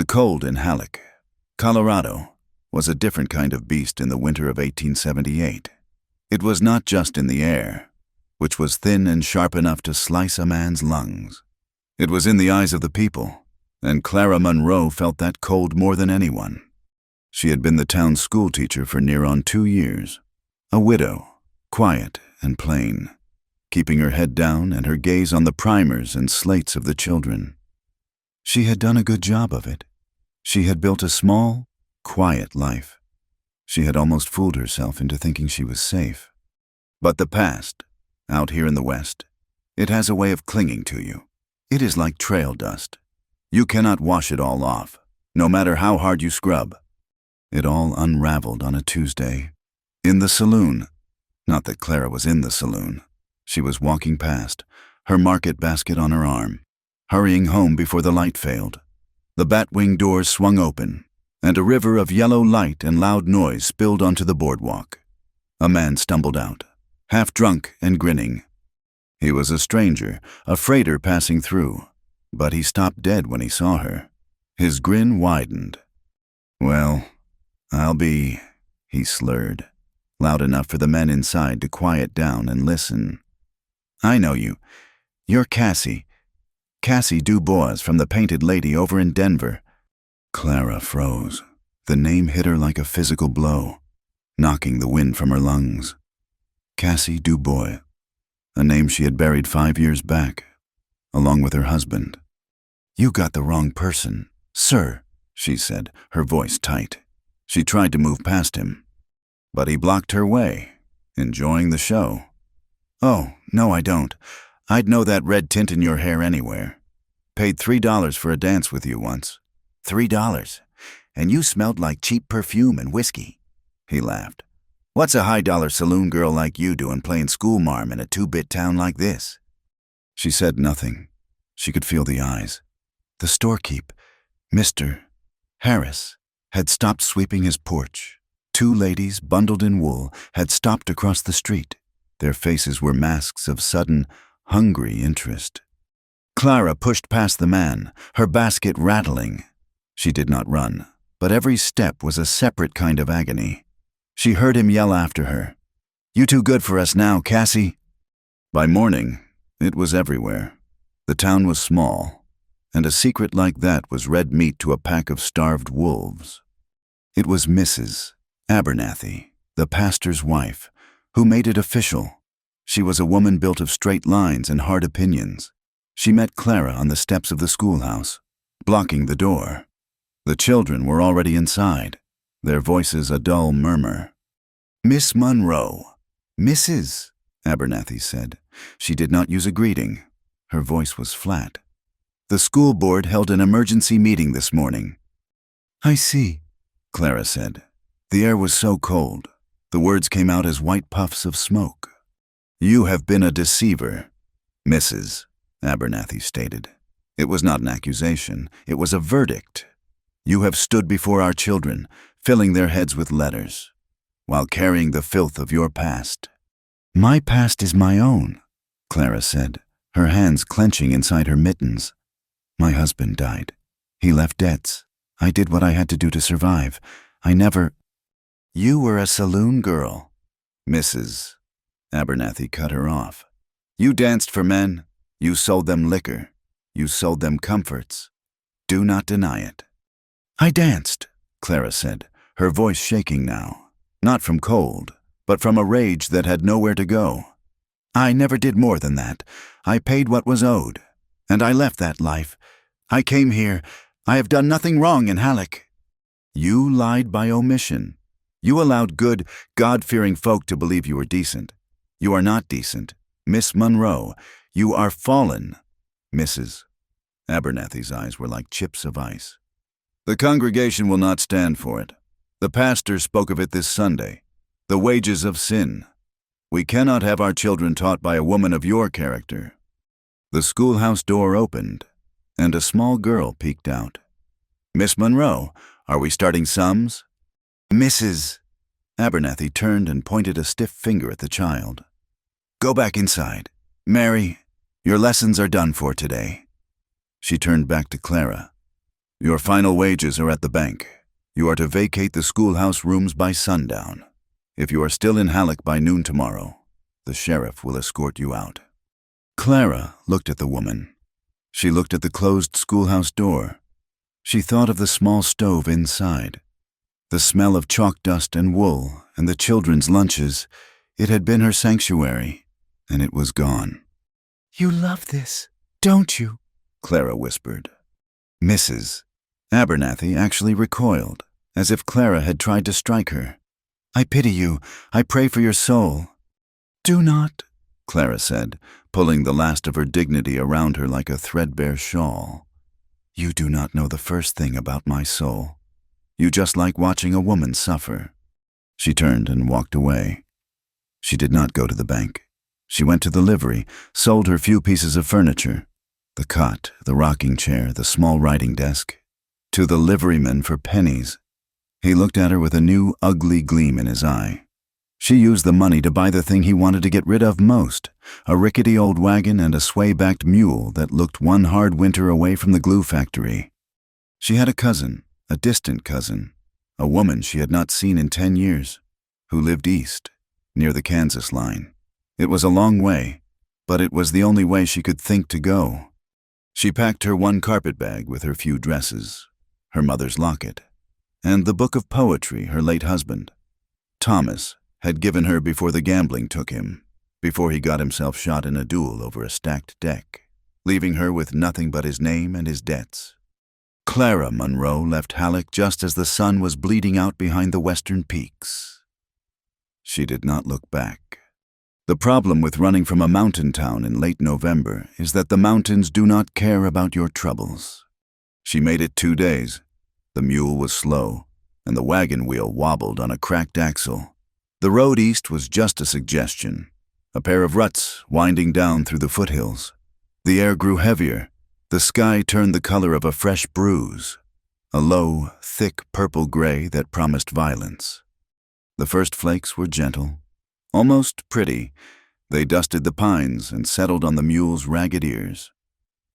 cold in Halleck, Colorado, was a different kind of beast in the winter of 1878. It was not just in the air, which was thin and sharp enough to slice a man's lungs. It was in the eyes of the people, and Clara Monroe felt that cold more than anyone. She had been the town's schoolteacher for near on 2 years, a widow, quiet and plain, keeping her head down and her gaze on the primers and slates of the children. She had done a good job of it. She had built a small, quiet life. She had almost fooled herself into thinking she was safe. But the past, out here in the West, it has a way of clinging to you. It is like trail dust. You cannot wash it all off, no matter how hard you scrub. It all unraveled on a Tuesday, in the saloon. Not that Clara was in the saloon. She was walking past, her market basket on her arm, hurrying home before the light failed. The batwing doors swung open, and a river of yellow light and loud noise spilled onto the boardwalk. A man stumbled out, half drunk and grinning. He was a stranger, a freighter passing through, but he stopped dead when he saw her. His grin widened. "Well, I'll be," he slurred, loud enough for the men inside to quiet down and listen. "I know you. You're Cassie Dubois from the Painted Lady over in Denver." Clara froze. The name hit her like a physical blow, knocking the wind from her lungs. Cassie Dubois, a name she had buried 5 years back, along with her husband. "You got the wrong person, sir," she said, her voice tight. She tried to move past him, but he blocked her way, enjoying the show. "Oh, no, I don't. I'd know that red tint in your hair anywhere. Paid $3 for a dance with you once." $3? And you smelled like cheap perfume and whiskey." He laughed. "What's a high-dollar saloon girl like you doing playing schoolmarm in a 2-bit town like this?" She said nothing. She could feel the eyes. The storekeep, Mr. Harris, had stopped sweeping his porch. 2 ladies, bundled in wool, had stopped across the street. Their faces were masks of sudden, hungry interest. Clara pushed past the man, her basket rattling. She did not run, but every step was a separate kind of agony. She heard him yell after her, "You too good for us now, Cassie." By morning, it was everywhere. The town was small, and a secret like that was red meat to a pack of starved wolves. It was Mrs. Abernathy, the pastor's wife, who made it official. She was a woman built of straight lines and hard opinions. She met Clara on the steps of the schoolhouse, blocking the door. The children were already inside, their voices a dull murmur. "Miss Monroe." "Mrs." Abernathy said. She did not use a greeting. Her voice was flat. "The school board held an emergency meeting this morning." "I see," Clara said. The air was so cold, the words came out as white puffs of smoke. "You have been a deceiver, Mrs." Abernathy stated. It was not an accusation, it was a verdict. "You have stood before our children, filling their heads with letters, while carrying the filth of your past." "My past is my own," Clara said, her hands clenching inside her mittens. "My husband died. He left debts. I did what I had to do to survive. I never—" "You were a saloon girl, Mrs." Abernathy cut her off. "You danced for men. You sold them liquor. You sold them comforts. Do not deny it." "I danced," Clara said, her voice shaking now, not from cold, but from a rage that had nowhere to go. "I never did more than that. I paid what was owed, and I left that life. I came here. I have done nothing wrong in Halleck." "You lied by omission. You allowed good, God-fearing folk to believe you were decent. You are not decent, Miss Monroe. You are fallen, Mrs." Abernathy's eyes were like chips of ice. "The congregation will not stand for it. The pastor spoke of it this Sunday. The wages of sin. We cannot have our children taught by a woman of your character." The schoolhouse door opened, and a small girl peeked out. "Miss Monroe, are we starting sums?" "Mrs." Abernathy turned and pointed a stiff finger at the child. "Go back inside. Mary, your lessons are done for today." She turned back to Clara. Your final wages are at the bank. You are to vacate the schoolhouse rooms by sundown. If you are still in Halleck by noon tomorrow, the sheriff will escort you out." Clara looked at the woman. She looked at the closed schoolhouse door. She thought of the small stove inside. The smell of chalk dust and wool and the children's lunches. It had been her sanctuary, and it was gone. "You love this, don't you?" Clara whispered. Mrs. Abernathy actually recoiled, as if Clara had tried to strike her. "I pity you. I pray for your soul." "Do not," Clara said, pulling the last of her dignity around her like a threadbare shawl. "You do not know the first thing about my soul. You just like watching a woman suffer." She turned and walked away. She did not go to the bank. She went to the livery, sold her few pieces of furniture, the cot, the rocking chair, the small writing desk, to the liveryman for pennies. He looked at her with a new, ugly gleam in his eye. She used the money to buy the thing he wanted to get rid of most, a rickety old wagon and a sway-backed mule that looked one hard winter away from the glue factory. She had a cousin, a distant cousin, a woman she had not seen in 10 years, who lived east, near the Kansas line. It was a long way, but it was the only way she could think to go. She packed her one carpetbag with her few dresses, her mother's locket, and the book of poetry her late husband, Thomas, had given her before the gambling took him, before he got himself shot in a duel over a stacked deck, leaving her with nothing but his name and his debts. Clara Monroe left Halleck just as the sun was bleeding out behind the western peaks. She did not look back. The problem with running from a mountain town in late November is that the mountains do not care about your troubles. She made it 2 days. The mule was slow, and the wagon wheel wobbled on a cracked axle. The road east was just a suggestion, a pair of ruts winding down through the foothills. The air grew heavier. The sky turned the color of a fresh bruise, a low, thick purple gray that promised violence. The first flakes were gentle, almost pretty. They dusted the pines and settled on the mule's ragged ears.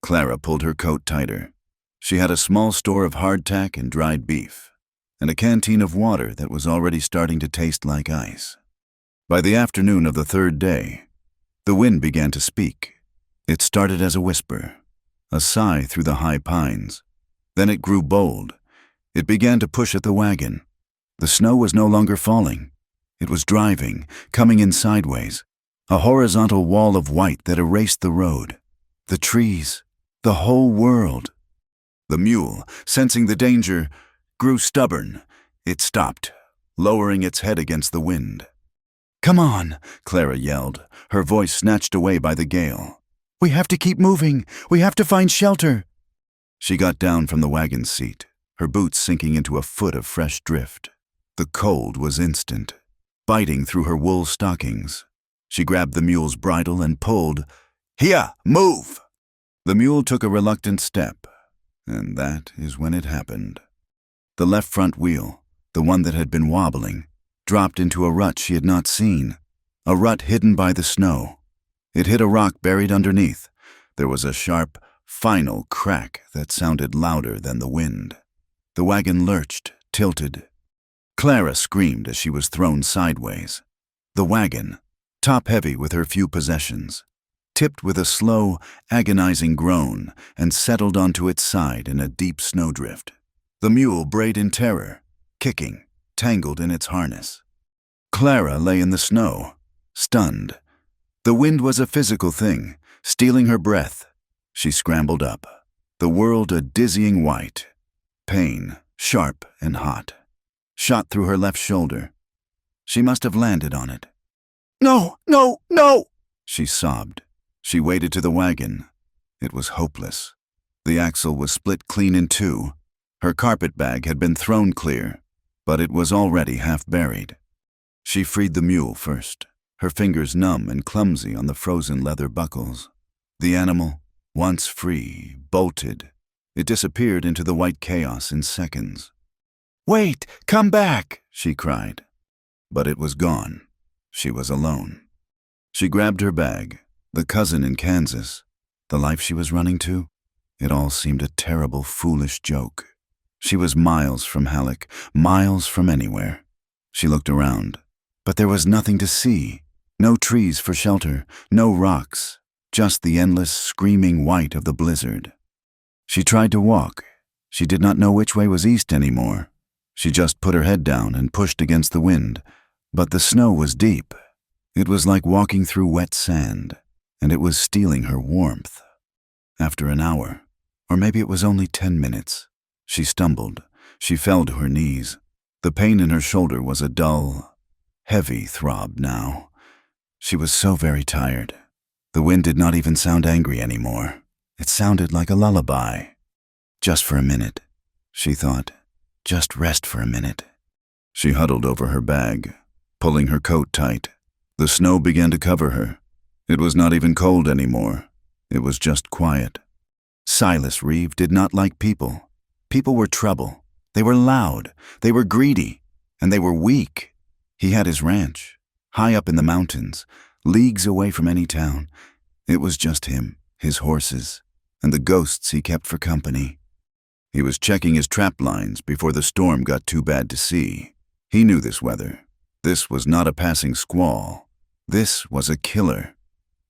Clara pulled her coat tighter. She had a small store of hardtack and dried beef, and a canteen of water that was already starting to taste like ice. By the afternoon of the 3rd day, the wind began to speak. It started as a whisper, a sigh through the high pines. Then it grew bold. It began to push at the wagon. The snow was no longer falling. It was driving, coming in sideways, a horizontal wall of white that erased the road, the trees, the whole world. The mule, sensing the danger, grew stubborn. It stopped, lowering its head against the wind. "Come on," Clara yelled, her voice snatched away by the gale. "We have to keep moving. We have to find shelter." She got down from the wagon seat, her boots sinking into a foot of fresh drift. The cold was instant, biting through her wool stockings. She grabbed the mule's bridle and pulled. "Here, move!" The mule took a reluctant step, and that is when it happened. The left front wheel, the one that had been wobbling, dropped into a rut she had not seen, a rut hidden by the snow. It hit a rock buried underneath. There was a sharp, final crack that sounded louder than the wind. The wagon lurched, tilted. Clara screamed as she was thrown sideways. The wagon, top-heavy with her few possessions, tipped with a slow, agonizing groan and settled onto its side in a deep snowdrift. The mule brayed in terror, kicking, tangled in its harness. Clara lay in the snow, stunned. The wind was a physical thing, stealing her breath. She scrambled up, the world a dizzying white. Pain, sharp and hot, shot through her left shoulder. She must have landed on it. "No, no, no!" she sobbed. She waded to the wagon. It was hopeless. The axle was split clean in two. Her carpetbag had been thrown clear, but it was already half buried. She freed the mule first, her fingers numb and clumsy on the frozen leather buckles. The animal, once free, bolted. It disappeared into the white chaos in seconds. "Wait! Come back!" she cried. But it was gone. She was alone. She grabbed her bag, the cousin in Kansas, the life she was running to. It all seemed a terrible, foolish joke. She was miles from Halleck, miles from anywhere. She looked around, but there was nothing to see. No trees for shelter, no rocks, just the endless screaming white of the blizzard. She tried to walk. She did not know which way was east anymore. She just put her head down and pushed against the wind, but the snow was deep. It was like walking through wet sand, and it was stealing her warmth. After an hour, or maybe it was only 10 minutes, she stumbled. She fell to her knees. The pain in her shoulder was a dull, heavy throb now. She was so very tired. The wind did not even sound angry anymore. It sounded like a lullaby. Just for a minute, she thought. Just rest for a minute. She huddled over her bag, pulling her coat tight. The snow began to cover her. It was not even cold anymore. It was just quiet. Silas Reeve did not like people. People were trouble. They were loud. They were greedy. And they were weak. He had his ranch, high up in the mountains, leagues away from any town. It was just him, his horses, and the ghosts he kept for company. He was checking his trap lines before the storm got too bad to see. He knew this weather. This was not a passing squall. This was a killer.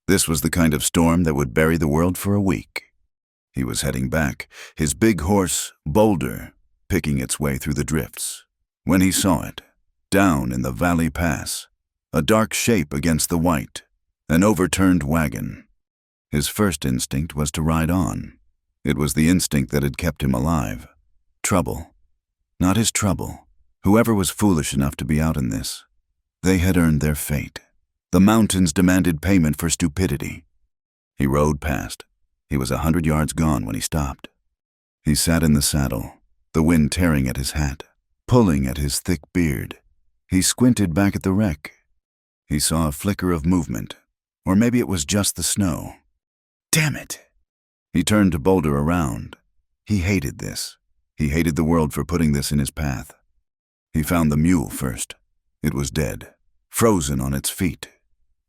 This was the kind of storm that would bury the world for a week. He was heading back, his big horse, Boulder, picking its way through the drifts. When he saw it, down in the valley pass, a dark shape against the white, an overturned wagon. His first instinct was to ride on. It was the instinct that had kept him alive. Trouble. Not his trouble. Whoever was foolish enough to be out in this. They had earned their fate. The mountains demanded payment for stupidity. He rode past. He was 100 yards gone when he stopped. He sat in the saddle, the wind tearing at his hat, pulling at his thick beard. He squinted back at the wreck. He saw a flicker of movement, or maybe it was just the snow. Damn it! He turned to Boulder around. He hated this. He hated the world for putting this in his path. He found the mule first. It was dead, frozen on its feet,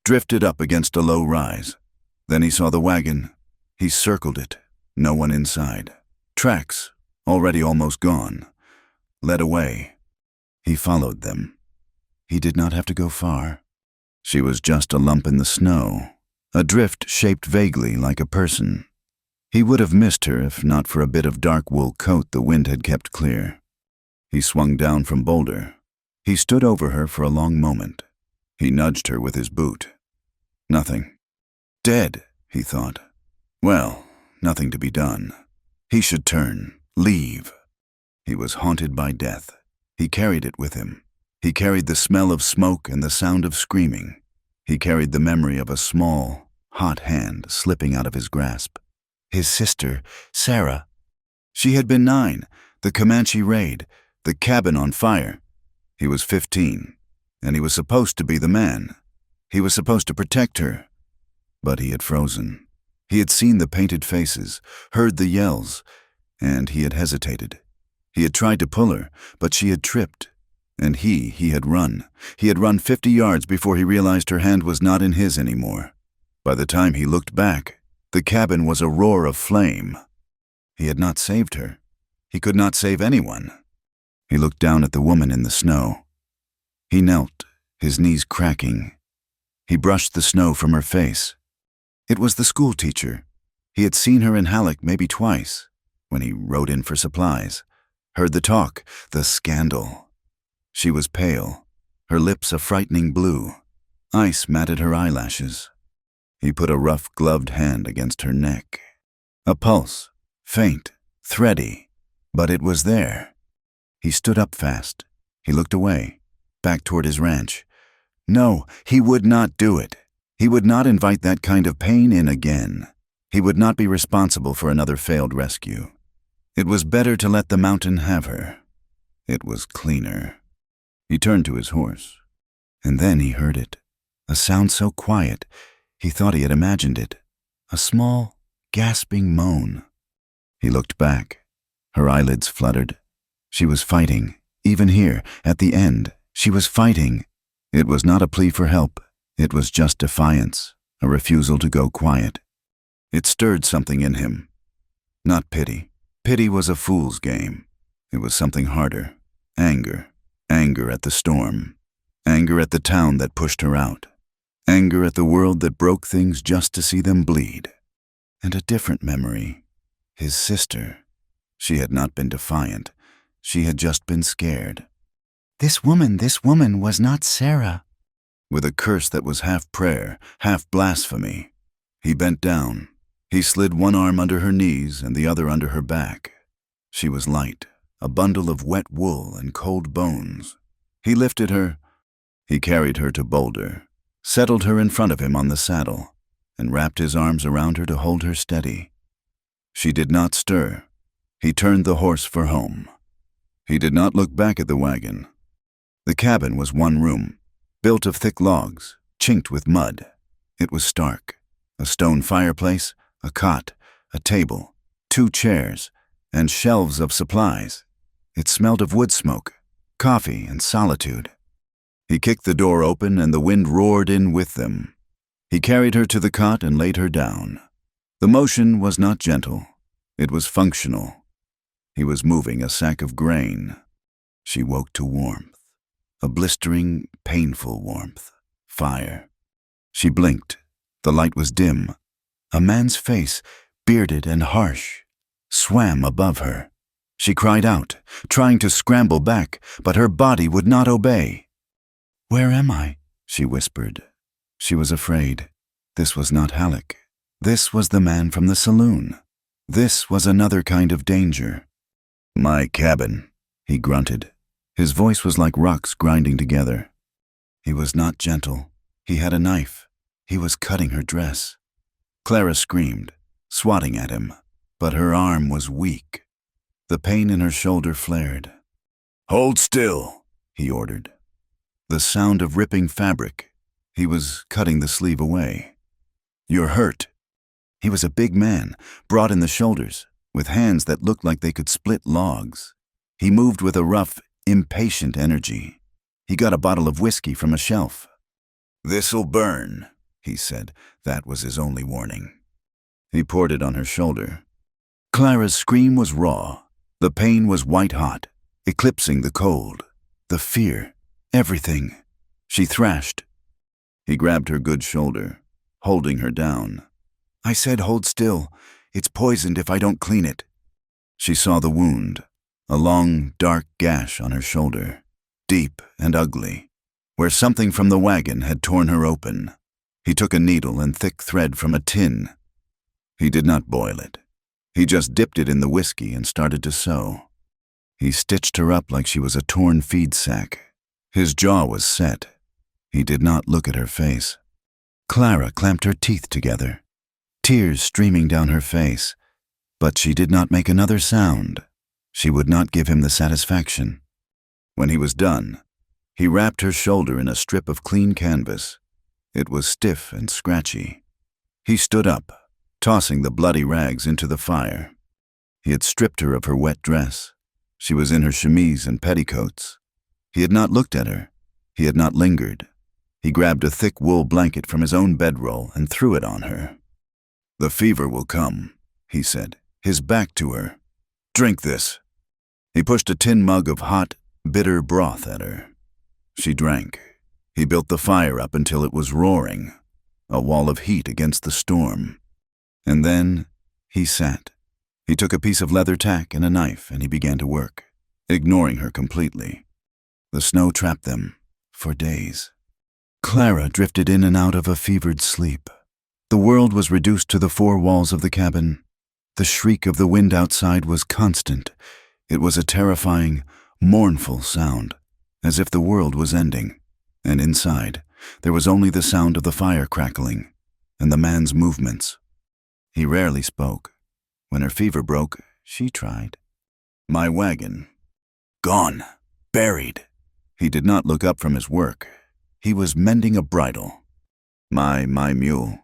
drifted up against a low rise. Then he saw the wagon. He circled it. No one inside. Tracks, already almost gone. Led away. He followed them. He did not have to go far. She was just a lump in the snow, a drift shaped vaguely like a person. He would have missed her if not for a bit of dark wool coat the wind had kept clear. He swung down from Boulder. He stood over her for a long moment. He nudged her with his boot. Nothing. Dead, he thought. Well, nothing to be done. He should turn, leave. He was haunted by death. He carried it with him. He carried the smell of smoke and the sound of screaming. He carried the memory of a small, hot hand slipping out of his grasp. His sister, Sarah. She had been 9, the Comanche raid, the cabin on fire. He was 15, and he was supposed to be the man. He was supposed to protect her. But he had frozen. He had seen the painted faces, heard the yells, and he had hesitated. He had tried to pull her, but she had tripped. And he had run. He had run 50 yards before he realized her hand was not in his anymore. By the time he looked back, the cabin was a roar of flame. He had not saved her. He could not save anyone. He looked down at the woman in the snow. He knelt, his knees cracking. He brushed the snow from her face. It was the school teacher. He had seen her in Halleck maybe twice, when he rode in for supplies. Heard the talk, the scandal. She was pale, her lips a frightening blue. Ice matted her eyelashes. He put a rough, gloved hand against her neck. A pulse, faint, thready, but it was there. He stood up fast. He looked away, back toward his ranch. No, he would not do it. He would not invite that kind of pain in again. He would not be responsible for another failed rescue. It was better to let the mountain have her. It was cleaner. He turned to his horse, and then he heard it. A sound so quiet, he thought he had imagined it. A small, gasping moan. He looked back. Her eyelids fluttered. She was fighting. Even here, at the end, she was fighting. It was not a plea for help. It was just defiance, a refusal to go quiet. It stirred something in him. Not pity. Pity was a fool's game. It was something harder. Anger. Anger at the storm. Anger at the town that pushed her out. Anger at the world that broke things just to see them bleed. And a different memory. His sister. She had not been defiant. She had just been scared. This woman was not Sarah. With a curse that was half prayer, half blasphemy, he bent down. He slid one arm under her knees and the other under her back. She was light, a bundle of wet wool and cold bones. He lifted her. He carried her to Boulder, settled her in front of him on the saddle, and wrapped his arms around her to hold her steady. She did not stir. He turned the horse for home. He did not look back at the wagon. The cabin was one room, built of thick logs, chinked with mud. It was stark. A stone fireplace, a cot, a table, 2 chairs, and shelves of supplies. It smelled of wood smoke, coffee, and solitude. He kicked the door open and the wind roared in with them. He carried her to the cot and laid her down. The motion was not gentle. It was functional. He was moving a sack of grain. She woke to warmth. A blistering, painful warmth. Fire. She blinked. The light was dim. A man's face, bearded and harsh, swam above her. She cried out, trying to scramble back, but her body would not obey. "Where am I?" she whispered. She was afraid. This was not Halleck. This was the man from the saloon. This was another kind of danger. "My cabin," he grunted. His voice was like rocks grinding together. He was not gentle. He had a knife. He was cutting her dress. Clara screamed, swatting at him, but her arm was weak. The pain in her shoulder flared. "Hold still," he ordered. The sound of ripping fabric. He was cutting the sleeve away. "You're hurt." He was a big man, broad in the shoulders, with hands that looked like they could split logs. He moved with a rough, impatient energy. He got a bottle of whiskey from a shelf. "This'll burn," he said. That was his only warning. He poured it on her shoulder. Clara's scream was raw. The pain was white-hot, eclipsing the cold, the fear, everything. She thrashed. He grabbed her good shoulder, holding her down. "I said hold still. It's poisoned if I don't clean it." She saw the wound, a long, dark gash on her shoulder, deep and ugly, where something from the wagon had torn her open. He took a needle and thick thread from a tin. He did not boil it. He just dipped it in the whiskey and started to sew. He stitched her up like she was a torn feed sack. His jaw was set. He did not look at her face. Clara clamped her teeth together, tears streaming down her face, but she did not make another sound. She would not give him the satisfaction. When he was done, he wrapped her shoulder in a strip of clean canvas. It was stiff and scratchy. He stood up, tossing the bloody rags into the fire. He had stripped her of her wet dress. She was in her chemise and petticoats. He had not looked at her. He had not lingered. He grabbed a thick wool blanket from his own bedroll and threw it on her. "The fever will come," he said, his back to her. "Drink this." He pushed a tin mug of hot, bitter broth at her. She drank. He built the fire up until it was roaring, a wall of heat against the storm. And then he sat. He took a piece of leather tack and a knife and he began to work, ignoring her completely. The snow trapped them for days. Clara drifted in and out of a fevered sleep. The world was reduced to the 4 walls of the cabin. The shriek of the wind outside was constant. It was a terrifying, mournful sound, as if the world was ending. And inside, there was only the sound of the fire crackling and the man's movements. He rarely spoke. When her fever broke, she tried. "My wagon. Gone. Buried." He did not look up from his work. He was mending a bridle. My mule.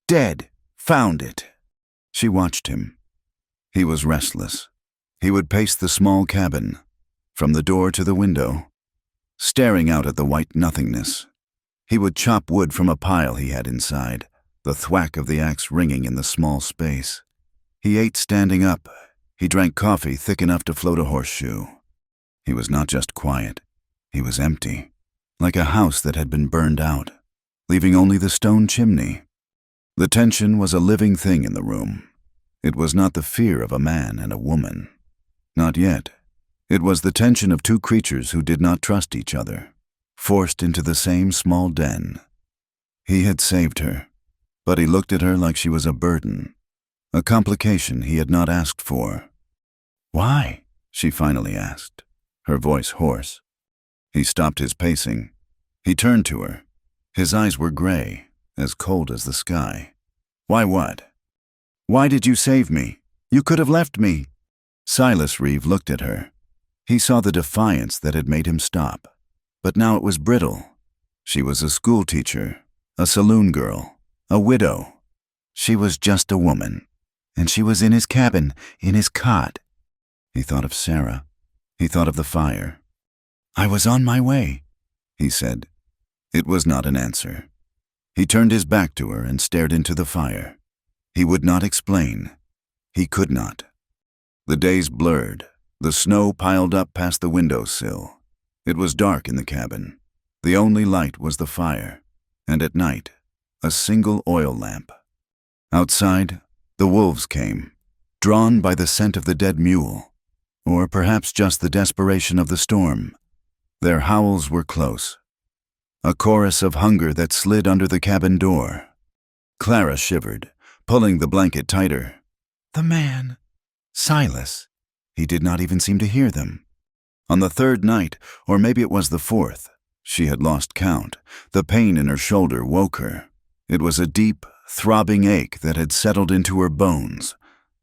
"Dead. Found it." She watched him. He was restless. He would pace the small cabin, from the door to the window, staring out at the white nothingness. He would chop wood from a pile he had inside, the thwack of the axe ringing in the small space. He ate standing up. He drank coffee thick enough to float a horseshoe. He was not just quiet. He was empty, like a house that had been burned out, leaving only the stone chimney. The tension was a living thing in the room. It was not the fear of a man and a woman. Not yet. It was the tension of two creatures who did not trust each other, forced into the same small den. He had saved her, but he looked at her like she was a burden, a complication he had not asked for. Why? She finally asked, her voice hoarse. He stopped his pacing. He turned to her. His eyes were gray, as cold as the sky. Why what? Why did you save me? You could have left me. Silas Reeve looked at her. He saw the defiance that had made him stop, but now it was brittle. She was a schoolteacher, a saloon girl, a widow. She was just a woman, and she was in his cabin, in his cot. He thought of Sarah. He thought of the fire. I was on my way, he said. It was not an answer. He turned his back to her and stared into the fire. He would not explain. He could not. The days blurred. The snow piled up past the windowsill. It was dark in the cabin. The only light was the fire, and at night, a single oil lamp. Outside, the wolves came, drawn by the scent of the dead mule, or perhaps just the desperation of the storm. Their howls were close, a chorus of hunger that slid under the cabin door. Clara shivered, pulling the blanket tighter. The man. Silas. He did not even seem to hear them. On the third night, or maybe it was the fourth, she had lost count. The pain in her shoulder woke her. It was a deep, throbbing ache that had settled into her bones.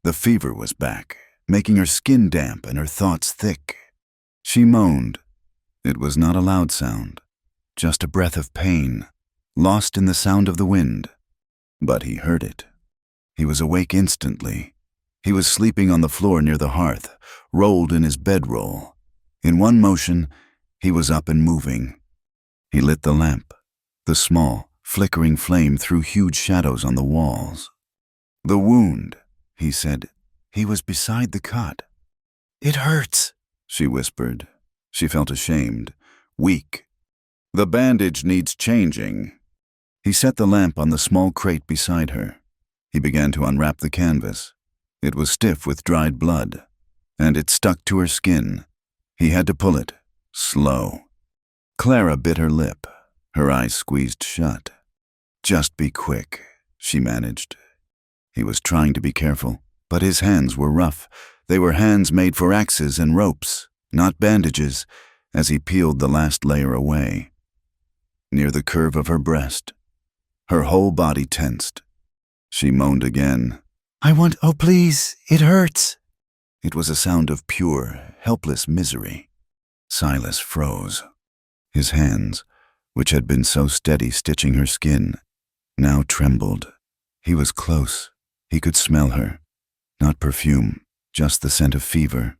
The fever was back, making her skin damp and her thoughts thick. She moaned. It was not a loud sound, just a breath of pain, lost in the sound of the wind. But he heard it. He was awake instantly. He was sleeping on the floor near the hearth, rolled in his bedroll. In one motion, he was up and moving. He lit the lamp. The small, flickering flame threw huge shadows on the walls. The wound, he said. He was beside the cot. It hurts, she whispered. She felt ashamed, weak. The bandage needs changing. He set the lamp on the small crate beside her. He began to unwrap the canvas. It was stiff with dried blood, and it stuck to her skin. He had to pull it, slow. Clara bit her lip, her eyes squeezed shut. Just be quick, she managed. He was trying to be careful, but his hands were rough. They were hands made for axes and ropes, not bandages, as he peeled the last layer away. Near the curve of her breast, her whole body tensed. She moaned again. Oh please, it hurts. It was a sound of pure, helpless misery. Silas froze. His hands, which had been so steady stitching her skin, now trembled. He was close. He could smell her. Not perfume, just the scent of fever,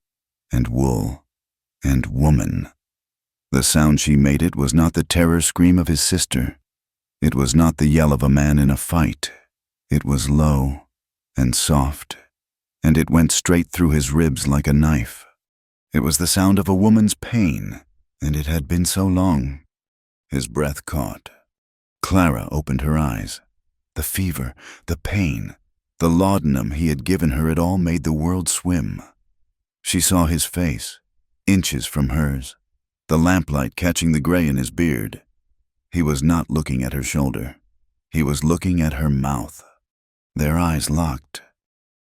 and wool, and woman. The sound she made it was not the terror scream of his sister. It was not the yell of a man in a fight. It was low and soft, and it went straight through his ribs like a knife. It was the sound of a woman's pain, and it had been so long. His breath caught. Clara opened her eyes. The fever, the pain, the laudanum he had given her, it all made the world swim. She saw his face, inches from hers, the lamplight catching the gray in his beard. He was not looking at her shoulder. He was looking at her mouth. Their eyes locked.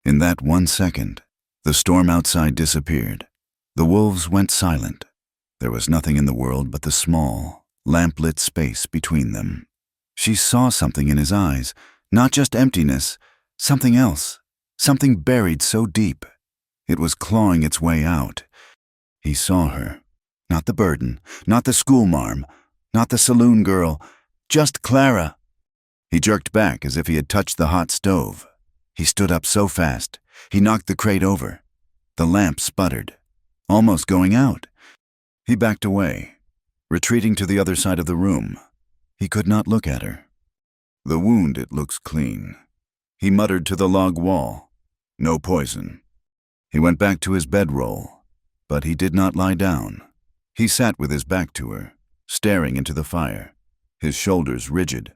In that 1 second, the storm outside disappeared. The wolves went silent. There was nothing in the world but the small, lamplit space between them. She saw something in his eyes, not just emptiness, something else, something buried so deep. It was clawing its way out. He saw her. Not the burden, not the schoolmarm, not the saloon girl, just Clara. He jerked back as if he had touched the hot stove. He stood up so fast, he knocked the crate over. The lamp sputtered, almost going out. He backed away, retreating to the other side of the room. He could not look at her. The wound, it looks clean. He muttered to the log wall. No poison. He went back to his bedroll, but he did not lie down. He sat with his back to her, staring into the fire, his shoulders rigid.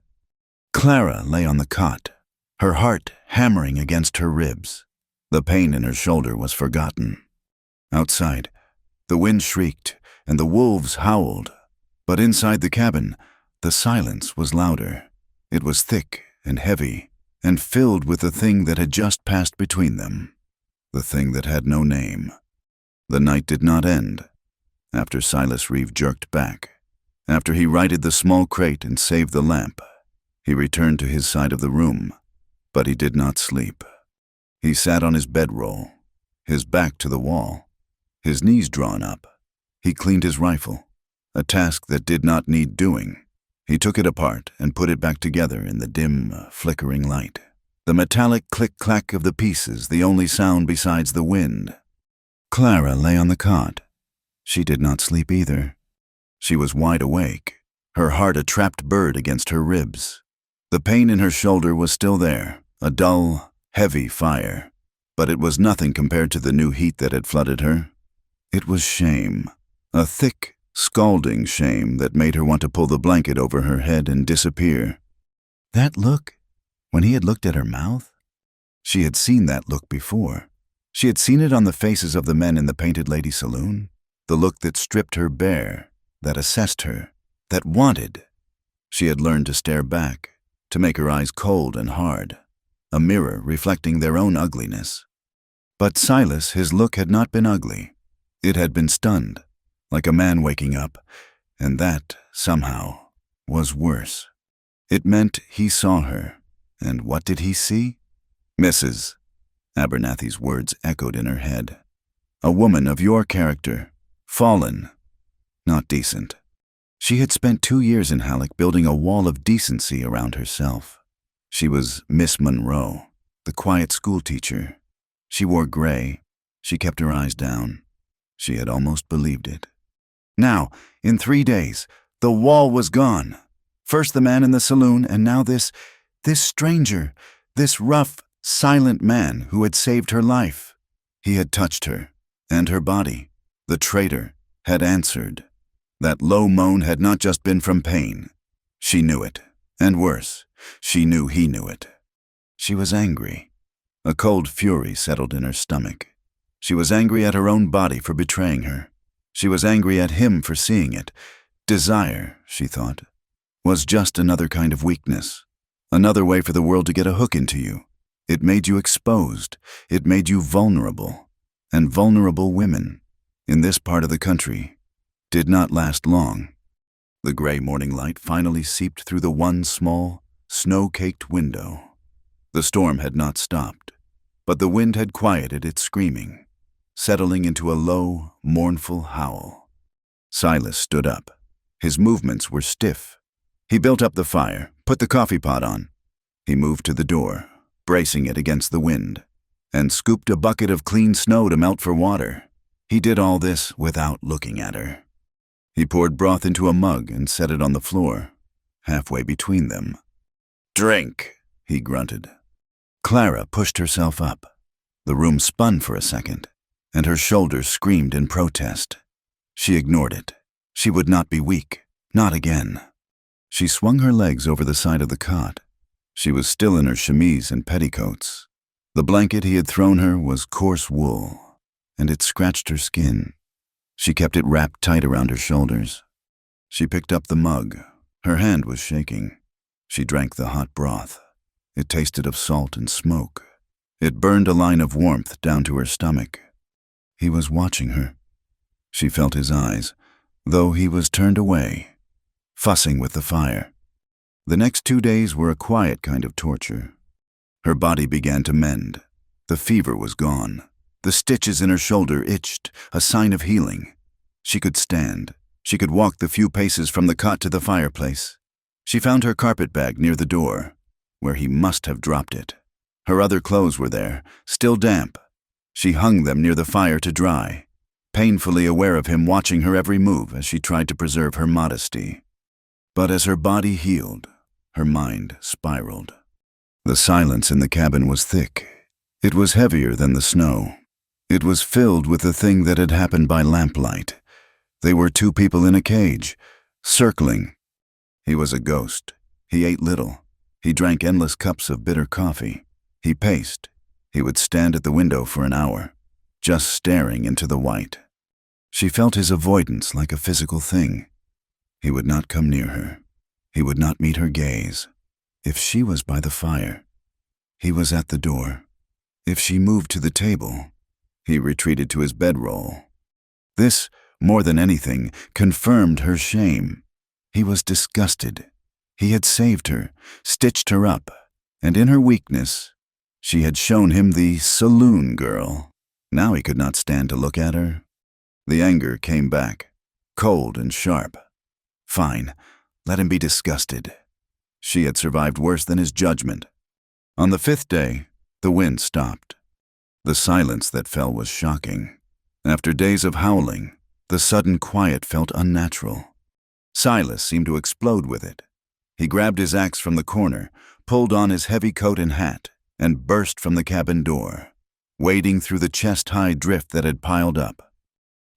Clara lay on the cot, her heart hammering against her ribs. The pain in her shoulder was forgotten. Outside, the wind shrieked and the wolves howled, but inside the cabin, the silence was louder. It was thick and heavy and filled with the thing that had just passed between them, the thing that had no name. The night did not end. After Silas Reeve jerked back, after he righted the small crate and saved the lamp, he returned to his side of the room, but he did not sleep. He sat on his bedroll, his back to the wall, his knees drawn up. He cleaned his rifle, a task that did not need doing. He took it apart and put it back together in the dim, flickering light. The metallic click-clack of the pieces, the only sound besides the wind. Clara lay on the cot. She did not sleep either. She was wide awake, her heart a trapped bird against her ribs. The pain in her shoulder was still there, a dull, heavy fire, but it was nothing compared to the new heat that had flooded her. It was shame, a thick, scalding shame that made her want to pull the blanket over her head and disappear. That look, when he had looked at her mouth? She had seen that look before. She had seen it on the faces of the men in the Painted Lady Saloon, the look that stripped her bare, that assessed her, that wanted. She had learned to stare back, to make her eyes cold and hard, a mirror reflecting their own ugliness. But Silas, his look had not been ugly. It had been stunned, like a man waking up, and that, somehow, was worse. It meant he saw her, and what did he see? Mrs. Abernathy's words echoed in her head. A woman of your character, fallen, not decent. She had spent 2 years in Halleck building a wall of decency around herself. She was Miss Monroe, the quiet schoolteacher. She wore gray. She kept her eyes down. She had almost believed it. Now, in 3 days, the wall was gone. First the man in the saloon, and now this stranger, this rough, silent man who had saved her life. He had touched her, and her body, the traitor, had answered. That low moan had not just been from pain. She knew it, and worse, she knew he knew it. She was angry. A cold fury settled in her stomach. She was angry at her own body for betraying her. She was angry at him for seeing it. Desire, she thought, was just another kind of weakness, another way for the world to get a hook into you. It made you exposed. It made you vulnerable. And vulnerable women, in this part of the country, did not last long. The gray morning light finally seeped through the one small, snow-caked window. The storm had not stopped, but the wind had quieted its screaming, settling into a low, mournful howl. Silas stood up. His movements were stiff. He built up the fire, put the coffee pot on. He moved to the door, bracing it against the wind, and scooped a bucket of clean snow to melt for water. He did all this without looking at her. He poured broth into a mug and set it on the floor, halfway between them. "Drink," he grunted. Clara pushed herself up. The room spun for a second, and her shoulders screamed in protest. She ignored it. She would not be weak, not again. She swung her legs over the side of the cot. She was still in her chemise and petticoats. The blanket he had thrown her was coarse wool, and it scratched her skin. She kept it wrapped tight around her shoulders. She picked up the mug. Her hand was shaking. She drank the hot broth. It tasted of salt and smoke. It burned a line of warmth down to her stomach. He was watching her. She felt his eyes, though he was turned away, fussing with the fire. The next 2 days were a quiet kind of torture. Her body began to mend. The fever was gone. The stitches in her shoulder itched, a sign of healing. She could stand. She could walk the few paces from the cot to the fireplace. She found her carpet bag near the door, where he must have dropped it. Her other clothes were there, still damp. She hung them near the fire to dry, painfully aware of him watching her every move as she tried to preserve her modesty. But as her body healed, her mind spiraled. The silence in the cabin was thick. It was heavier than the snow. It was filled with the thing that had happened by lamplight. They were two people in a cage, circling. He was a ghost. He ate little. He drank endless cups of bitter coffee. He paced. He would stand at the window for an hour, just staring into the white. She felt his avoidance like a physical thing. He would not come near her. He would not meet her gaze. If she was by the fire, he was at the door. If she moved to the table, he retreated to his bedroll. This, more than anything, confirmed her shame. He was disgusted. He had saved her, stitched her up, and in her weakness, she had shown him the saloon girl. Now he could not stand to look at her. The anger came back, cold and sharp. Fine, let him be disgusted. She had survived worse than his judgment. On the 5th day, the wind stopped. The silence that fell was shocking. After days of howling, the sudden quiet felt unnatural. Silas seemed to explode with it. He grabbed his axe from the corner, pulled on his heavy coat and hat, and burst from the cabin door, wading through the chest-high drift that had piled up.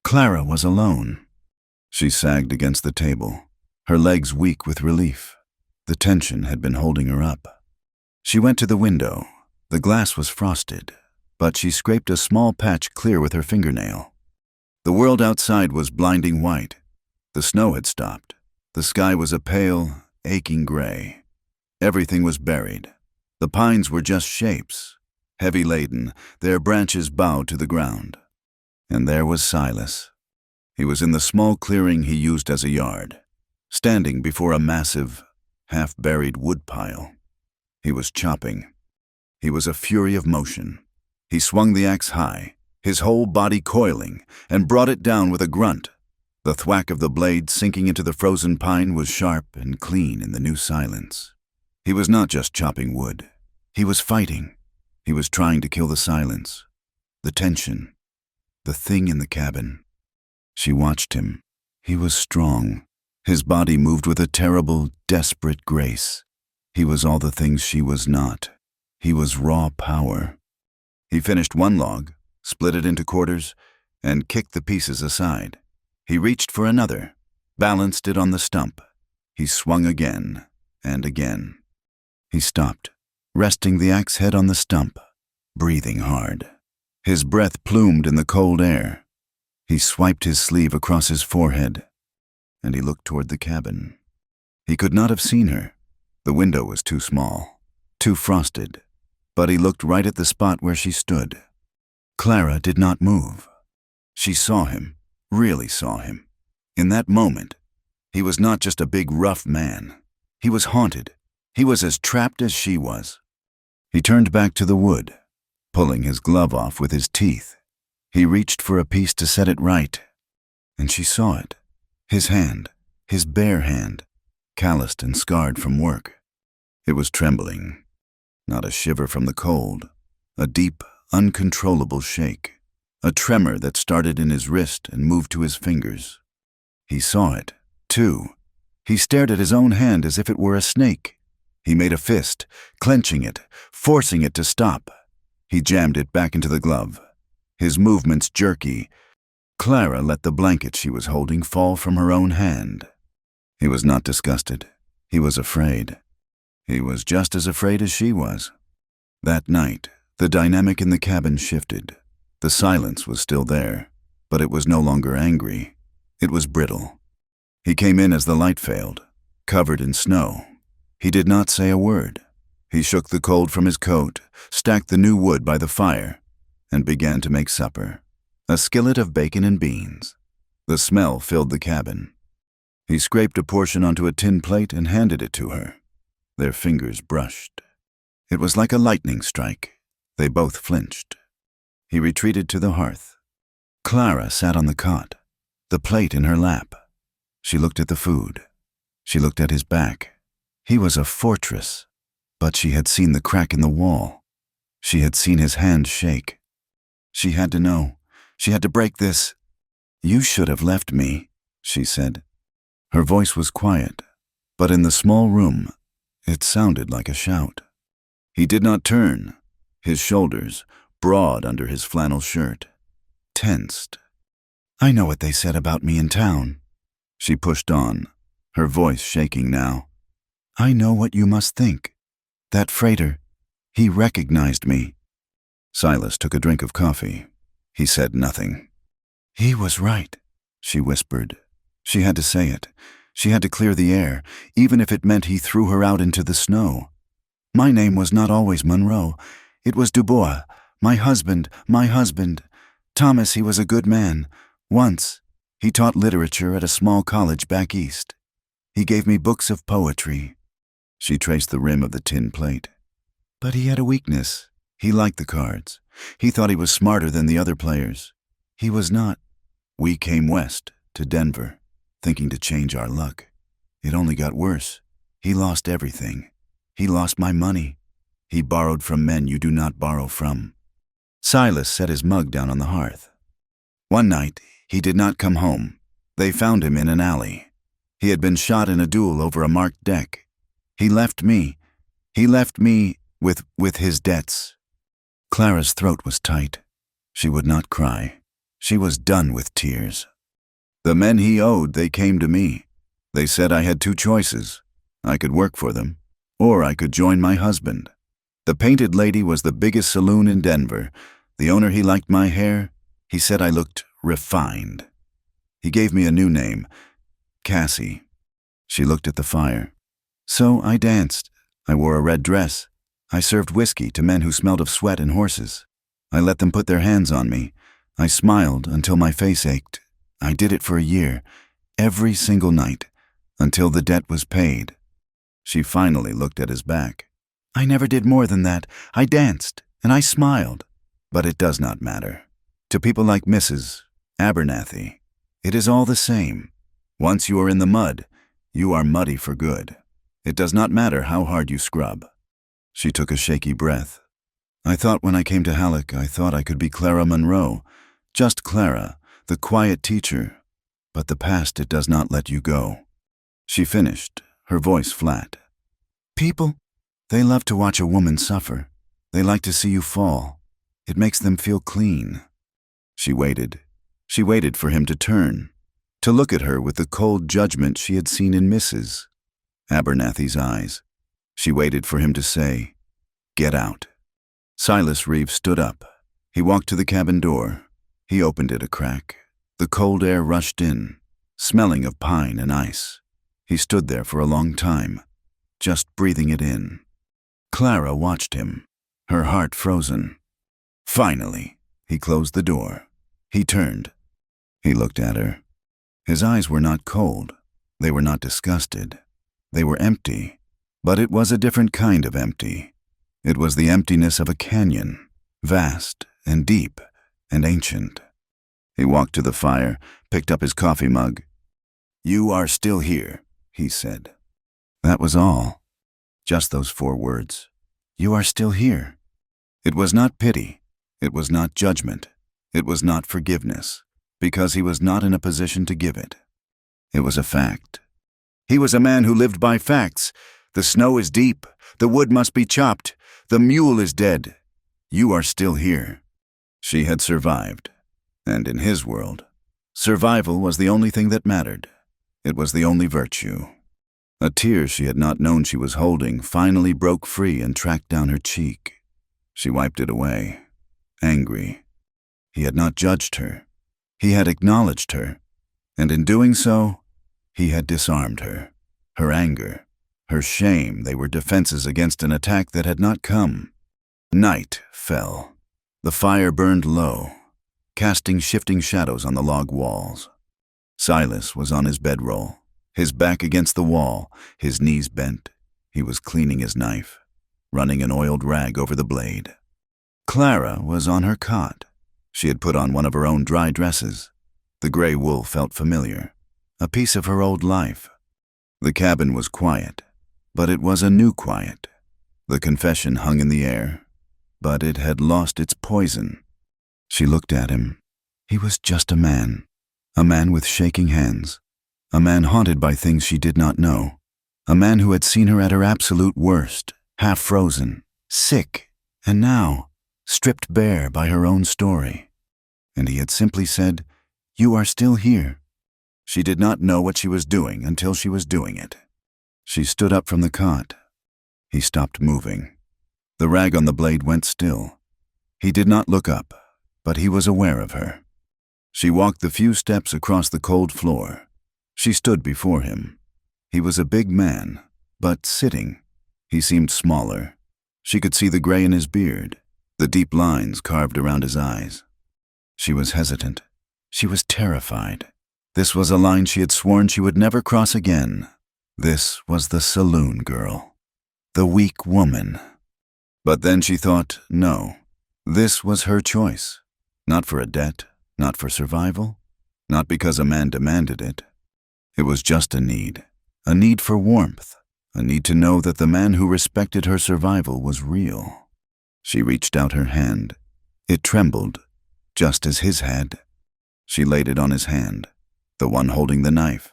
Clara was alone. She sagged against the table, her legs weak with relief. The tension had been holding her up. She went to the window. The glass was frosted, but she scraped a small patch clear with her fingernail. The world outside was blinding white. The snow had stopped. The sky was a pale, aching gray. Everything was buried. The pines were just shapes, heavy laden, their branches bowed to the ground. And there was Silas. He was in the small clearing he used as a yard, standing before a massive, half-buried woodpile. He was chopping. He was a fury of motion. He swung the axe high, his whole body coiling, and brought it down with a grunt. The thwack of the blade sinking into the frozen pine was sharp and clean in the new silence. He was not just chopping wood. He was fighting. He was trying to kill the silence, the tension, the thing in the cabin. She watched him. He was strong. His body moved with a terrible, desperate grace. He was all the things she was not. He was raw power. He finished one log, split it into quarters, and kicked the pieces aside. He reached for another, balanced it on the stump. He swung again and again. He stopped, resting the axe head on the stump, breathing hard. His breath plumed in the cold air. He swiped his sleeve across his forehead, and he looked toward the cabin. He could not have seen her. The window was too small, too frosted, but he looked right at the spot where she stood. Clara did not move. She saw him, really saw him. In that moment, he was not just a big, rough man. He was haunted. He was as trapped as she was. He turned back to the wood, pulling his glove off with his teeth. He reached for a piece to set it right, and she saw it. His hand, his bare hand, calloused and scarred from work. It was trembling, not a shiver from the cold, a deep, uncontrollable shake, a tremor that started in his wrist and moved to his fingers. He saw it, too. He stared at his own hand as if it were a snake. He made a fist, clenching it, forcing it to stop. He jammed it back into the glove, his movements jerky. Clara let the blanket she was holding fall from her own hand. He was not disgusted. He was afraid. He was just as afraid as she was. That night, the dynamic in the cabin shifted. The silence was still there, but it was no longer angry. It was brittle. He came in as the light failed, covered in snow. He did not say a word. He shook the cold from his coat, stacked the new wood by the fire, and began to make supper. A skillet of bacon and beans. The smell filled the cabin. He scraped a portion onto a tin plate and handed it to her. Their fingers brushed. It was like a lightning strike. They both flinched. He retreated to the hearth. Clara sat on the cot, the plate in her lap. She looked at the food. She looked at his back. He was a fortress, but she had seen the crack in the wall. She had seen his hand shake. She had to know. She had to break this. "You should have left me," she said. Her voice was quiet, but in the small room, it sounded like a shout. He did not turn, his shoulders broad under his flannel shirt, tensed. I know what they said about me in town. She pushed on, her voice shaking now. I know what you must think. That freighter, he recognized me. Silas took a drink of coffee. He said nothing. He was right, she whispered. She had to say it. She had to clear the air, even if it meant he threw her out into the snow. My name was not always Monroe. It was Dubois, my husband. Thomas, he was a good man. Once, he taught literature at a small college back east. He gave me books of poetry. She traced the rim of the tin plate. But he had a weakness. He liked the cards. He thought he was smarter than the other players. He was not. We came west, to Denver, thinking to change our luck. It only got worse. He lost everything. He lost my money. He borrowed from men you do not borrow from. Silas set his mug down on the hearth. One night, he did not come home. They found him in an alley. He had been shot in a duel over a marked deck. He left me with his debts. Clara's throat was tight. She would not cry. She was done with tears. The men he owed, they came to me. They said I had two choices. I could work for them, or I could join my husband. The Painted Lady was the biggest saloon in Denver. The owner, he liked my hair. He said I looked refined. He gave me a new name, Cassie. She looked at the fire. So I danced. I wore a red dress. I served whiskey to men who smelled of sweat and horses. I let them put their hands on me. I smiled until my face ached. I did it for a year, every single night, until the debt was paid. She finally looked at his back. I never did more than that. I danced, and I smiled. But it does not matter. To people like Mrs. Abernathy, it is all the same. Once you are in the mud, you are muddy for good. It does not matter how hard you scrub. She took a shaky breath. I thought when I came to Halleck, I thought I could be Clara Monroe. Just Clara, the quiet teacher. But the past, it does not let you go. She finished, her voice flat. People, they love to watch a woman suffer. They like to see you fall. It makes them feel clean. She waited. She waited for him to turn, to look at her with the cold judgment she had seen in Mrs. Abernathy's eyes. She waited for him to say, "Get out." Silas Reeves stood up. He walked to the cabin door. He opened it a crack. The cold air rushed in, smelling of pine and ice. He stood there for a long time, just breathing it in. Clara watched him, her heart frozen. Finally, he closed the door. He turned. He looked at her. His eyes were not cold. They were not disgusted. They were empty, but it was a different kind of empty. It was the emptiness of a canyon, vast and deep and ancient. He walked to the fire, picked up his coffee mug. "You are still here," he said. That was all. Just those 4 words. You are still here. It was not pity. It was not judgment. It was not forgiveness, because he was not in a position to give it. It was a fact. He was a man who lived by facts. The snow is deep. The wood must be chopped. The mule is dead. You are still here. She had survived. And in his world, survival was the only thing that mattered. It was the only virtue. A tear she had not known she was holding finally broke free and tracked down her cheek. She wiped it away, angry. He had not judged her. He had acknowledged her. And in doing so, he had disarmed her. Her anger, her shame, they were defenses against an attack that had not come. Night fell. The fire burned low, casting shifting shadows on the log walls. Silas was on his bedroll, his back against the wall, his knees bent. He was cleaning his knife, running an oiled rag over the blade. Clara was on her cot. She had put on one of her own dry dresses. The gray wool felt familiar, a piece of her old life. The cabin was quiet, but it was a new quiet. The confession hung in the air, but it had lost its poison. She looked at him. He was just a man with shaking hands, a man haunted by things she did not know, a man who had seen her at her absolute worst, half frozen, sick, and now stripped bare by her own story. and he had simply said, "You are still here." She did not know what she was doing until she was doing it. She stood up from the cot. He stopped moving. The rag on the blade went still. He did not look up, but he was aware of her. She walked the few steps across the cold floor. She stood before him. He was a big man, but sitting. He seemed smaller. She could see the gray in his beard, the deep lines carved around his eyes. She was hesitant. She was terrified. This was a line she had sworn she would never cross again. This was the saloon girl, the weak woman. But then she thought, no, this was her choice. Not for a debt, not for survival, not because a man demanded it. It was just a need for warmth, a need to know that the man who respected her survival was real. She reached out her hand. It trembled, just as his had. She laid it on his hand, the one holding the knife.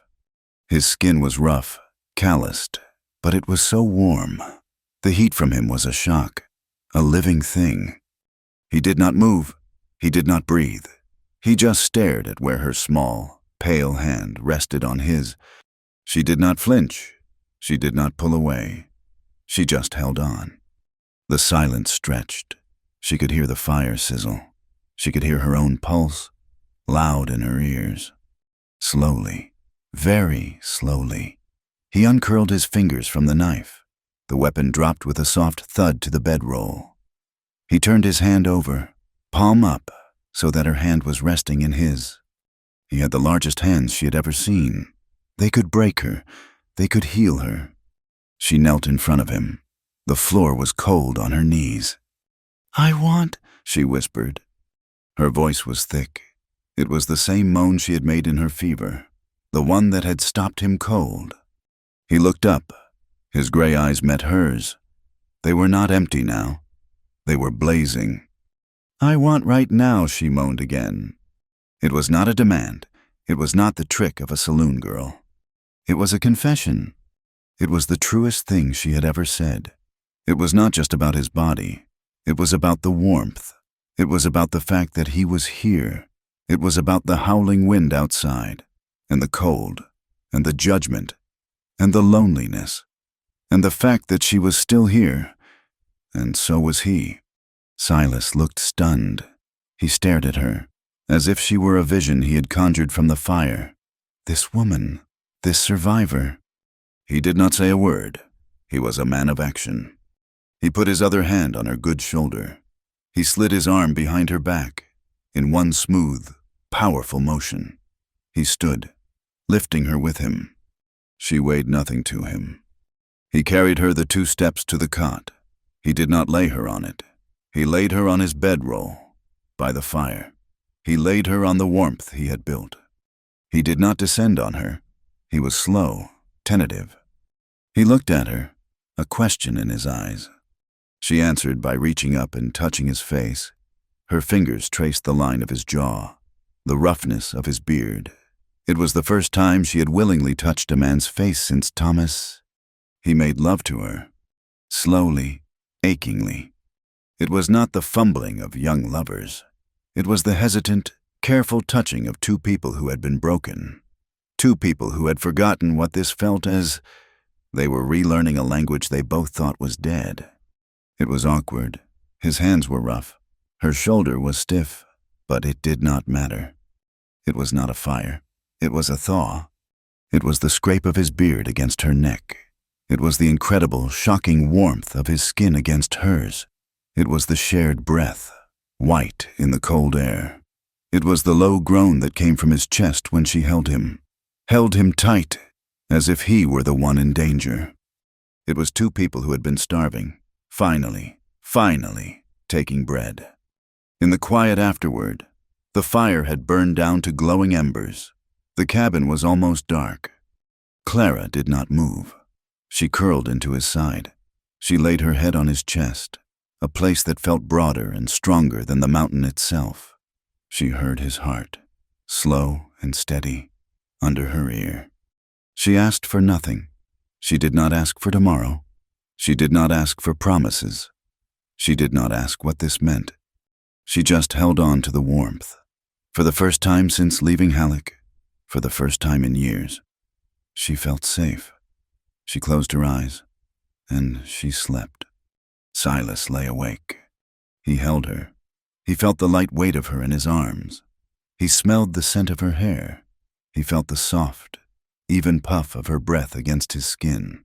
His skin was rough, calloused, but it was so warm. The heat from him was a shock, a living thing. He did not move. He did not breathe. He just stared at where her small, pale hand rested on his. She did not flinch. She did not pull away. She just held on. The silence stretched. She could hear the fire sizzle. She could hear her own pulse, loud in her ears. Slowly, very slowly, he uncurled his fingers from the knife. The weapon dropped with a soft thud to the bedroll. He turned his hand over, palm up, so that her hand was resting in his. He had the largest hands she had ever seen. They could break her. They could heal her. She knelt in front of him. The floor was cold on her knees. "I want," she whispered. Her voice was thick. It was the same moan she had made in her fever, the one that had stopped him cold. He looked up. His gray eyes met hers. They were not empty now. They were blazing. "I want right now," she moaned again. It was not a demand. It was not the trick of a saloon girl. It was a confession. It was the truest thing she had ever said. It was not just about his body. It was about the warmth. It was about the fact that he was here. It was about the howling wind outside, and the cold, and the judgment, and the loneliness, and the fact that she was still here, and so was he. Silas looked stunned. He stared at her, as if she were a vision he had conjured from the fire. This woman, this survivor. He did not say a word. He was a man of action. He put his other hand on her good shoulder. He slid his arm behind her back, in one smooth, powerful motion. He stood, lifting her with him. She weighed nothing to him. He carried her the 2 steps to the cot. He did not lay her on it. He laid her on his bedroll, by the fire. He laid her on the warmth he had built. He did not descend on her. He was slow, tentative. He looked at her, a question in his eyes. She answered by reaching up and touching his face. Her fingers traced the line of his jaw, the roughness of his beard. It was the first time she had willingly touched a man's face since Thomas. He made love to her, slowly, achingly. It was not the fumbling of young lovers. It was the hesitant, careful touching of 2 people who had been broken. 2 people who had forgotten what this felt as. They were relearning a language they both thought was dead. It was awkward. His hands were rough. Her shoulder was stiff, but it did not matter. It was not a fire. It was a thaw. It was the scrape of his beard against her neck. It was the incredible, shocking warmth of his skin against hers. It was the shared breath, white in the cold air. It was the low groan that came from his chest when she held him tight, as if he were the one in danger. It was 2 people who had been starving, finally, taking bread. In the quiet afterward, the fire had burned down to glowing embers. The cabin was almost dark. Clara did not move. She curled into his side. She laid her head on his chest, a place that felt broader and stronger than the mountain itself. She heard his heart, slow and steady, under her ear. She asked for nothing. She did not ask for tomorrow. She did not ask for promises. She did not ask what this meant. She just held on to the warmth, For the first time since leaving Halleck, for the first time in years, she felt safe. She closed her eyes, and she slept. Silas lay awake. He held her. He felt the light weight of her in his arms. He smelled the scent of her hair. He felt the soft, even puff of her breath against his skin.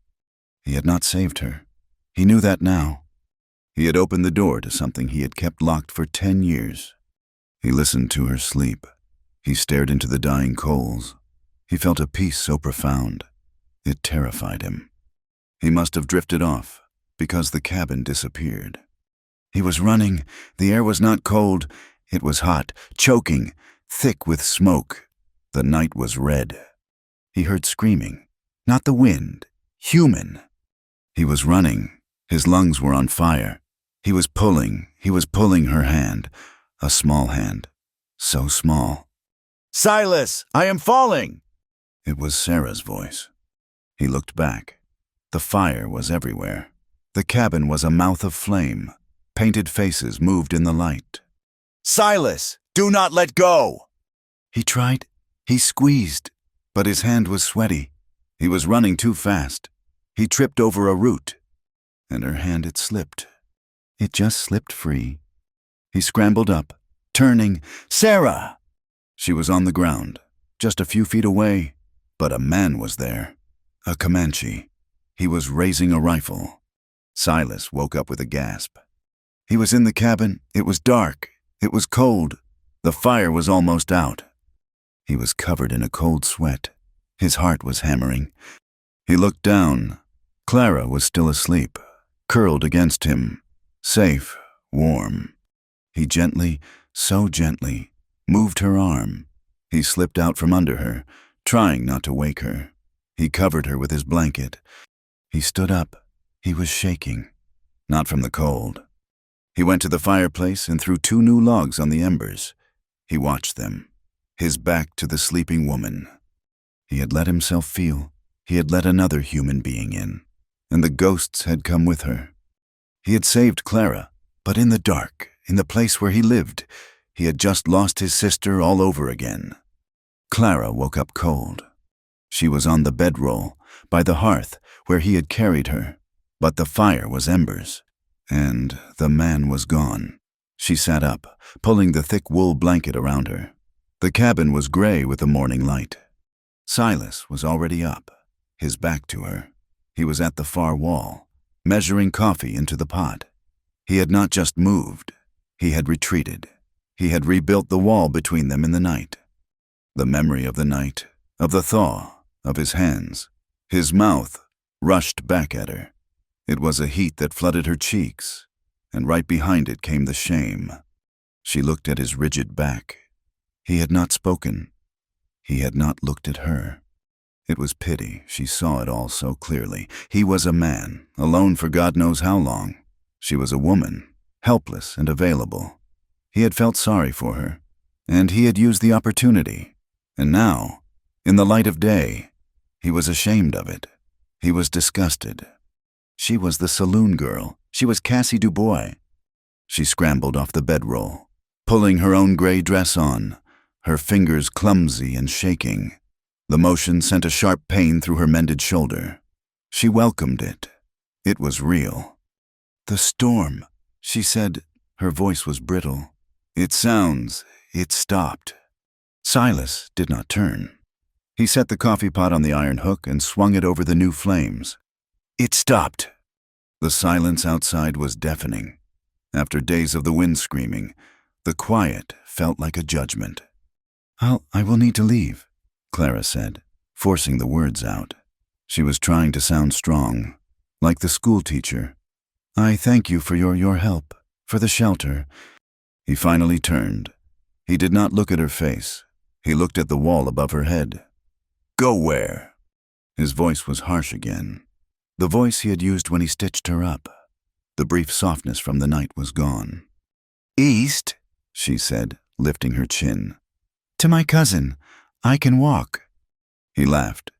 He had not saved her. He knew that now. He had opened the door to something he had kept locked for 10 years. He listened to her sleep. He stared into the dying coals. He felt a peace so profound, it terrified him. He must have drifted off, because the cabin disappeared. He was running. The air was not cold. It was hot, choking, thick with smoke. The night was red. He heard screaming. Not the wind. Human. He was running. His lungs were on fire. He was pulling her hand. A small hand. So small. "Silas, I am falling!" It was Sarah's voice. He looked back. The fire was everywhere. The cabin was a mouth of flame. Painted faces moved in the light. "Silas, do not let go!" He tried. He squeezed, but his hand was sweaty. He was running too fast. He tripped over a root, and her hand had slipped. It just slipped free. He scrambled up, turning. "Sarah!" She was on the ground, just a few feet away, but a man was there. A Comanche. He was raising a rifle. Silas woke up with a gasp. He was in the cabin. It was dark. It was cold. The fire was almost out. He was covered in a cold sweat. His heart was hammering. He looked down. Clara was still asleep, curled against him, safe, warm. He gently, so gently, moved her arm. He slipped out from under her, trying not to wake her. He covered her with his blanket. He stood up. He was shaking, not from the cold. He went to the fireplace and threw 2 new logs on the embers. He watched them, his back to the sleeping woman. He had let himself feel. He had let another human being in, and the ghosts had come with her. He had saved Clara, but in the dark, in the place where he lived, he had just lost his sister all over again. Clara woke up cold. She was on the bedroll, by the hearth, where he had carried her, but the fire was embers, and the man was gone. She sat up, pulling the thick wool blanket around her. The cabin was gray with the morning light. Silas was already up, his back to her. He was at the far wall, measuring coffee into the pot. He had not just moved. He had retreated. He had rebuilt the wall between them in the night. The memory of the night, of the thaw, of his hands, his mouth, rushed back at her. It was a heat that flooded her cheeks, and right behind it came the shame. She looked at his rigid back. He had not spoken. He had not looked at her. It was pity. She saw it all so clearly. He was a man, alone for God knows how long. She was a woman, helpless and available. He had felt sorry for her, and he had used the opportunity. And now, in the light of day, he was ashamed of it. He was disgusted. She was the saloon girl. She was Cassie Dubois. She scrambled off the bedroll, pulling her own gray dress on, her fingers clumsy and shaking. The motion sent a sharp pain through her mended shoulder. She welcomed it. It was real. "The storm," she said. Her voice was brittle. It stopped. Silas did not turn. He set the coffee pot on the iron hook and swung it over the new flames. It stopped. The silence outside was deafening. After days of the wind screaming, the quiet felt like a judgment. I will need to leave," Clara said, forcing the words out. She was trying to sound strong, like the school teacher. "I thank you for your help, for the shelter." He finally turned. He did not look at her face. He looked at the wall above her head. "Go where?" His voice was harsh again. The voice he had used when he stitched her up. The brief softness from the night was gone. "East," she said, lifting her chin. "To my cousin. I can walk." He laughed.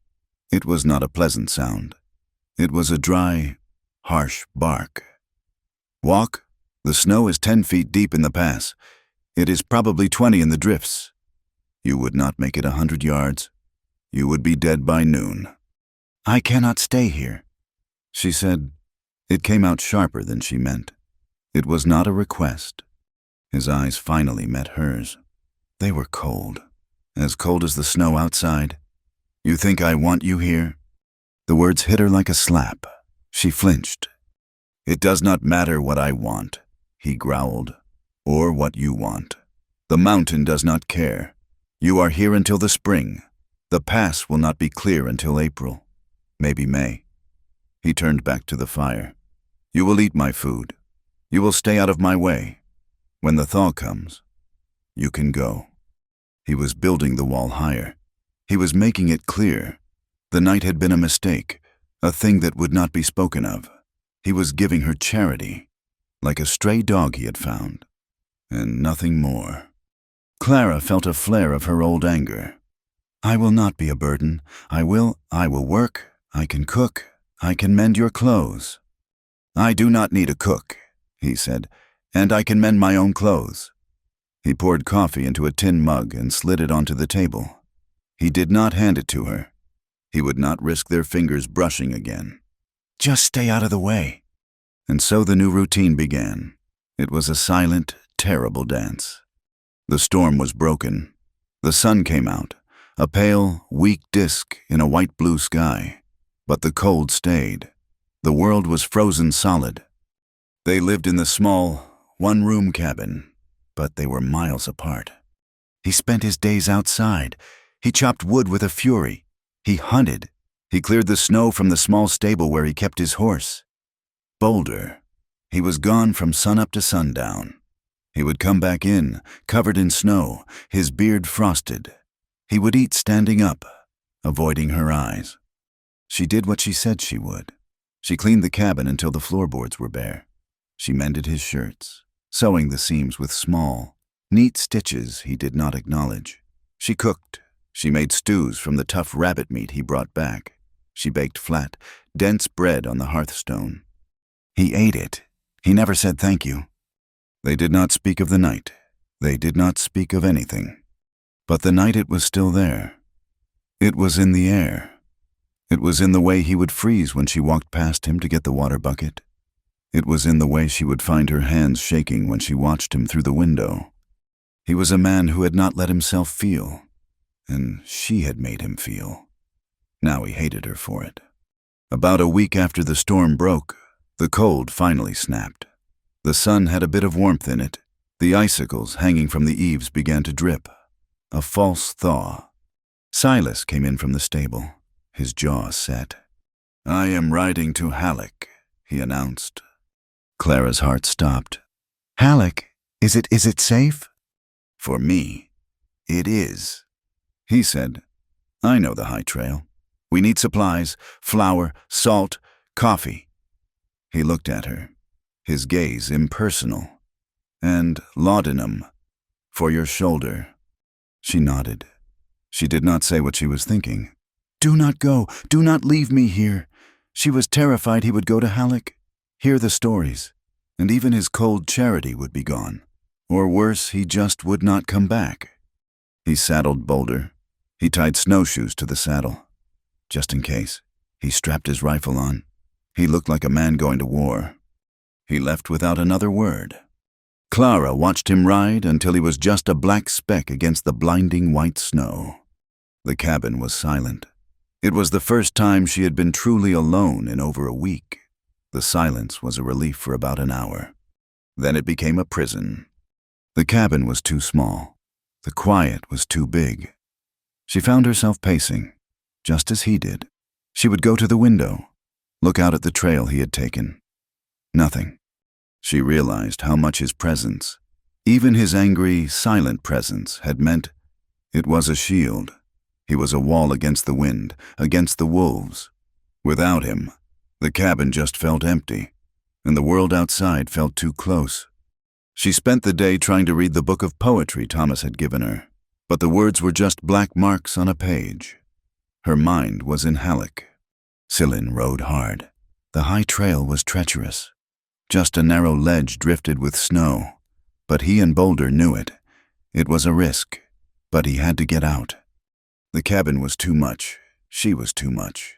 It was not a pleasant sound. It was a dry, harsh bark. "Walk? The snow is 10 feet deep in the pass. It is probably 20 in the drifts. You would not make it 100 yards. You would be dead by noon. I cannot stay here, She said. It came out sharper than she meant. It was not a request. His eyes finally met hers. They were cold as the snow outside. You think I want you here? The words hit her like a slap. She flinched. It does not matter what I want, he growled, or what you want. The mountain does not care. You are here until the spring. The pass will not be clear until April, maybe May. He turned back to the fire. You will eat my food. You will stay out of my way. When the thaw comes, you can go. He was building the wall higher. He was making it clear. The night had been a mistake, a thing that would not be spoken of. He was giving her charity, like a stray dog he had found, and nothing more. Clara felt a flare of her old anger. I will not be a burden. I will work. I can cook. I can mend your clothes. I do not need a cook, he said, and I can mend my own clothes. He poured coffee into a tin mug and slid it onto the table. He did not hand it to her. He would not risk their fingers brushing again. Just stay out of the way. And so the new routine began. It was a silent, terrible dance. The storm was broken. The sun came out, a pale, weak disk in a white-blue sky. But the cold stayed. The world was frozen solid. They lived in the small, one-room cabin, but they were miles apart. He spent his days outside. He chopped wood with a fury. He hunted. He cleared the snow from the small stable where he kept his horse. Boulder. He was gone from sunup to sundown. He would come back in, covered in snow, his beard frosted. He would eat standing up, avoiding her eyes. She did what she said she would. She cleaned the cabin until the floorboards were bare. She mended his shirts, sewing the seams with small, neat stitches he did not acknowledge. She cooked. She made stews from the tough rabbit meat he brought back. She baked flat, dense bread on the hearthstone. He ate it. He never said thank you. They did not speak of the night. They did not speak of anything. But the night, it was still there. It was in the air. It was in the way he would freeze when she walked past him to get the water bucket. It was in the way she would find her hands shaking when she watched him through the window. He was a man who had not let himself feel, and she had made him feel. Now he hated her for it. About a week after the storm broke, the cold finally snapped. The sun had a bit of warmth in it. The icicles hanging from the eaves began to drip. A false thaw. Silas came in from the stable, his jaw set. I am riding to Halleck, he announced. Clara's heart stopped. Halleck, is it safe? For me, it is, he said. I know the high trail. We need supplies, flour, salt, coffee. He looked at her, his gaze impersonal. And laudanum, for your shoulder. She nodded. She did not say what she was thinking. Do not go. Do not leave me here. She was terrified he would go to Halleck, hear the stories, and even his cold charity would be gone. Or worse, he just would not come back. He saddled Boulder. He tied snowshoes to the saddle. Just in case, he strapped his rifle on. He looked like a man going to war. He left without another word. Clara watched him ride until he was just a black speck against the blinding white snow. The cabin was silent. It was the first time she had been truly alone in over a week. The silence was a relief for about an hour. Then it became a prison. The cabin was too small. The quiet was too big. She found herself pacing, just as he did. She would go to the window, look out at the trail he had taken. Nothing. She realized how much his presence, even his angry, silent presence, had meant. It was a shield. He was a wall against the wind, against the wolves. Without him, the cabin just felt empty, and the world outside felt too close. She spent the day trying to read the book of poetry Thomas had given her, but the words were just black marks on a page. Her mind was in Halleck. Cillin rode hard. The high trail was treacherous. Just a narrow ledge drifted with snow, but he and Boulder knew it. It was a risk, But he had to get out. The cabin was too much. She was too much.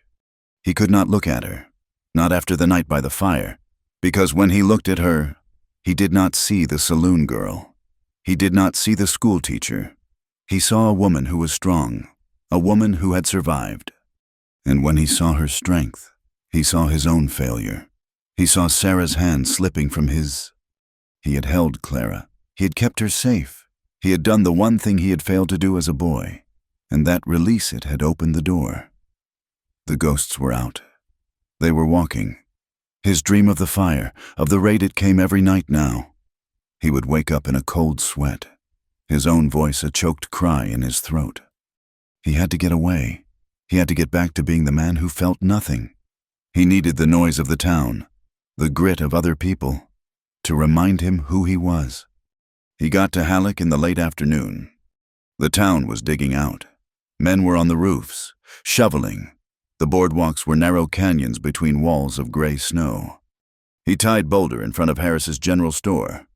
He could not look at her, not after the night by the fire, because when he looked at her, he did not see the saloon girl. He did not see the schoolteacher. He saw a woman who was strong, a woman who had survived. And when he saw her strength, he saw his own failure. He saw Sarah's hand slipping from his. He had held Clara. He had kept her safe. He had done the one thing he had failed to do as a boy, and that release it had opened the door. The ghosts were out. They were walking. His dream of the fire, of the raid it came every night now. He would wake up in a cold sweat, his own voice a choked cry in his throat. He had to get away. He had to get back to being the man who felt nothing. He needed the noise of the town, the grit of other people, to remind him who he was. He got to Halleck in the late afternoon. The town was digging out. Men were on the roofs, shoveling. The boardwalks were narrow canyons between walls of gray snow. He tied Boulder in front of Harris's general store.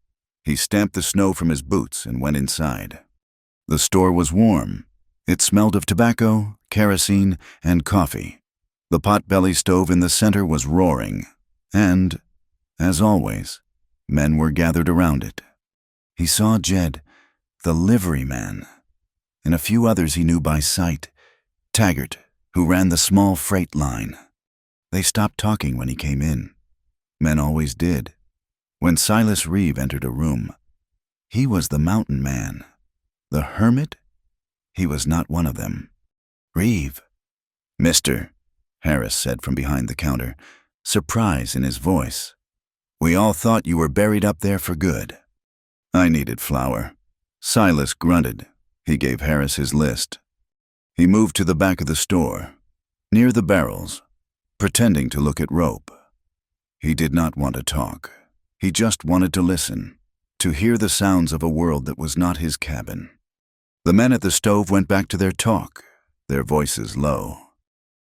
He stamped the snow from his boots and went inside. The store was warm. It smelled of tobacco, kerosene, and coffee. The pot-belly stove in the center was roaring, and, as always, men were gathered around it. He saw Jed, the liveryman, and a few others he knew by sight, Taggart, who ran the small freight line. They stopped talking when he came in. Men always did. When Silas Reeve entered a room, he was the mountain man. The hermit? He was not one of them. Reeve. "Mister," Harris said from behind the counter, surprise in his voice. "We all thought you were buried up there for good." "I needed flour." Silas grunted. He gave Harris his list. He moved to the back of the store, near the barrels, pretending to look at rope. He did not want to talk. He just wanted to listen, to hear the sounds of a world that was not his cabin. The men at the stove went back to their talk, their voices low.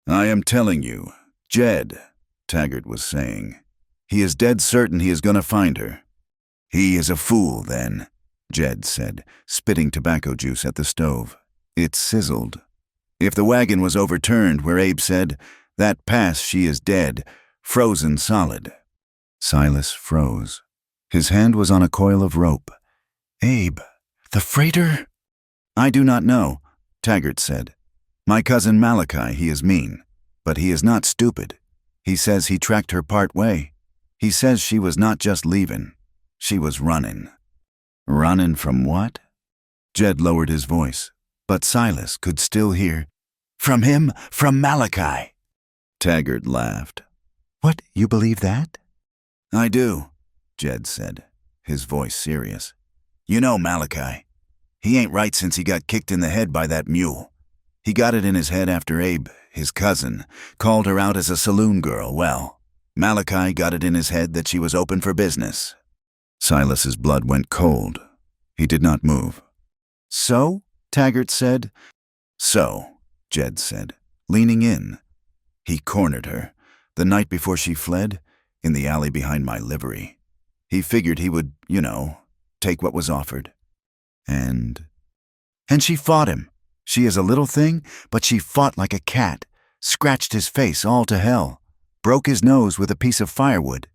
"I am telling you, Jed," Taggart was saying. "He is dead certain he is going to find her." "He is a fool, then," Jed said, spitting tobacco juice at the stove. It sizzled. "If the wagon was overturned where Abe said, 'That pass, she is dead,' frozen solid." Silas froze. His hand was on a coil of rope. "Abe, the freighter?" "I do not know," Taggart said. "My cousin Malachi, he is mean, but he is not stupid. He says he tracked her part way. He says she was not just leaving. She was running." "Running from what?" Jed lowered his voice, but Silas could still hear, "From him, from Malachi." Taggart laughed. "What, you believe that?" "I do," Jed said, his voice serious. "You know Malachi. He ain't right since he got kicked in the head by that mule. He got it in his head after Abe, his cousin, called her out as a saloon girl. Well, Malachi got it in his head that she was open for business." Silas's blood went cold. He did not move. "So?" Taggart said. "So," Jed said, leaning in. "He cornered her, the night before she fled, in the alley behind my livery. He figured he would, take what was offered. And she fought him. She is a little thing, but she fought like a cat, scratched his face all to hell, broke his nose with a piece of firewood.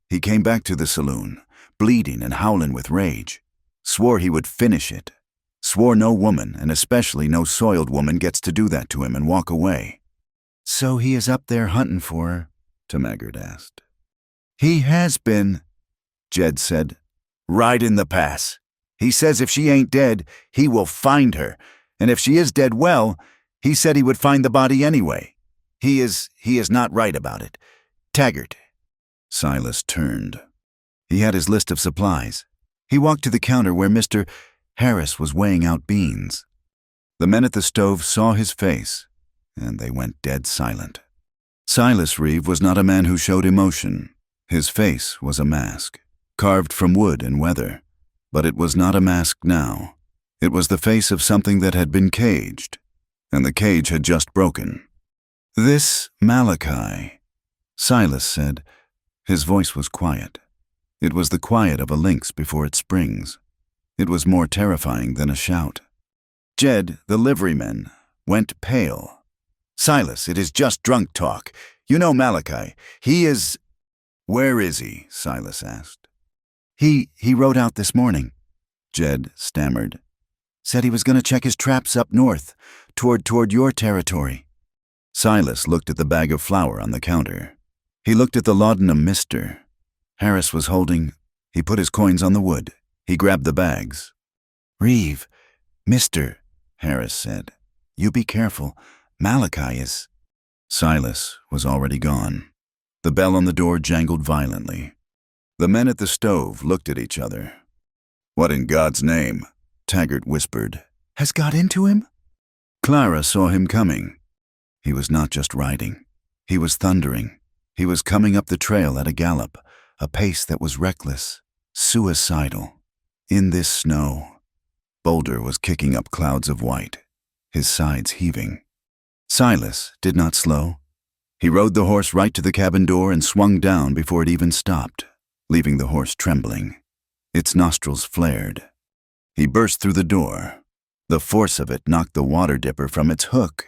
He came back to the saloon, bleeding and howling with rage, swore he would finish it, swore no woman, and especially no soiled woman, gets to do that to him and walk away." "So he is up there hunting for her?" Taggart asked. "He has been," Jed said. "Right in the pass. He says if she ain't dead, he will find her, and if she is dead, well, he said he would find the body anyway. He is not right about it. Taggart." Silas turned. He had his list of supplies. He walked to the counter where Mr. Harris was weighing out beans. The men at the stove saw his face, and they went dead silent. Silas Reeve was not a man who showed emotion. His face was a mask, carved from wood and weather. But it was not a mask now. It was the face of something that had been caged, and the cage had just broken. "This Malachi," Silas said. His voice was quiet. It was the quiet of a lynx before it springs. It was more terrifying than a shout. Jed, the liveryman, went pale. "Silas, it is just drunk talk. You know Malachi. He is—" "Where is he?" Silas asked. He rode out this morning," Jed stammered. "Said he was going to check his traps up north, toward your territory." Silas looked at the bag of flour on the counter. He looked at the laudanum mister Harris was holding. He put his coins on the wood. He grabbed the bags. "Reeve, mister," Harris said, "you be careful. Malachi is—" Silas was already gone. The bell on the door jangled violently. The men at the stove looked at each other. "What in God's name?" Taggart whispered. "Has got into him?" Clara saw him coming. He was not just riding. He was thundering. He was coming up the trail at a gallop, a pace that was reckless, suicidal. In this snow, Boulder was kicking up clouds of white, his sides heaving. Silas did not slow. He rode the horse right to the cabin door and swung down before it even stopped, leaving the horse trembling. Its nostrils flared. He burst through the door. The force of it knocked the water dipper from its hook.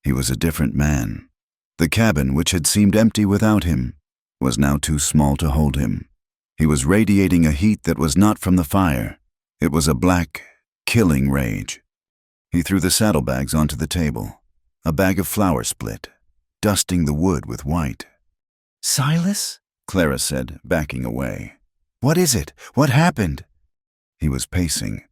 He was a different man. The cabin, which had seemed empty without him, was now too small to hold him. He was radiating a heat that was not from the fire. It was a black, killing rage. He threw the saddlebags onto the table. A bag of flour split, dusting the wood with white. "Silas?" Clara said, backing away. "What is it? What happened?" He was pacing.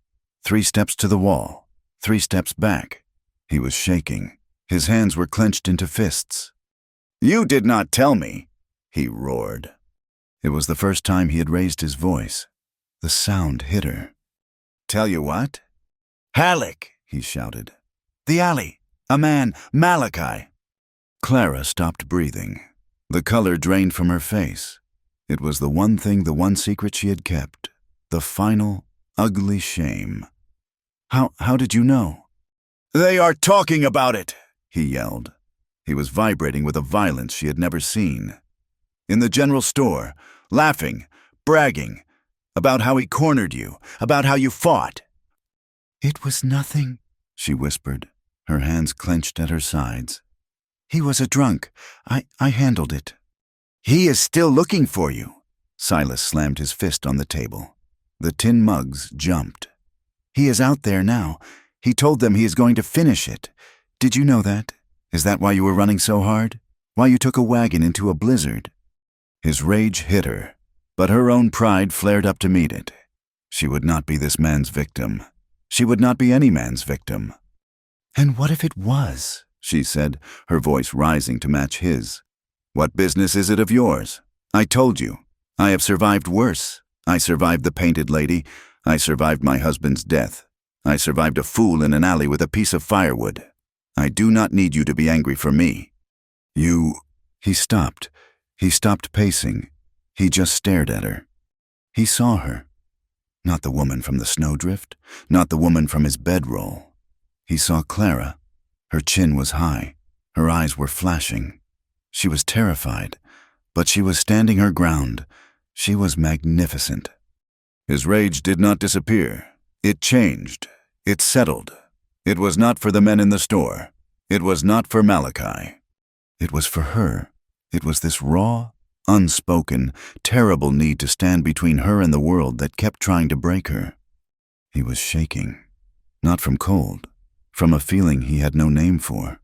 3 steps to the wall, 3 steps back. He was shaking. His hands were clenched into fists. "You did not tell me," he roared. It was the first time he had raised his voice. The sound hit her. "Tell you what?" "Halleck," he shouted. "The alley. A man, Malachi." Clara stopped breathing. The color drained from her face. It was the one thing, the one secret she had kept. The final, ugly shame. How did you know?" "They are talking about it," he yelled. He was vibrating with a violence she had never seen. "In the general store, laughing, bragging, about how he cornered you, about how you fought." "It was nothing," she whispered, her hands clenched at her sides. "He was a drunk. I handled it." "He is still looking for you." Silas slammed his fist on the table. The tin mugs jumped. "He is out there now. He told them he is going to finish it. Did you know that? Is that why you were running so hard? Why you took a wagon into a blizzard?" His rage hit her, but her own pride flared up to meet it. She would not be this man's victim. She would not be any man's victim. "And what if it was?" she said, her voice rising to match his. "What business is it of yours? I told you. I have survived worse. I survived the painted lady. I survived my husband's death. I survived a fool in an alley with a piece of firewood. I do not need you to be angry for me." "You—" He stopped. He stopped pacing. He just stared at her. He saw her. Not the woman from the snowdrift, not the woman from his bedroll. He saw Clara. Her chin was high. Her eyes were flashing. She was terrified, but she was standing her ground. She was magnificent. His rage did not disappear. It changed. It settled. It was not for the men in the store. It was not for Malachi. It was for her. It was this raw, unspoken, terrible need to stand between her and the world that kept trying to break her. He was shaking. Not from cold, from a feeling he had no name for.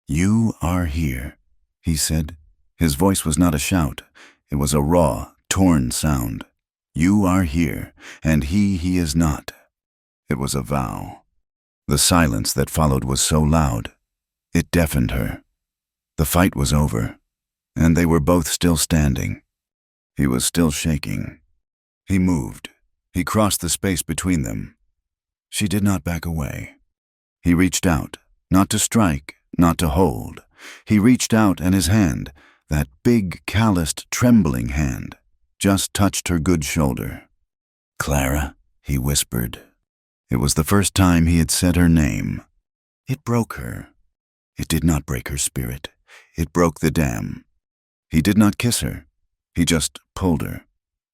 "You are here," he said. His voice was not a shout. It was a raw, torn sound. "You are here, and he is not." It was a vow. The silence that followed was so loud. It deafened her. The fight was over, and they were both still standing. He was still shaking. He moved. He crossed the space between them. She did not back away. He reached out, not to strike, not to hold. He reached out, and his hand, that big, calloused, trembling hand, just touched her good shoulder. "Clara," he whispered. It was the first time he had said her name. It broke her. It did not break her spirit. It broke the dam. He did not kiss her. He just pulled her.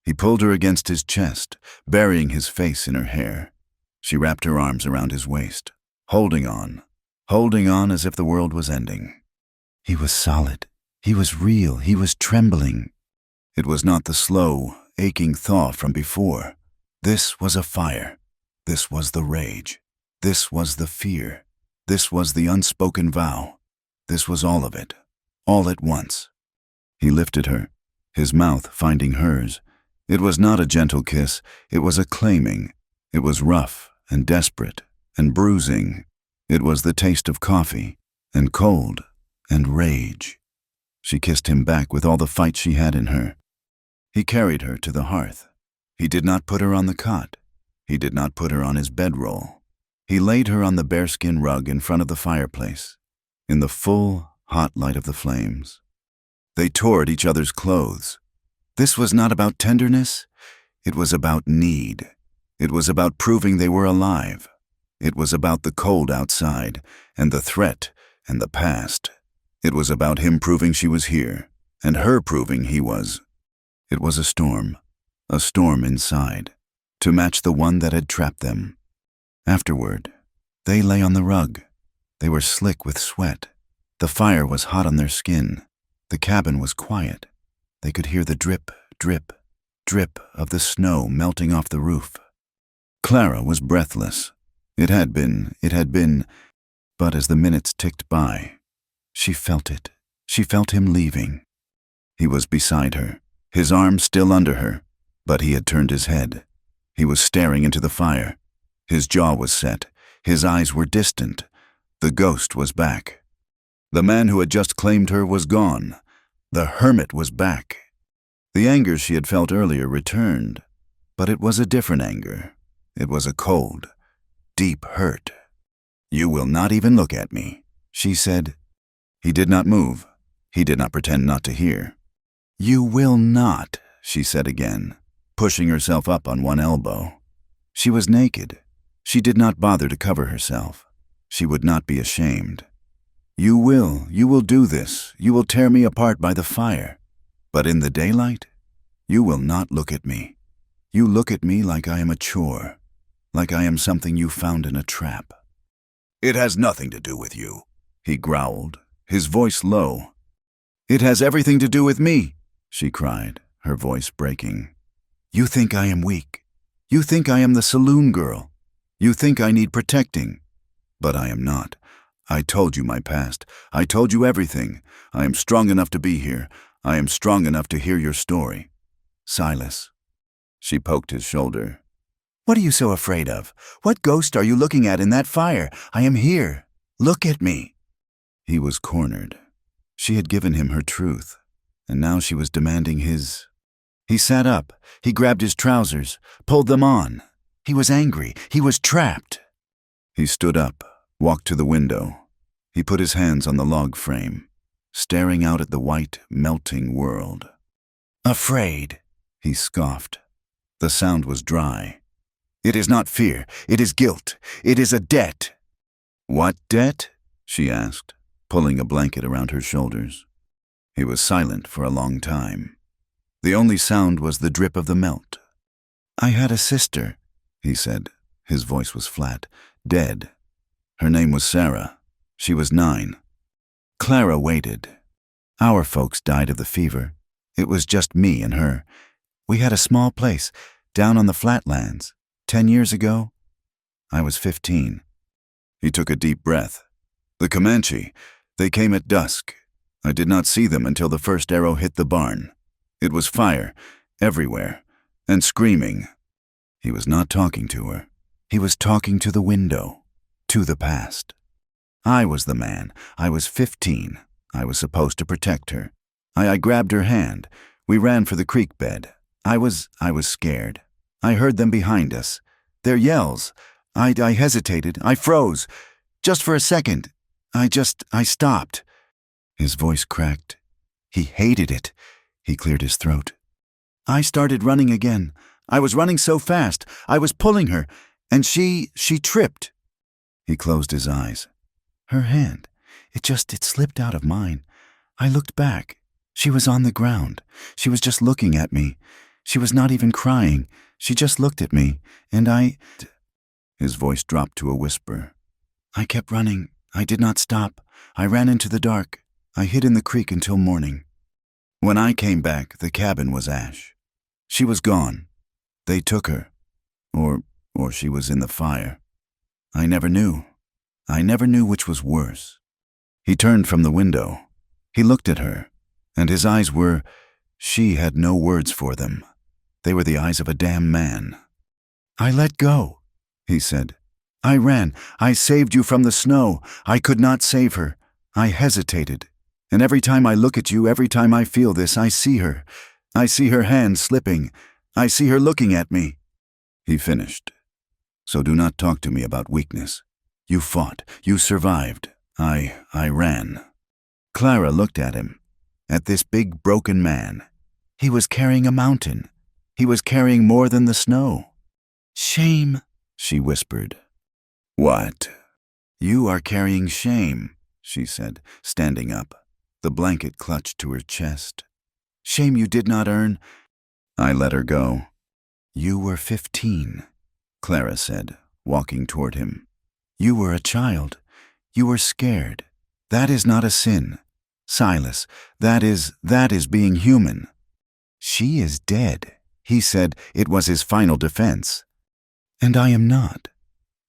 He pulled her against his chest, burying his face in her hair. She wrapped her arms around his waist. holding on as if the world was ending. He was solid. He was real. He was trembling. It was not the slow, aching thaw from before. This was a fire. This was the rage. This was the fear. This was the unspoken vow. This was all of it, all at once. He lifted her, his mouth finding hers. It was not a gentle kiss, it was a claiming. It was rough and desperate and bruising. It was the taste of coffee and cold and rage. She kissed him back with all the fight she had in her. He carried her to the hearth. He did not put her on the cot. He did not put her on his bedroll. He laid her on the bearskin rug in front of the fireplace, in the full, hot light of the flames. They tore at each other's clothes. This was not about tenderness. It was about need. It was about proving they were alive. It was about the cold outside, and the threat, and the past. It was about him proving she was here, and her proving he was. It was a storm inside, to match the one that had trapped them. Afterward, they lay on the rug. They were slick with sweat. The fire was hot on their skin. The cabin was quiet. They could hear the drip, drip, drip of the snow melting off the roof. Clara was breathless. It had been, but as the minutes ticked by, she felt it. She felt him leaving. He was beside her, his arm still under her, but he had turned his head. He was staring into the fire. His jaw was set. His eyes were distant. The ghost was back. The man who had just claimed her was gone. The hermit was back. The anger she had felt earlier returned, but it was a different anger. It was a cold, deep hurt. "You will not even look at me," she said. He did not move. He did not pretend not to hear. "You will not," she said again, pushing herself up on one elbow. She was naked. She did not bother to cover herself. She would not be ashamed. You will do this. You will tear me apart by the fire. But in the daylight, you will not look at me. You look at me like I am a chore, like I am something you found in a trap." "It has nothing to do with you," he growled, his voice low. "It has everything to do with me," she cried, her voice breaking. "You think I am weak. You think I am the saloon girl. You think I need protecting. But I am not. I told you my past. I told you everything. I am strong enough to be here. I am strong enough to hear your story. Silas." She poked his shoulder. "What are you so afraid of? What ghost are you looking at in that fire? I am here. Look at me." He was cornered. She had given him her truth, and now she was demanding his. He sat up. He grabbed his trousers, pulled them on. He was angry. He was trapped. He stood up, walked to the window. He put his hands on the log frame, staring out at the white, melting world. "Afraid," he scoffed. The sound was dry. "It is not fear. It is guilt. It is a debt." "What debt?" she asked, pulling a blanket around her shoulders. He was silent for a long time. The only sound was the drip of the melt. "I had a sister," he said. His voice was flat. "Dead. Her name was Sarah. She was 9. Clara waited. Our folks died of the fever. It was just me and her. We had a small place down on the flatlands. 10 years ago, I was 15. He took a deep breath. "The Comanche, they came at dusk. I did not see them until the first arrow hit the barn. It was fire, everywhere, and screaming." He was not talking to her. He was talking to the window, to the past. I was the man. I was 15. I was supposed to protect her. I grabbed her hand. We ran for the creek bed. I was scared. I heard them behind us. Their yells. I hesitated. I froze. Just for a second. I stopped. His voice cracked. He hated it. He cleared his throat. I started running again. I was running so fast. I was pulling her, and she tripped. He closed his eyes. Her hand. It slipped out of mine. I looked back. She was on the ground. She was just looking at me. She was not even crying. She just looked at me, and His voice dropped to a whisper. I kept running. I did not stop. I ran into the dark. I hid in the creek until morning. When I came back, the cabin was ash. She was gone. They took her. Or she was in the fire. I never knew. I never knew which was worse. He turned from the window. He looked at her, and his eyes were— she had no words for them. They were the eyes of a damned man. I let go, he said. I ran. I saved you from the snow. I could not save her. I hesitated. And every time I look at you, every time I feel this, I see her. I see her hand slipping. I see her looking at me. He finished. So do not talk to me about weakness. You fought. You survived. I ran. Clara looked at him, at this big broken man. He was carrying a mountain. He was carrying more than the snow. Shame, she whispered. What? You are carrying shame, she said, standing up, the blanket clutched to her chest. Shame you did not earn. I let her go. You were 15, Clara said, walking toward him. You were a child. You were scared. That is not a sin. Silas, that is being human. She is dead, he said. It was his final defense. And I am not,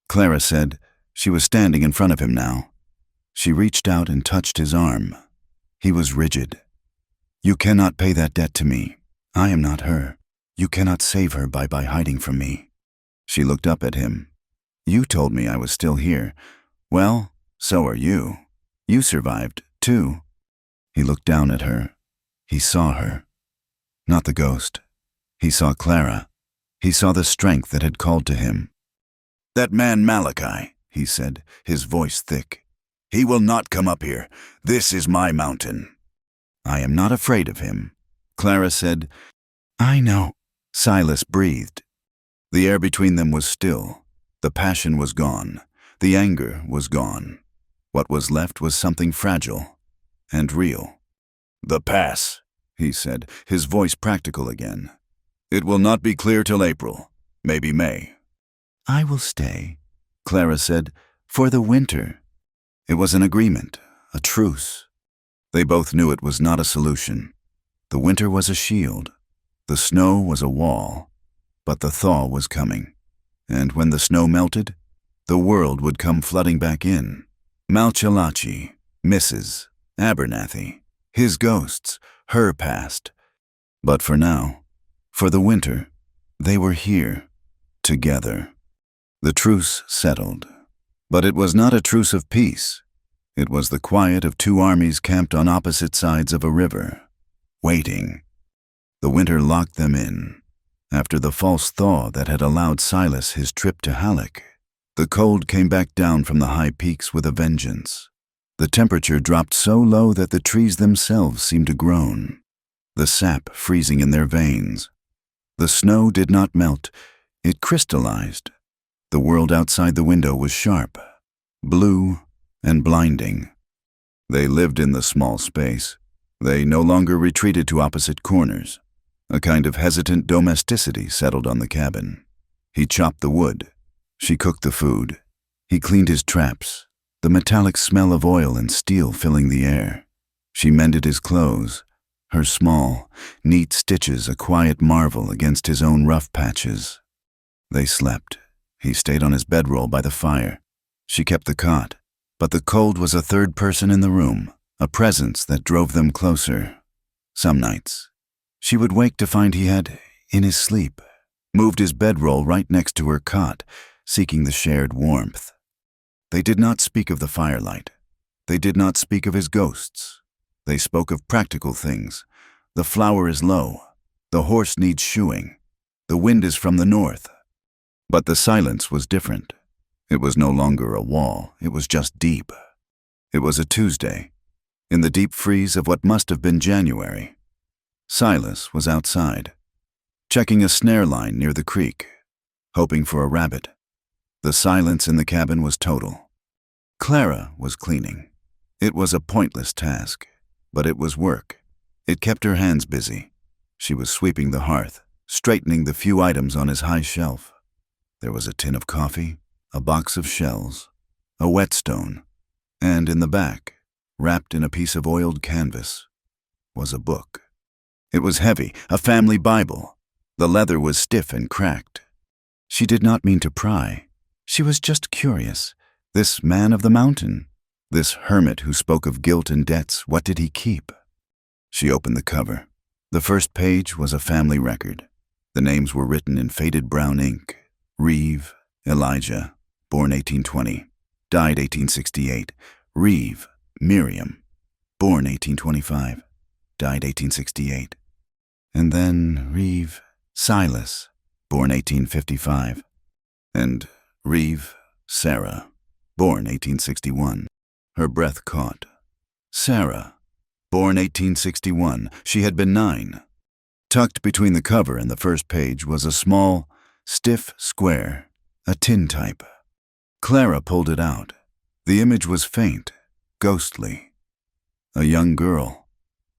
Clara said. She was standing in front of him now. She reached out and touched his arm. He was rigid. You cannot pay that debt to me. I am not her. You cannot save her by hiding from me. She looked up at him. You told me I was still here. Well, so are you. You survived, too. He looked down at her. He saw her. Not the ghost. He saw Clara. He saw the strength that had called to him. That man Malachi, he said, his voice thick. He will not come up here. This is my mountain. I am not afraid of him. Clara said. I know. Silas breathed. The air between them was still. The passion was gone. The anger was gone. What was left was something fragile and real. The pass, he said, his voice practical again. It will not be clear till April, maybe May. I will stay, Clara said, for the winter. It was an agreement, a truce. They both knew it was not a solution. The winter was a shield. The snow was a wall. But the thaw was coming. And when the snow melted, the world would come flooding back in. Malchalachi, Mrs. Abernathy, his ghosts, her past. But for now, for the winter, they were here, together. The truce settled. But it was not a truce of peace. It was the quiet of two armies camped on opposite sides of a river, waiting. The winter locked them in. After the false thaw that had allowed Silas his trip to Halleck, the cold came back down from the high peaks with a vengeance. The temperature dropped so low that the trees themselves seemed to groan, the sap freezing in their veins. The snow did not melt, it crystallized. The world outside the window was sharp, blue, and blinding. They lived in the small space. They no longer retreated to opposite corners. A kind of hesitant domesticity settled on the cabin. He chopped the wood. She cooked the food. He cleaned his traps, the metallic smell of oil and steel filling the air. She mended his clothes, her small, neat stitches a quiet marvel against his own rough patches. They slept. He stayed on his bedroll by the fire. She kept the cot, but the cold was a third person in the room, a presence that drove them closer. Some nights, she would wake to find he had, in his sleep, moved his bedroll right next to her cot, seeking the shared warmth. They did not speak of the firelight. They did not speak of his ghosts. They spoke of practical things. The flower is low. The horse needs shoeing. The wind is from the north. But the silence was different. It was no longer a wall. It was just deep. It was a Tuesday, in the deep freeze of what must have been January. Silas was outside, checking a snare line near the creek, hoping for a rabbit. The silence in the cabin was total. Clara was cleaning. It was a pointless task, but it was work. It kept her hands busy. She was sweeping the hearth, straightening the few items on his high shelf. There was a tin of coffee, a box of shells, a whetstone, and in the back, wrapped in a piece of oiled canvas, was a book. It was heavy, a family Bible. The leather was stiff and cracked. She did not mean to pry. She was just curious. This man of the mountain, this hermit who spoke of guilt and debts, what did he keep? She opened the cover. The first page was a family record. The names were written in faded brown ink. Reeve, Elijah, born 1820, died 1868. Reeve, Miriam, born 1825, died 1868. And then Reeve, Silas, born 1855. And Reeve, Sarah, born 1861. Her breath caught. Sarah, born 1861. She had been 9. Tucked between the cover and the first page was a small, stiff square, a tintype. Clara pulled it out. The image was faint, ghostly. A young girl,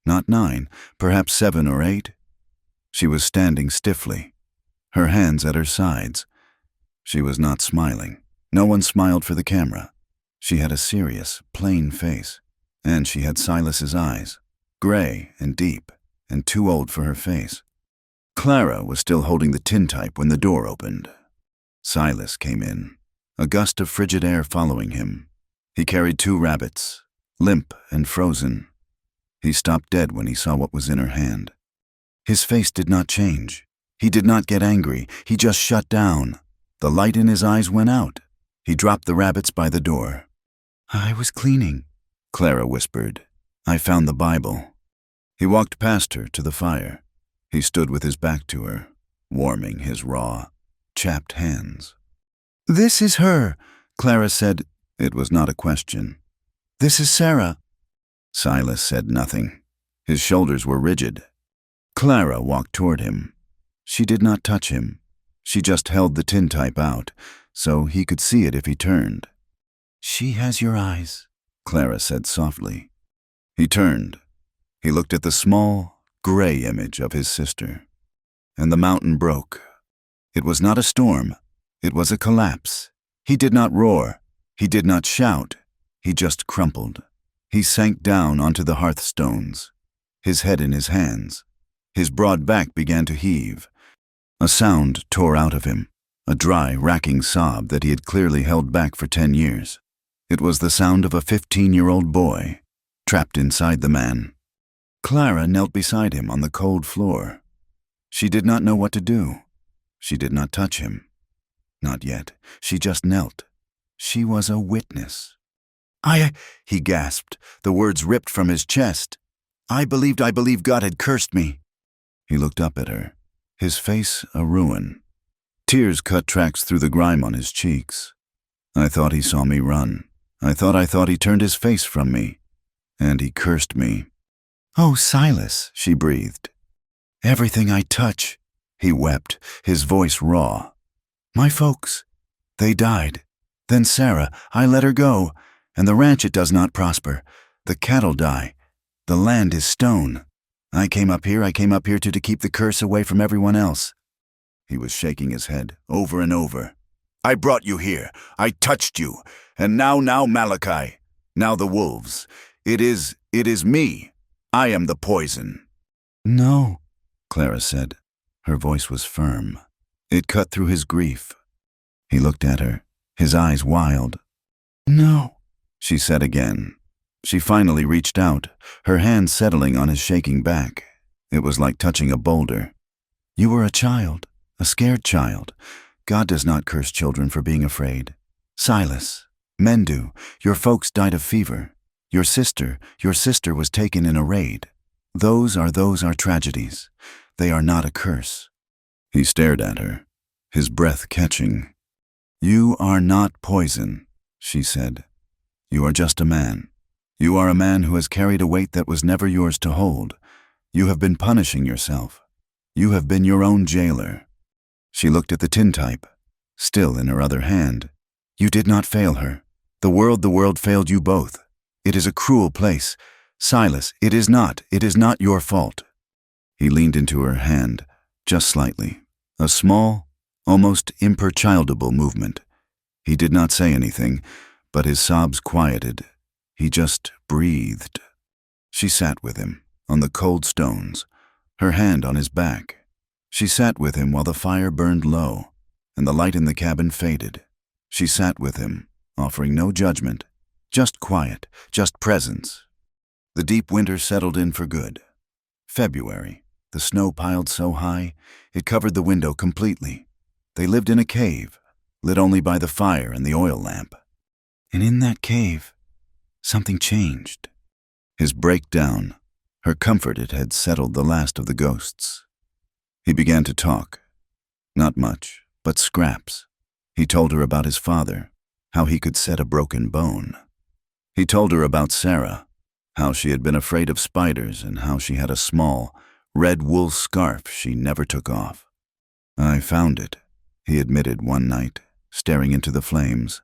not 9, perhaps 7 or 8. She was standing stiffly, her hands at her sides. She was not smiling. No one smiled for the camera. She had a serious, plain face, and she had Silas's eyes, gray and deep, and too old for her face. Clara was still holding the tintype when the door opened. Silas came in, a gust of frigid air following him. He carried 2 rabbits, limp and frozen. He stopped dead when he saw what was in her hand. His face did not change. He did not get angry. He just shut down. The light in his eyes went out. He dropped the rabbits by the door. "I was cleaning," Clara whispered. "I found the Bible." He walked past her to the fire. He stood with his back to her, warming his raw, chapped hands. "This is her," Clara said. It was not a question. "This is Sarah." Silas said nothing. His shoulders were rigid. Clara walked toward him. She did not touch him. She just held the tintype out, so he could see it if he turned. "She has your eyes," Clara said softly. He turned. He looked at the small, gray image of his sister. And the mountain broke. It was not a storm. It was a collapse. He did not roar. He did not shout. He just crumpled. He sank down onto the hearthstones, his head in his hands. His broad back began to heave. A sound tore out of him, a dry, racking sob that he had clearly held back for 10 years. It was the sound of a 15-year-old boy, trapped inside the man. Clara knelt beside him on the cold floor. She did not know what to do. She did not touch him. Not yet. She just knelt. She was a witness. He gasped, the words ripped from his chest. I believed God had cursed me." He looked up at her, his face a ruin. Tears cut tracks through the grime on his cheeks. "I thought he saw me run. I thought he turned his face from me. And he cursed me." "Oh, Silas," she breathed. "Everything I touch," he wept, his voice raw. "My folks, they died. Then Sarah, I let her go, and the ranch, it does not prosper. The cattle die. The land is stone. I came up here to keep the curse away from everyone else." He was shaking his head, over and over. "I brought you here. I touched you. And now Malachi. Now the wolves. It is me. I am the poison." "No," Clara said. Her voice was firm. It cut through his grief. He looked at her, his eyes wild. "No," she said again. She finally reached out, her hand settling on his shaking back. It was like touching a boulder. "You were a child, a scared child. God does not curse children for being afraid. Silas, men do. Your folks died of fever. Your sister was taken in a raid. Those are tragedies. They are not a curse." He stared at her, his breath catching. "You are not poison," she said. "You are just a man. You are a man who has carried a weight that was never yours to hold. You have been punishing yourself. You have been your own jailer." She looked at the tintype, still in her other hand. "You did not fail her. The world failed you both. It is a cruel place. Silas, it is not your fault." He leaned into her hand, just slightly, a small, almost imperchildable movement. He did not say anything, But his sobs quieted. He just breathed. She sat with him, on the cold stones, her hand on his back. She sat with him while the fire burned low, and the light in the cabin faded. She sat with him, offering no judgment, just quiet, just presence. The deep winter settled in for good. February, the snow piled so high, it covered the window completely. They lived in a cave, lit only by the fire and the oil lamp. And in that cave, something changed. His breakdown, her comfort, it had settled the last of the ghosts. He began to talk. Not much, but scraps. He told her about his father, how he could set a broken bone. He told her about Sarah, how she had been afraid of spiders and how she had a small, red wool scarf she never took off. "I found it," he admitted one night, staring into the flames.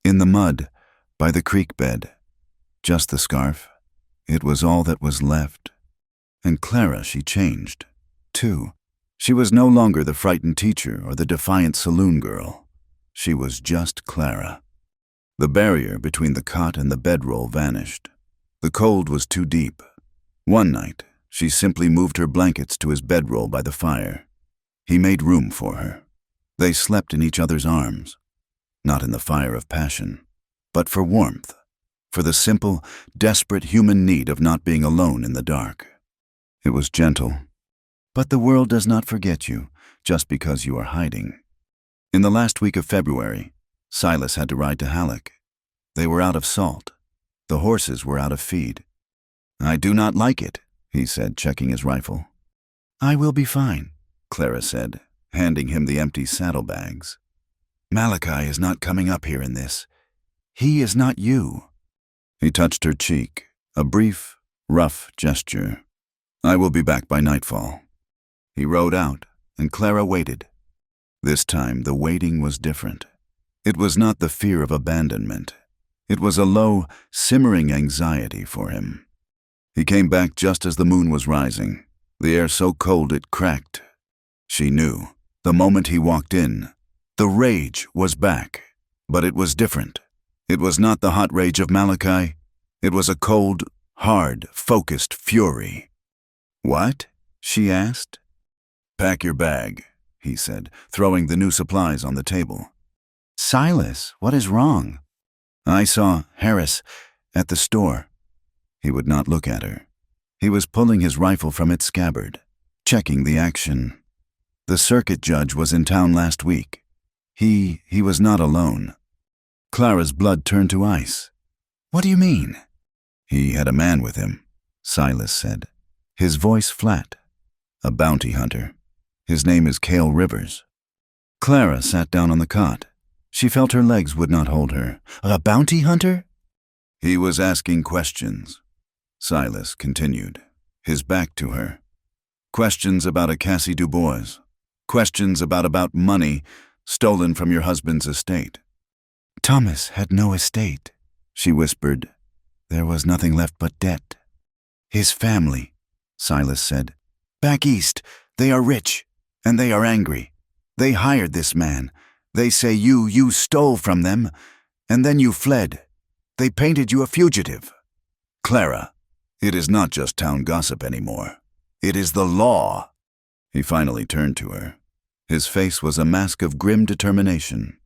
In the mud, by the creek bed. Just the scarf. It was all that was left. And Clara, she changed, too. She was no longer the frightened teacher or the defiant saloon girl. She was just Clara. The barrier between the cot and the bedroll vanished. The cold was too deep. One night, she simply moved her blankets to his bedroll by the fire. He made room for her. They slept in each other's arms, not in the fire of passion, but for warmth, for the simple, desperate human need of not being alone in the dark. It was gentle. But the world does not forget you just because you are hiding. In the last week of February, Silas had to ride to Halleck. They were out of salt. The horses were out of feed. "I do not like it," he said, checking his rifle. "I will be fine," Clara said, handing him the empty saddlebags. "Malachi is not coming up here in this. He is not you." He touched her cheek, a brief, rough gesture. "I will be back by nightfall." He rode out, and Clara waited. This time the waiting was different. It was not the fear of abandonment. It was a low, simmering anxiety for him. He came back just as the moon was rising, the air so cold it cracked. She knew, the moment he walked in, the rage was back, but it was different. It was not the hot rage of Malachi. It was a cold, hard, focused fury. "What?" she asked. "Pack your bag," he said, throwing the new supplies on the table. "Silas, what is wrong?" "I saw Harris at the store." He would not look at her. He was pulling his rifle from its scabbard, checking the action. The circuit judge was in town last week. He was not alone. Clara's blood turned to ice. "What do you mean?" "He had a man with him," Silas said, his voice flat. "A bounty hunter. His name is Cale Rivers." Clara sat down on the cot. She felt her legs would not hold her. "A bounty hunter?" "He was asking questions," Silas continued, his back to her. "Questions about a Cassie Dubois. Questions about money stolen from your husband's estate." "Thomas had no estate," she whispered. "There was nothing left but debt." "His family," Silas said. "Back east, they are rich, and they are angry. They hired this man. They say you stole from them, and then you fled. They painted you a fugitive." "Clara, it is not just town gossip anymore. It is the law." He finally turned to her. His face was a mask of grim determination.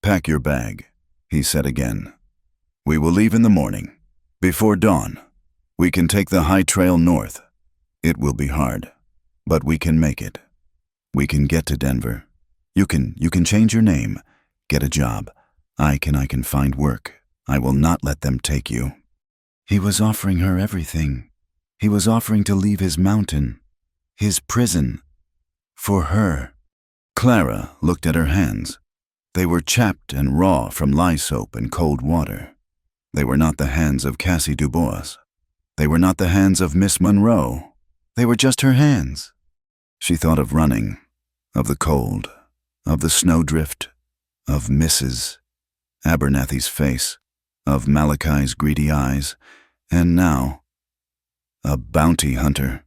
"Pack your bag," he said again. "We will leave in the morning, before dawn. We can take the high trail north. It will be hard, but we can make it. We can get to Denver. You can change your name, get a job. I can find work. I will not let them take you." He was offering her everything. He was offering to leave his mountain, his prison, for her. Clara looked at her hands. They were chapped and raw from lye soap and cold water. They were not the hands of Cassie Dubois. They were not the hands of Miss Monroe. They were just her hands. She thought of running, of the cold, of the snowdrift, of Mrs. Abernathy's face, of Malachi's greedy eyes, and now, a bounty hunter.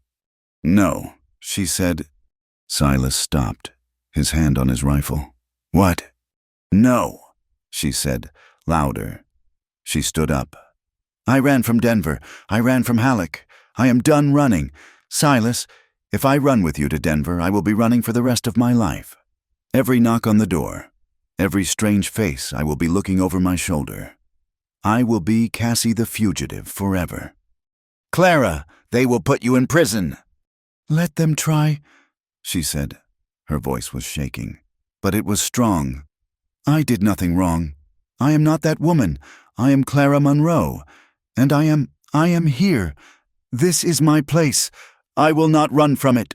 "No," she said. Silas stopped, his hand on his rifle. "What?" "No." she said, louder. She stood up. "I ran from Denver. I ran from Halleck. I am done running. Silas, if I run with you to Denver, I will be running for the rest of my life. Every knock on the door, every strange face, I will be looking over my shoulder. I will be Cassie the fugitive forever." "Clara, they will put you in prison." "Let them try," she said. Her voice was shaking, but it was strong. "I did nothing wrong. I am not that woman. I am Clara Monroe, and I am here. This is my place. I will not run from it."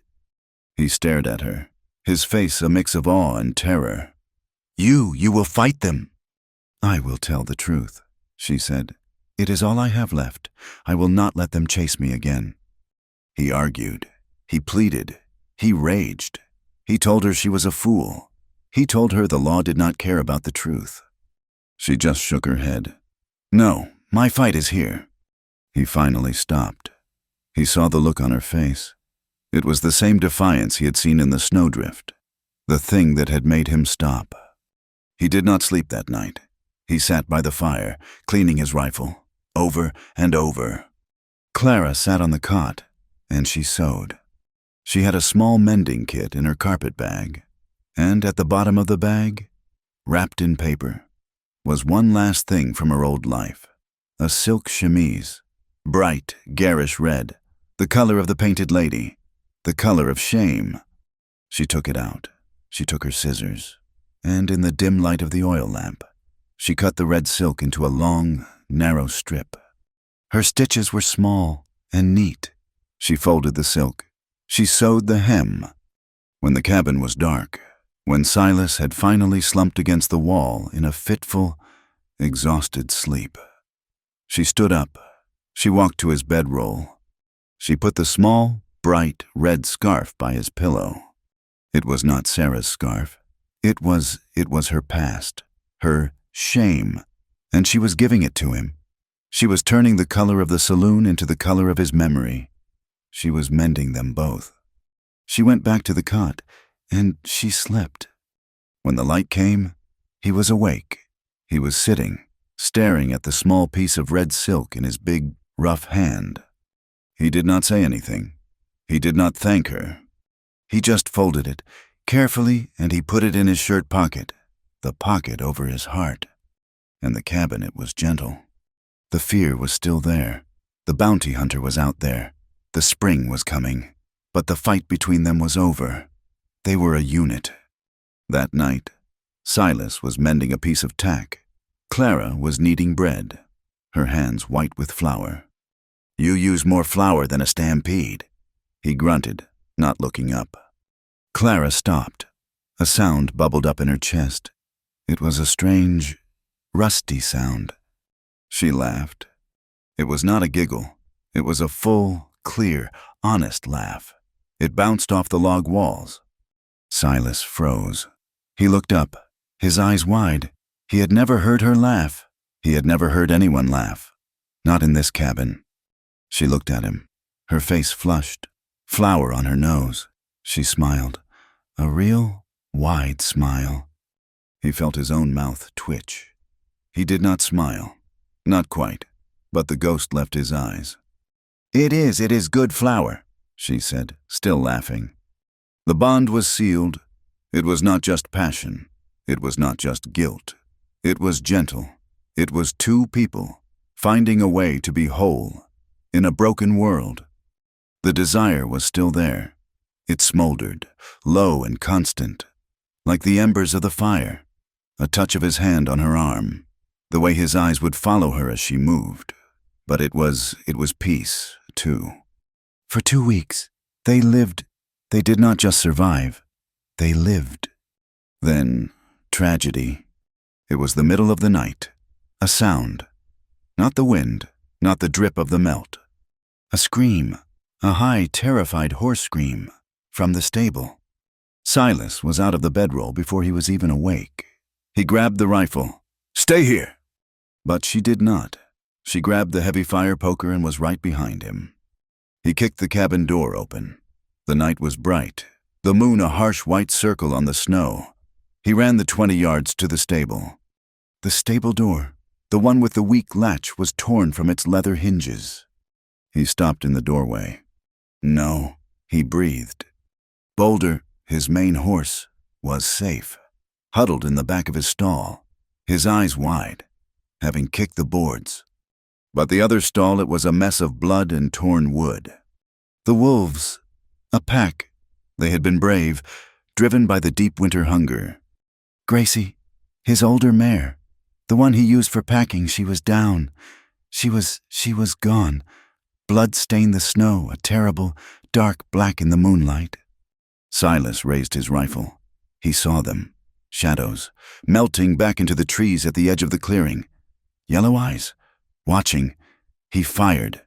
He stared at her, his face a mix of awe and terror. You will fight them." "I will tell the truth," she said. "It is all I have left. I will not let them chase me again." He argued. He pleaded. He raged. He told her she was a fool. He told her the law did not care about the truth. She just shook her head. "No, my fight is here." He finally stopped. He saw the look on her face. It was the same defiance he had seen in the snowdrift, the thing that had made him stop. He did not sleep that night. He sat by the fire, cleaning his rifle, over and over. Clara sat on the cot, and she sewed. She had a small mending kit in her carpet bag, and at the bottom of the bag, wrapped in paper, was one last thing from her old life, a silk chemise, bright, garish red, the color of the painted lady, the color of shame. She took it out. She took her scissors, and in the dim light of the oil lamp, she cut the red silk into a long, narrow strip. Her stitches were small and neat. She folded the silk. She sewed the hem. When the cabin was dark, when Silas had finally slumped against the wall in a fitful, exhausted sleep, she stood up. She walked to his bedroll. She put the small, bright, red scarf by his pillow. It was not Sarah's scarf. It was her past, her shame, and she was giving it to him. She was turning the color of the saloon into the color of his memory. She was mending them both. She went back to the cot, and she slept. When the light came, he was awake. He was sitting, staring at the small piece of red silk in his big, rough hand. He did not say anything. He did not thank her. He just folded it carefully, and he put it in his shirt pocket, the pocket over his heart. In the cabin it was gentle. The fear was still there. The bounty hunter was out there. The spring was coming, but the fight between them was over. They were a unit. That night, Silas was mending a piece of tack. Clara was kneading bread, her hands white with flour. "You use more flour than a stampede," he grunted, not looking up. Clara stopped. A sound bubbled up in her chest. It was a strange, rusty sound. She laughed. It was not a giggle. It was a full, clear, honest laugh. It bounced off the log walls. Silas froze. He looked up, his eyes wide. He had never heard her laugh. He had never heard anyone laugh. Not in this cabin. She looked at him, her face flushed, flour on her nose. She smiled, a real, wide smile. He felt his own mouth twitch. He did not smile. Not quite, but the ghost left his eyes. It is good flour," she said, still laughing. The bond was sealed. It was not just passion. It was not just guilt. It was gentle. It was two people finding a way to be whole in a broken world. The desire was still there. It smoldered, low and constant, like the embers of the fire. A touch of his hand on her arm, the way his eyes would follow her as she moved. But it was peace, too. For 2 weeks, they lived. They did not just survive. They lived. Then, tragedy. It was the middle of the night. A sound. Not the wind, not the drip of the melt. A scream, a high, terrified horse scream, from the stable. Silas was out of the bedroll before he was even awake. He grabbed the rifle. "Stay here!" But she did not. She grabbed the heavy fire poker and was right behind him. He kicked the cabin door open. The night was bright, the moon a harsh white circle on the snow. He ran the 20 yards to the stable. The stable door, the one with the weak latch, was torn from its leather hinges. He stopped in the doorway. No, he breathed. Boulder, his main horse, was safe, huddled in the back of his stall, his eyes wide, having kicked the boards. But the other stall, it was a mess of blood and torn wood. The wolves, a pack. They had been brave, driven by the deep winter hunger. Gracie, his older mare, the one he used for packing, she was down. She was gone. Blood stained the snow, a terrible, dark black in the moonlight. Silas raised his rifle. He saw them, shadows, melting back into the trees at the edge of the clearing. Yellow eyes, watching. He fired.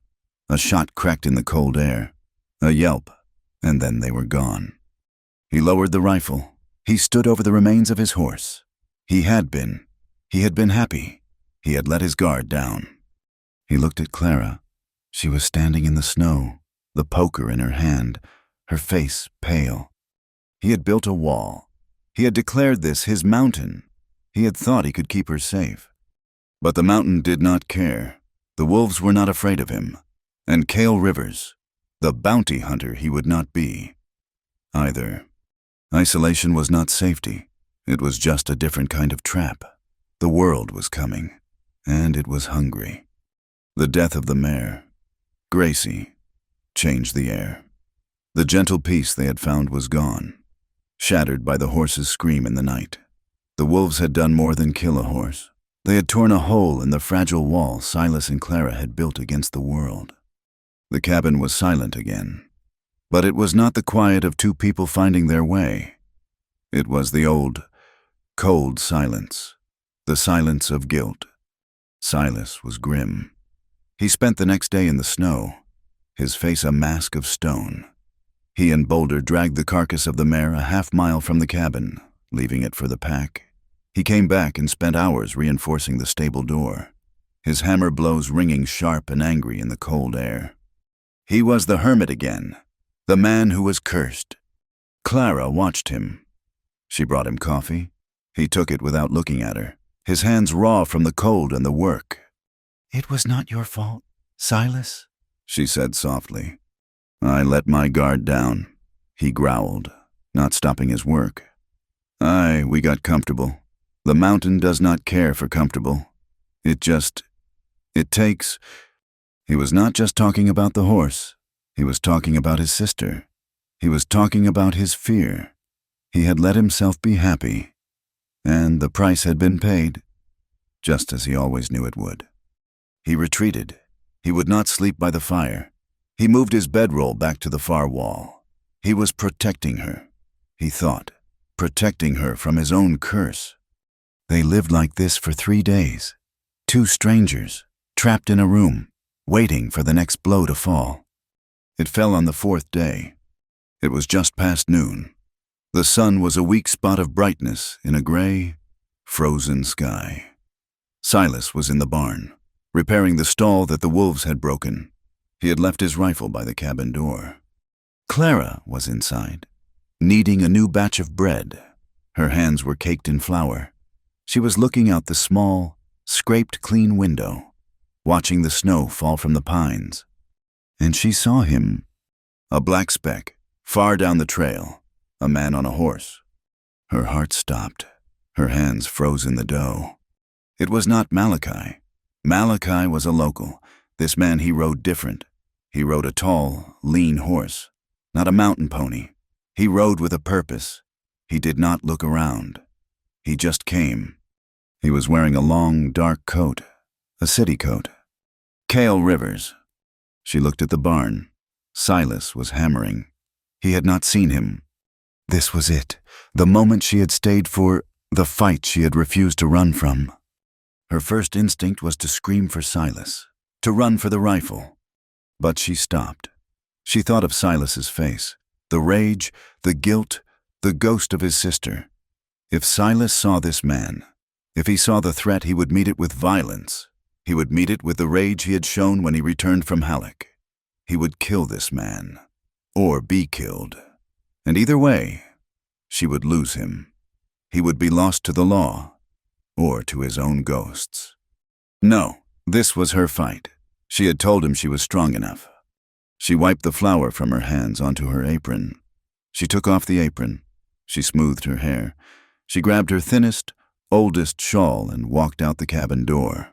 A shot cracked in the cold air. A yelp, and then they were gone. He lowered the rifle. He stood over the remains of his horse. He had been happy. He had let his guard down. He looked at Clara. She was standing in the snow, the poker in her hand, her face pale. He had built a wall. He had declared this his mountain. He had thought he could keep her safe. But the mountain did not care. The wolves were not afraid of him. And Cale Rivers, the bounty hunter he would not be, either. Isolation was not safety. It was just a different kind of trap. The world was coming, and it was hungry. The death of the mare, Gracie, changed the air. The gentle peace they had found was gone, shattered by the horse's scream in the night. The wolves had done more than kill a horse. They had torn a hole in the fragile wall Silas and Clara had built against the world. The cabin was silent again. But it was not the quiet of two people finding their way. It was the old, cold silence, the silence of guilt. Silas was grim. He spent the next day in the snow, his face a mask of stone. He and Boulder dragged the carcass of the mare a half-mile from the cabin, leaving it for the pack. He came back and spent hours reinforcing the stable door, his hammer blows ringing sharp and angry in the cold air. He was the hermit again, the man who was cursed. Clara watched him. She brought him coffee. He took it without looking at her, his hands raw from the cold and the work. "It was not your fault, Silas," she said softly. "I let my guard down," he growled, not stopping his work. We got comfortable. The mountain does not care for comfortable. It takes." He was not just talking about the horse. He was talking about his sister. He was talking about his fear. He had let himself be happy, and the price had been paid, just as he always knew it would. He retreated. He would not sleep by the fire. He moved his bedroll back to the far wall. He was protecting her, he thought, protecting her from his own curse. They lived like this for 3 days, two strangers, trapped in a room, waiting for the next blow to fall. It fell on the 4th day. It was just past noon. The sun was a weak spot of brightness in a gray, frozen sky. Silas was in the barn, repairing the stall that the wolves had broken. He had left his rifle by the cabin door. Clara was inside, kneading a new batch of bread. Her hands were caked in flour. She was looking out the small, scraped clean window, watching the snow fall from the pines. And she saw him, a black speck, far down the trail, a man on a horse. Her heart stopped. Her hands froze in the dough. It was not Malachi. Malachi was a local. This man, he rode different. He rode a tall, lean horse, not a mountain pony. He rode with a purpose. He did not look around. He just came. He was wearing a long, dark coat, a city coat. Cale Rivers. She looked at the barn. Silas was hammering. He had not seen him. This was it, the moment she had stayed for, the fight she had refused to run from. Her first instinct was to scream for Silas, to run for the rifle. But she stopped. She thought of Silas's face, the rage, the guilt, the ghost of his sister. If Silas saw this man, if he saw the threat, he would meet it with violence. He would meet it with the rage he had shown when he returned from Halleck. He would kill this man, or be killed. And either way, she would lose him. He would be lost to the law, or to his own ghosts. No, this was her fight. She had told him she was strong enough. She wiped the flour from her hands onto her apron. She took off the apron. She smoothed her hair. She grabbed her thinnest, oldest shawl and walked out the cabin door,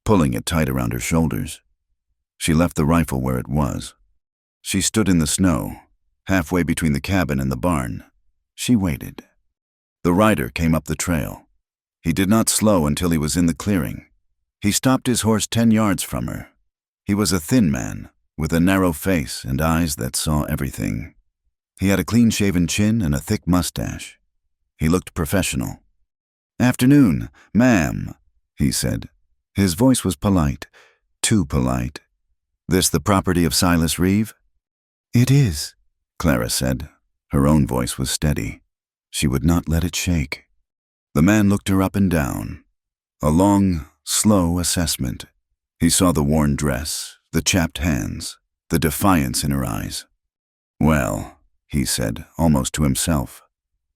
pulling it tight around her shoulders. She left the rifle where it was. She stood in the snow, halfway between the cabin and the barn. She waited. The rider came up the trail. He did not slow until he was in the clearing. He stopped his horse 10 yards from her. He was a thin man, with a narrow face and eyes that saw everything. He had a clean-shaven chin and a thick mustache. He looked professional. "Afternoon, ma'am," he said. His voice was polite, too polite. "This the property of Silas Reeve?" "It is," Clara said. Her own voice was steady. She would not let it shake. The man looked her up and down. A long, slow assessment. He saw the worn dress, the chapped hands, the defiance in her eyes. "Well," he said, almost to himself,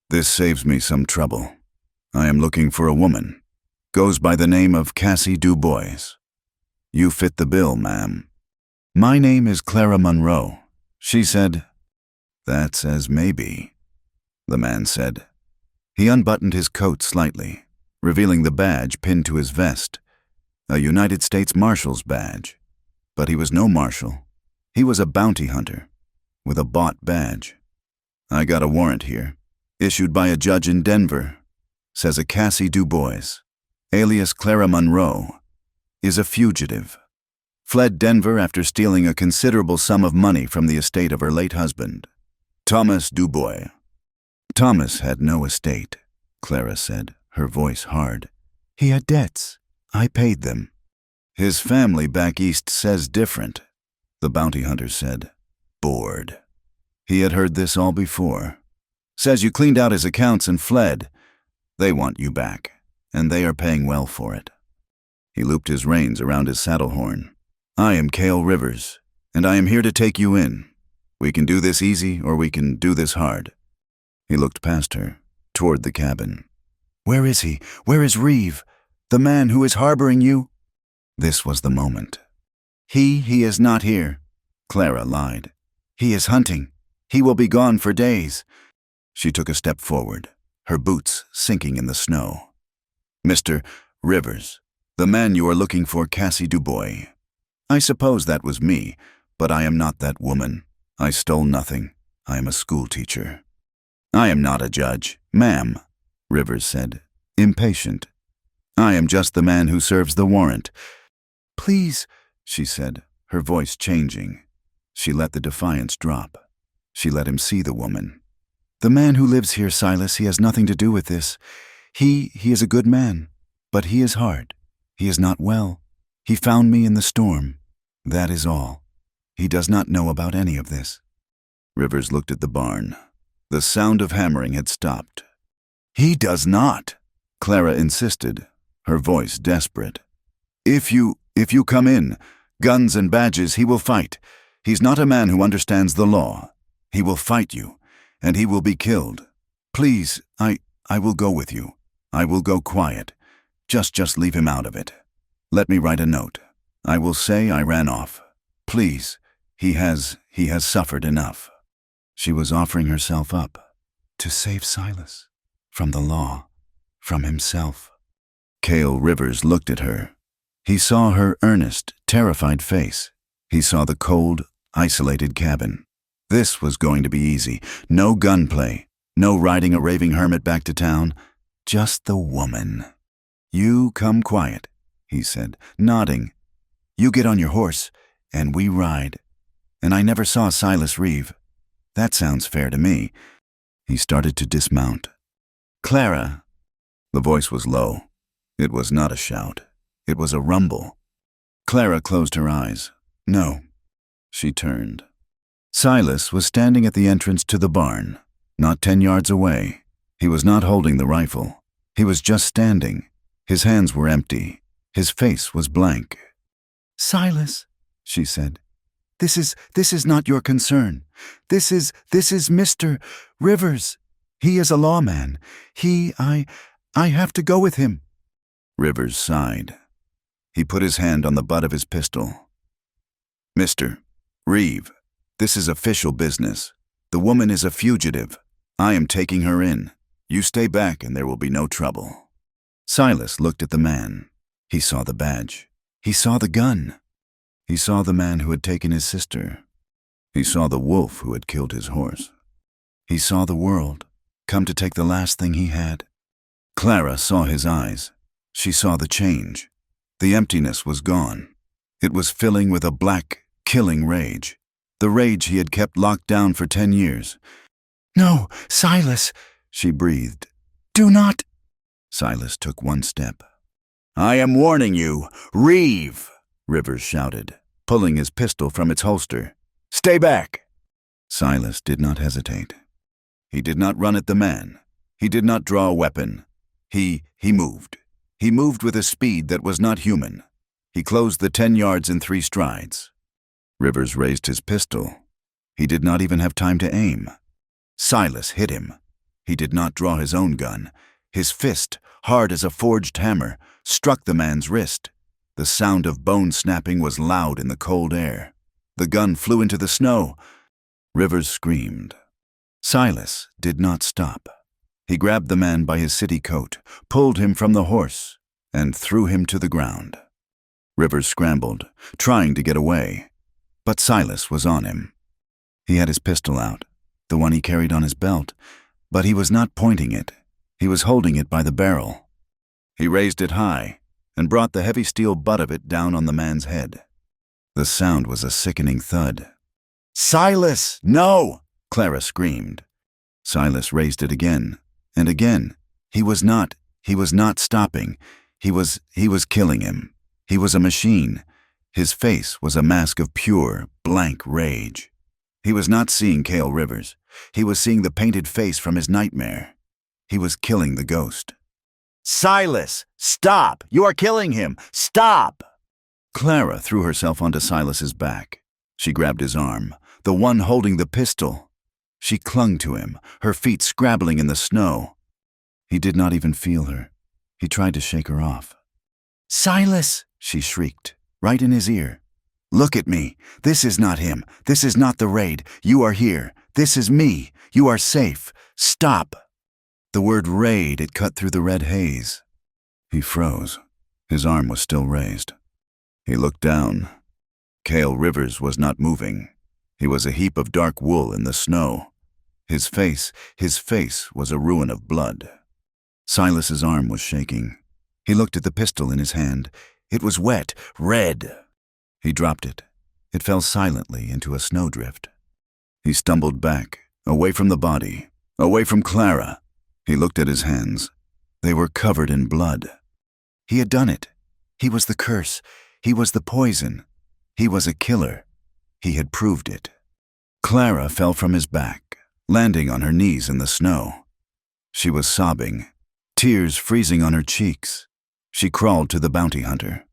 "this saves me some trouble. I am looking for a woman. Goes by the name of Cassie Dubois. You fit the bill, ma'am." "My name is Clara Monroe," she said. "That's as may be," the man said. He unbuttoned his coat slightly, revealing the badge pinned to his vest, a United States Marshal's badge. But he was no marshal. He was a bounty hunter, with a bought badge. "I got a warrant here, issued by a judge in Denver. Says a Cassie Dubois, alias Clara Monroe, is a fugitive. Fled Denver after stealing a considerable sum of money from the estate of her late husband, Thomas Dubois." "Thomas had no estate," Clara said, her voice hard. "He had debts. I paid them." "His family back east says different," the bounty hunter said, bored. He had heard this all before. "Says you cleaned out his accounts and fled. They want you back, and they are paying well for it." He looped his reins around his saddle horn. "I am Cale Rivers, and I am here to take you in. We can do this easy, or we can do this hard." He looked past her, toward the cabin. "Where is he? Where is Reeve? The man who is harboring you?" This was the moment. He is not here," Clara lied. "He is hunting. He will be gone for days." She took a step forward, her boots sinking in the snow. "Mr. Rivers, the man you are looking for, Cassie Dubois. I suppose that was me, but I am not that woman. I stole nothing. I am a schoolteacher." "I am not a judge, ma'am," Rivers said, impatient. "I am just the man who serves the warrant." "Please," she said, her voice changing. She let the defiance drop. She let him see the woman. "The man who lives here, Silas, he has nothing to do with this. He is a good man, but he is hard. He is not well. He found me in the storm. That is all. He does not know about any of this." Rivers looked at the barn. The sound of hammering had stopped. "He does not," Clara insisted, her voice desperate. If you come in, guns and badges, he will fight. He's not a man who understands the law. He will fight you, and he will be killed. Please, I will go with you. I will go quiet. Just leave him out of it. Let me write a note. I will say I ran off. Please, he has suffered enough." She was offering herself up to save Silas from the law, from himself. Cale Rivers looked at her. He saw her earnest, terrified face. He saw the cold, isolated cabin. This was going to be easy. No gunplay, no riding a raving hermit back to town. Just the woman. "You come quiet," he said, nodding. "You get on your horse, and we ride. And I never saw Silas Reeve. That sounds fair to me." He started to dismount. "Clara." The voice was low. It was not a shout. It was a rumble. Clara closed her eyes. "No." She turned. Silas was standing at the entrance to the barn, not 10 yards away. He was not holding the rifle. He was just standing. His hands were empty. His face was blank. "Silas," she said, This is not your concern. This is Mr. Rivers. He is a lawman. I have to go with him." Rivers sighed. He put his hand on the butt of his pistol. Mr. Reeve, this is official business. The woman is a fugitive. I am taking her in. You stay back and there will be no trouble. Silas looked at the man. He saw the badge. He saw the gun. He saw the man who had taken his sister. He saw the wolf who had killed his horse. He saw the world come to take the last thing he had. Clara saw his eyes. She saw the change. The emptiness was gone. It was filling with a black, killing rage. The rage he had kept locked down for 10 years. "No, Silas," she breathed. "do not." Silas took one step. I am warning you, Reeve, Rivers shouted, pulling his pistol from its holster. Stay back. Silas did not hesitate. He did not run at the man. He did not draw a weapon. He moved. He moved with a speed that was not human. He closed the 10 yards in 3 strides. Rivers raised his pistol. He did not even have time to aim. Silas hit him. He did not draw his own gun. His fist, hard as a forged hammer, struck the man's wrist. The sound of bone snapping was loud in the cold air. The gun flew into the snow. Rivers screamed. Silas did not stop. He grabbed the man by his city coat, pulled him from the horse, and threw him to the ground. Rivers scrambled, trying to get away, but Silas was on him. He had his pistol out, the one he carried on his belt, but he was not pointing it. He was holding it by the barrel. He raised it high and brought the heavy steel butt of it down on the man's head. The sound was a sickening thud. "Silas, no!" Clara screamed. Silas raised it again and again. He was not stopping. He was killing him. He was a machine. His face was a mask of pure, blank rage. He was not seeing Cale Rivers. He was seeing the painted face from his nightmare. He was killing the ghost. "Silas, stop! You are killing him! Stop!" Clara threw herself onto Silas's back. She grabbed his arm, the one holding the pistol. She clung to him, her feet scrabbling in the snow. He did not even feel her. He tried to shake her off. "Silas!" she shrieked, right in his ear. "Look at me. This is not him. This is not the raid. You are here. This is me. You are safe. Stop." The word raid had cut through the red haze. He froze. His arm was still raised. He looked down. Cale Rivers was not moving. He was a heap of dark wool in the snow. His face was a ruin of blood. Silas's arm was shaking. He looked at the pistol in his hand. It was wet, red. He dropped it. It fell silently into a snowdrift. He stumbled back, away from the body, away from Clara. He looked at his hands. They were covered in blood. He had done it. He was the curse. He was the poison. He was a killer. He had proved it. Clara fell from his back, landing on her knees in the snow. She was sobbing, tears freezing on her cheeks. She crawled to the bounty hunter.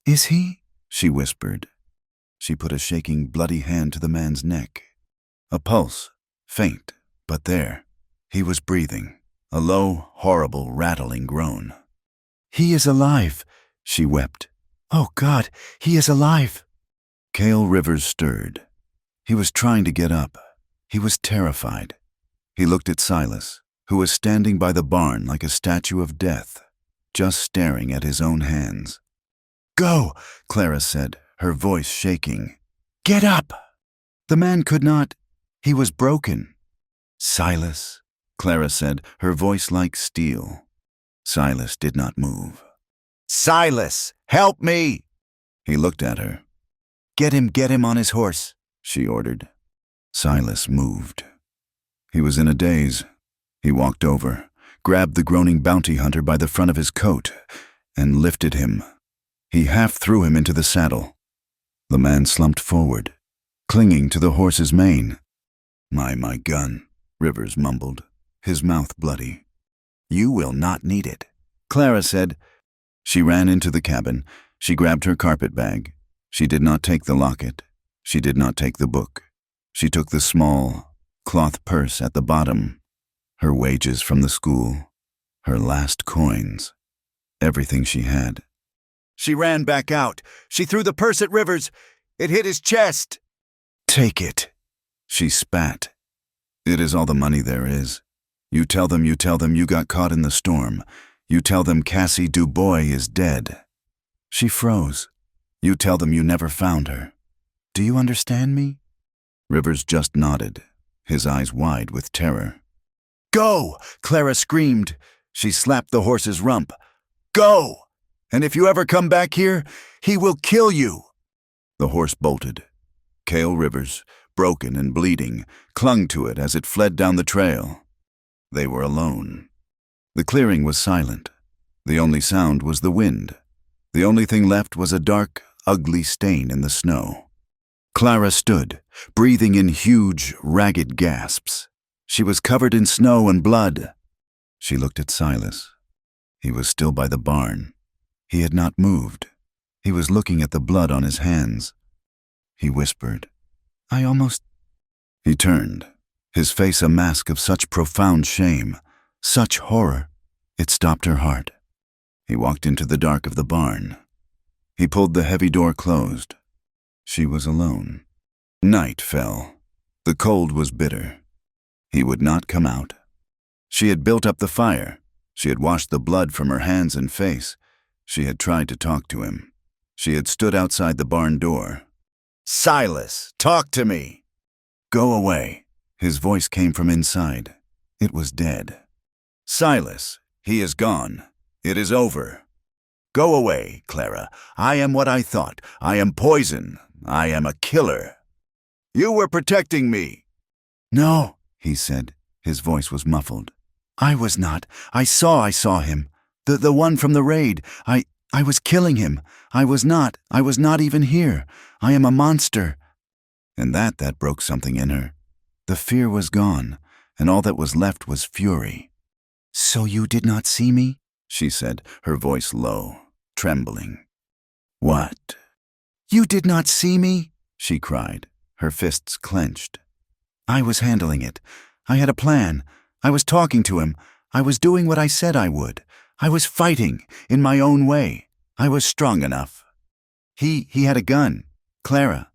"Is he?" she whispered. She put a shaking, bloody hand to the man's neck. A pulse, faint, but there. He was breathing, a low, horrible, rattling groan. "He is alive," she wept. "Oh, God, he is alive." Cale Rivers stirred. He was trying to get up. He was terrified. He looked at Silas, who was standing by the barn like a statue of death, just staring at his own hands. "Go," Clara said, her voice shaking. "Get up!" The man could not. He was broken. "Silas," Clara said, her voice like steel. Silas did not move. "Silas, help me!" He looked at her. Get him on his horse," she ordered. Silas moved. He was in a daze. He walked over, grabbed the groaning bounty hunter by the front of his coat, and lifted him. He half threw him into the saddle. The man slumped forward, clinging to the horse's mane. My gun," Rivers mumbled, his mouth bloody. "You will not need it," Clara said. She ran into the cabin. She grabbed her carpet bag. She did not take the locket. She did not take the book. She took the small cloth purse at the bottom, her wages from the school, her last coins, everything she had. She ran back out. She threw the purse at Rivers. It hit his chest. Take it. She spat. It is all the money there is. You tell them you got caught in the storm. You tell them Cassie Dubois is dead. She froze. You tell them you never found her. Do you understand me? Rivers just nodded, his eyes wide with terror. Go! Clara screamed. She slapped the horse's rump. Go! And if you ever come back here, he will kill you. The horse bolted. Cale Rivers, broken and bleeding, clung to it as it fled down the trail. They were alone. The clearing was silent. The only sound was the wind. The only thing left was a dark, ugly stain in the snow. Clara stood, breathing in huge, ragged gasps. She was covered in snow and blood. She looked at Silas. He was still by the barn. He had not moved. He was looking at the blood on his hands. He whispered, I almost... He turned, his face a mask of such profound shame, such horror, it stopped her heart. He walked into the dark of the barn. He pulled the heavy door closed. She was alone. Night fell. The cold was bitter. He would not come out. She had built up the fire. She had washed the blood from her hands and face. She had tried to talk to him. She had stood outside the barn door. Silas, talk to me. Go away. His voice came from inside. It was dead. Silas, he is gone. It is over. Go away, Clara. I am what I thought. I am poison. I am a killer. You were protecting me. No, he said. His voice was muffled. I was not. I saw him. The one from the raid. I was killing him. I was not even here. I am a monster. And that broke something in her. The fear was gone, and all that was left was fury. So you did not see me? She said, her voice low, trembling. What? You did not see me? She cried, her fists clenched. I was handling it. I had a plan. I was talking to him. I was doing what I said I would. I was fighting, in my own way. I was strong enough. He had a gun, Clara.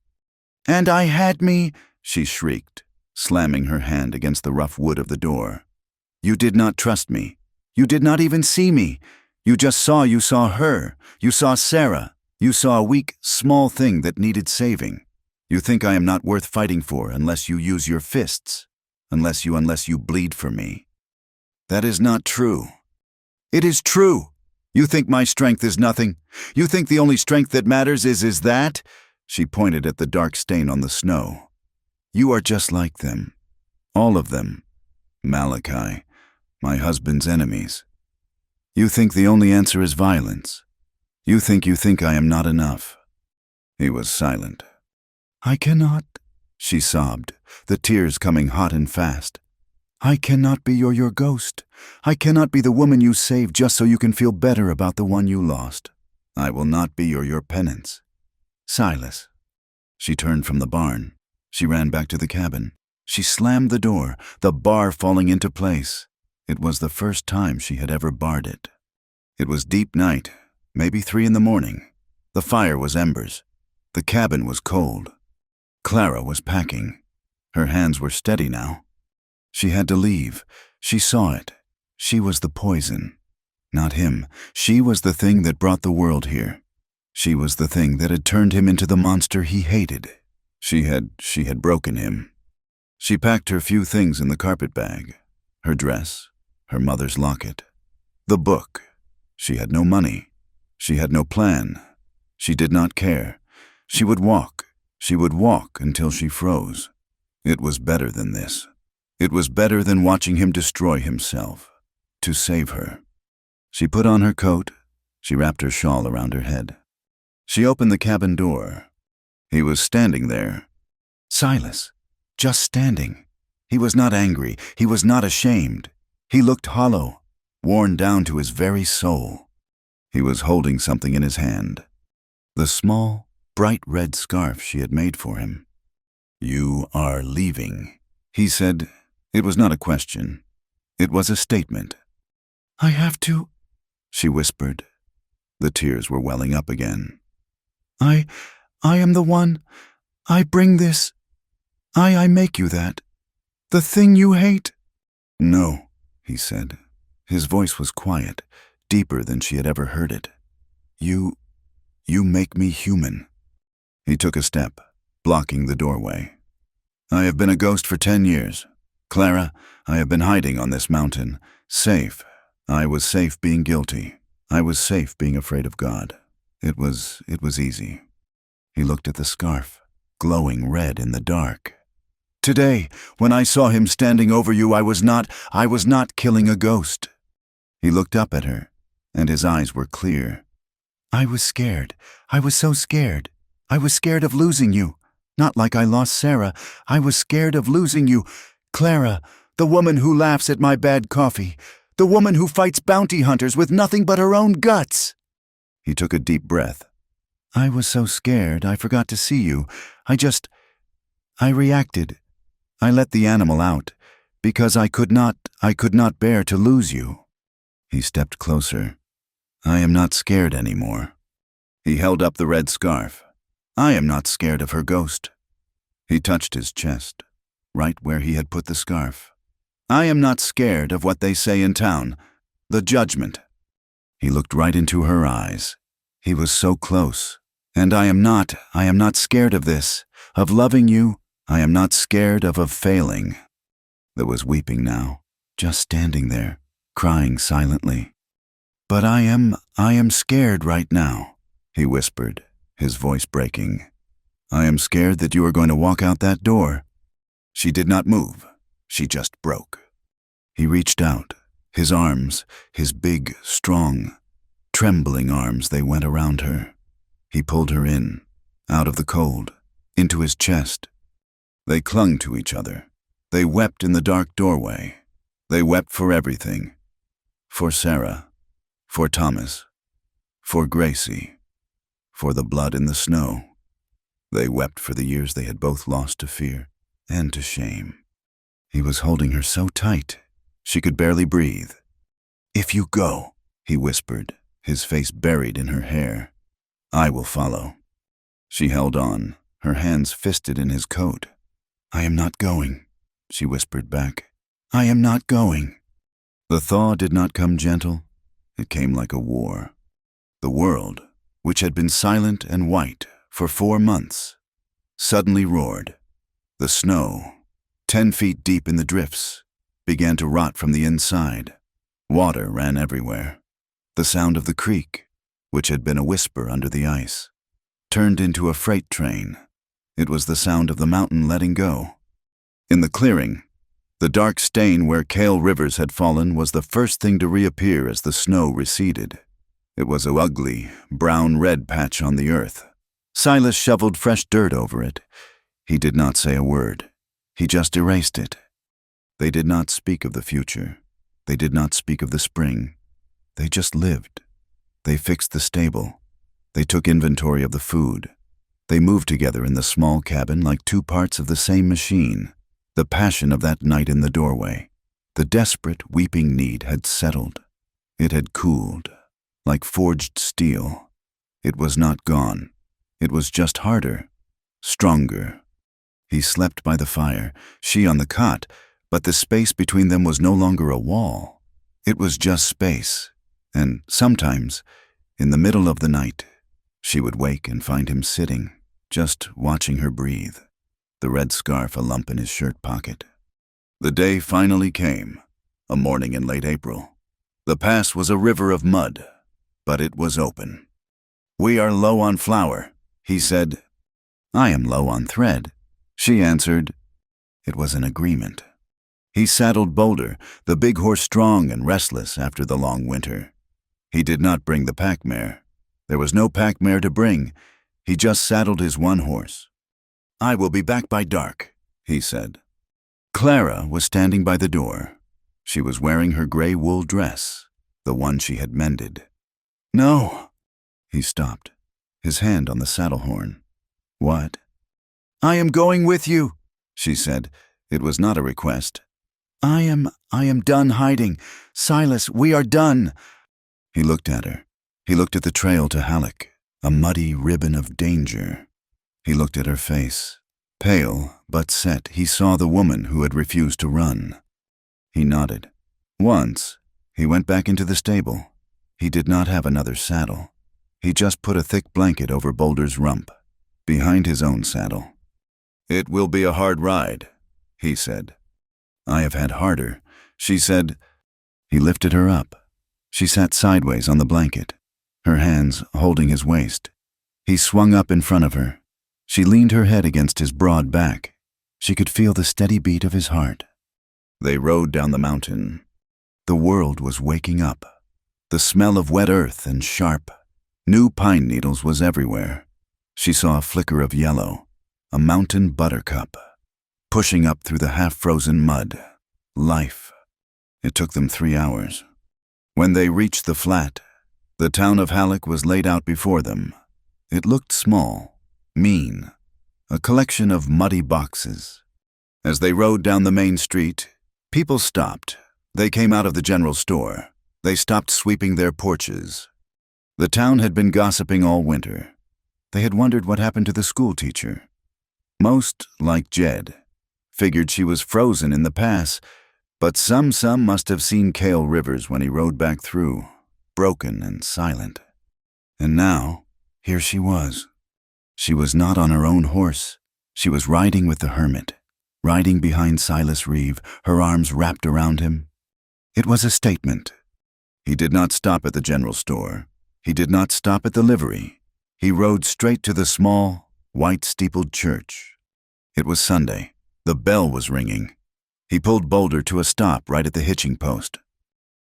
And I had me, she shrieked, slamming her hand against the rough wood of the door. You did not trust me. You did not even see me. You saw her. You saw Sarah. You saw a weak, small thing that needed saving. You think I am not worth fighting for unless you use your fists, unless you bleed for me. That is not true. It is true. You think my strength is nothing? You think the only strength that matters is that? She pointed at the dark stain on the snow. You are just like them. All of them. Malachi, my husband's enemies. You think the only answer is violence. You think I am not enough. He was silent. I cannot, she sobbed, the tears coming hot and fast. I cannot be your ghost. I cannot be the woman you saved just so you can feel better about the one you lost. I will not be your penance. Silas. She turned from the barn. She ran back to the cabin. She slammed the door, the bar falling into place. It was the first time she had ever barred it. It was deep night, maybe 3 a.m. The fire was embers. The cabin was cold. Clara was packing. Her hands were steady now. She had to leave. She saw it. She was the poison. Not him. She was the thing that brought the world here. She was the thing that had turned him into the monster he hated. She had broken him. She packed her few things in the carpet bag. Her dress, her mother's locket, the book. She had no money. She had no plan. She did not care. She would walk. She would walk until she froze. It was better than this. It was better than watching him destroy himself. To save her. She put on her coat. She wrapped her shawl around her head. She opened the cabin door. He was standing there. Silas. Just standing. He was not angry. He was not ashamed. He looked hollow, worn down to his very soul. He was holding something in his hand. The small, bright red scarf she had made for him. You are leaving, he said. It was not a question. It was a statement. I have to, she whispered, The tears were welling up again. I am the one. I bring this. I make you that. The thing you hate. No, he said. His voice was quiet, deeper than she had ever heard it. You make me human. He took a step, blocking the doorway. I have been a ghost for 10 years. Clara, I have been hiding on this mountain, safe. I was safe being guilty. I was safe being afraid of God. It was easy. He looked at the scarf, glowing red in the dark. Today, when I saw him standing over you, I was not killing a ghost. He looked up at her, and his eyes were clear. I was scared. I was so scared. I was scared of losing you. Not like I lost Sarah. I was scared of losing you. Clara, the woman who laughs at my bad coffee. The woman who fights bounty hunters with nothing but her own guts. He took a deep breath. I was so scared I forgot to see you. I reacted. I let the animal out, because I could not bear to lose you. He stepped closer. I am not scared anymore. He held up the red scarf. I am not scared of her ghost. He touched his chest, right where he had put the scarf. I am not scared of what they say in town, the judgment. He looked right into her eyes. He was so close. And I am not scared of this, of loving you. I am not scared of failing. There was weeping now, just standing there, crying silently. But I am scared right now, he whispered, his voice breaking. I am scared that you are going to walk out that door. She did not move. She just broke. He reached out, his arms, his big, strong, trembling arms, they went around her. He pulled her in, out of the cold, into his chest. They clung to each other. They wept in the dark doorway. They wept for everything. For Sarah, for Thomas, for Gracie, for the blood in the snow. They wept for the years they had both lost to fear and to shame. He was holding her so tight, she could barely breathe. If you go, he whispered, his face buried in her hair, I will follow. She held on, her hands fisted in his coat. I am not going, she whispered back. I am not going. The thaw did not come gentle. It came like a war. The world, which had been silent and white for 4 months, suddenly roared. The snow, 10 feet deep in the drifts, began to rot from the inside. Water ran everywhere. The sound of the creek, which had been a whisper under the ice, turned into a freight train. It was the sound of the mountain letting go. In the clearing, the dark stain where Kale Rivers had fallen was the first thing to reappear as the snow receded. It was an ugly, brown-red patch on the earth. Silas shoveled fresh dirt over it. He did not say a word. He just erased it. They did not speak of the future. They did not speak of the spring. They just lived. They fixed the stable. They took inventory of the food. They moved together in the small cabin like 2 parts of the same machine. The passion of that night in the doorway, the desperate, weeping need had settled. It had cooled, like forged steel. It was not gone. It was just harder, stronger. He slept by the fire, she on the cot, but the space between them was no longer a wall. It was just space, and sometimes, in the middle of the night, she would wake and find him sitting, just watching her breathe, the red scarf a lump in his shirt pocket. The day finally came, a morning in late April. The pass was a river of mud, but it was open. We are low on flour, he said. I am low on thread, she answered. It was an agreement. He saddled Boulder, the big horse strong and restless after the long winter. He did not bring the pack mare. There was no pack mare to bring. He just saddled his one horse. I will be back by dark, he said. Clara was standing by the door. She was wearing her gray wool dress, the one she had mended. No. He stopped, his hand on the saddle horn. What? I am going with you, she said. It was not a request. I am done hiding. Silas, we are done. He looked at her, He looked at the trail to Halleck, a muddy ribbon of danger. He looked at her face. Pale but set, he saw the woman who had refused to run. He nodded. Once, he went back into the stable. He did not have another saddle. He just put a thick blanket over Boulder's rump, behind his own saddle. "It will be a hard ride," he said. "I have had harder," she said. He lifted her up. She sat sideways on the blanket, her hands holding his waist. He swung up in front of her. She leaned her head against his broad back. She could feel the steady beat of his heart. They rode down the mountain. The world was waking up. The smell of wet earth and sharp, new pine needles was everywhere. She saw a flicker of yellow, a mountain buttercup, pushing up through the half-frozen mud. Life. It took them 3 hours. When they reached the flat, the town of Halleck was laid out before them. It looked small, mean, a collection of muddy boxes. As they rode down the main street, people stopped. They came out of the general store. They stopped sweeping their porches. The town had been gossiping all winter. They had wondered what happened to the school teacher. Most, like Jed, figured she was frozen in the pass, but some must have seen Cale Rivers when he rode back through, broken and silent. And now, here she was. She was not on her own horse. She was riding with the hermit, riding behind Silas Reeve, her arms wrapped around him. It was a statement. He did not stop at the general store. He did not stop at the livery. He rode straight to the small, white-steepled church. It was Sunday. The bell was ringing. He pulled Boulder to a stop right at the hitching post.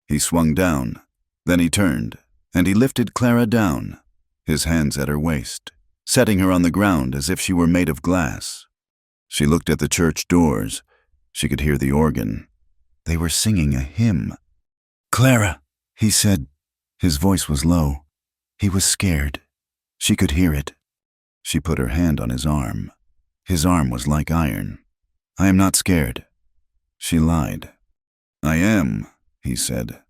He swung down. Then he turned, and he lifted Clara down, his hands at her waist, setting her on the ground as if she were made of glass. She looked at the church doors. She could hear the organ. They were singing a hymn. "Clara," he said. His voice was low. He was scared. She could hear it. She put her hand on his arm. His arm was like iron. "I am not scared." She lied. "I am," he said.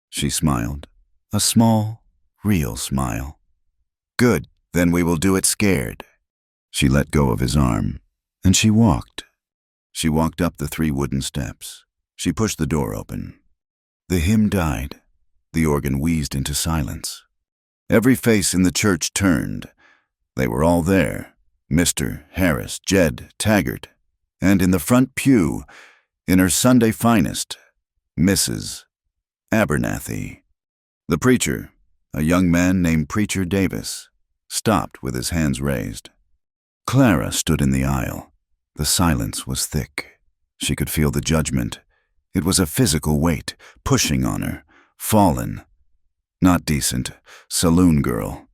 She smiled. A small, real smile. "Good, then we will do it scared." She let go of his arm, and she walked. She walked up the 3 wooden steps. She pushed the door open. The hymn died. The organ wheezed into silence. Every face in the church turned. They were all there. Mr. Harris, Jed, Taggart, and in the front pew, in her Sunday finest, Mrs. Abernathy. The preacher, a young man named Preacher Davis, stopped with his hands raised. Clara stood in the aisle. The silence was thick. She could feel the judgment. It was a physical weight, pushing on her, fallen. Not decent, saloon girl.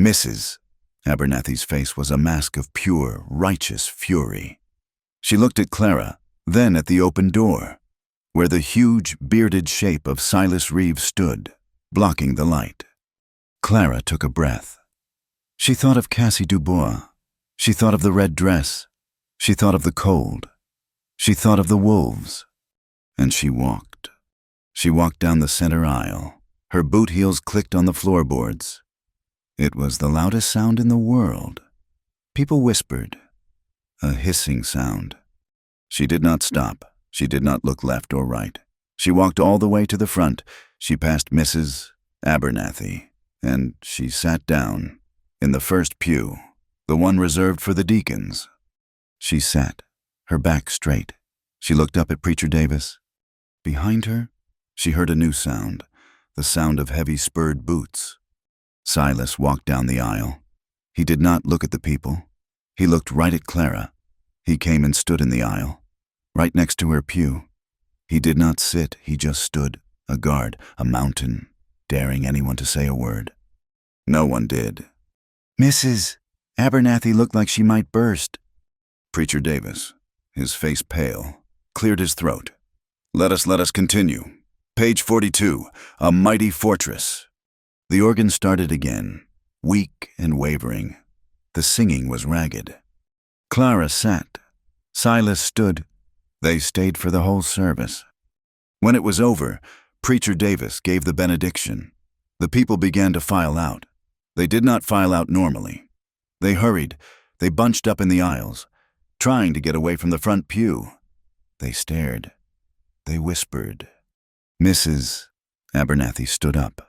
Mrs. Abernathy's face was a mask of pure, righteous fury. She looked at Clara, then at the open door, where the huge, bearded shape of Silas Reeve stood, blocking the light. Clara took a breath. She thought of Cassie Dubois. She thought of the red dress. She thought of the cold. She thought of the wolves. And she walked. She walked down the center aisle. Her boot heels clicked on the floorboards. It was the loudest sound in the world. People whispered. A hissing sound. She did not stop. She did not look left or right. She walked all the way to the front. She passed Mrs. Abernathy, and she sat down in the first pew, the one reserved for the deacons. She sat, her back straight. She looked up at Preacher Davis. Behind her, she heard a new sound, the sound of heavy spurred boots. Silas walked down the aisle. He did not look at the people. He looked right at Clara. He came and stood in the aisle, right next to her pew. He did not sit, he just stood, a guard, a mountain, daring anyone to say a word. No one did. Mrs. Abernathy looked like she might burst. Preacher Davis, his face pale, cleared his throat. Let us continue. Page 42, A Mighty Fortress. The organ started again, weak and wavering. The singing was ragged. Clara sat. Silas stood. They stayed for the whole service. When it was over, Preacher Davis gave the benediction. The people began to file out. They did not file out normally. They hurried. They bunched up in the aisles, trying to get away from the front pew. They stared. They whispered. Mrs. Abernathy stood up.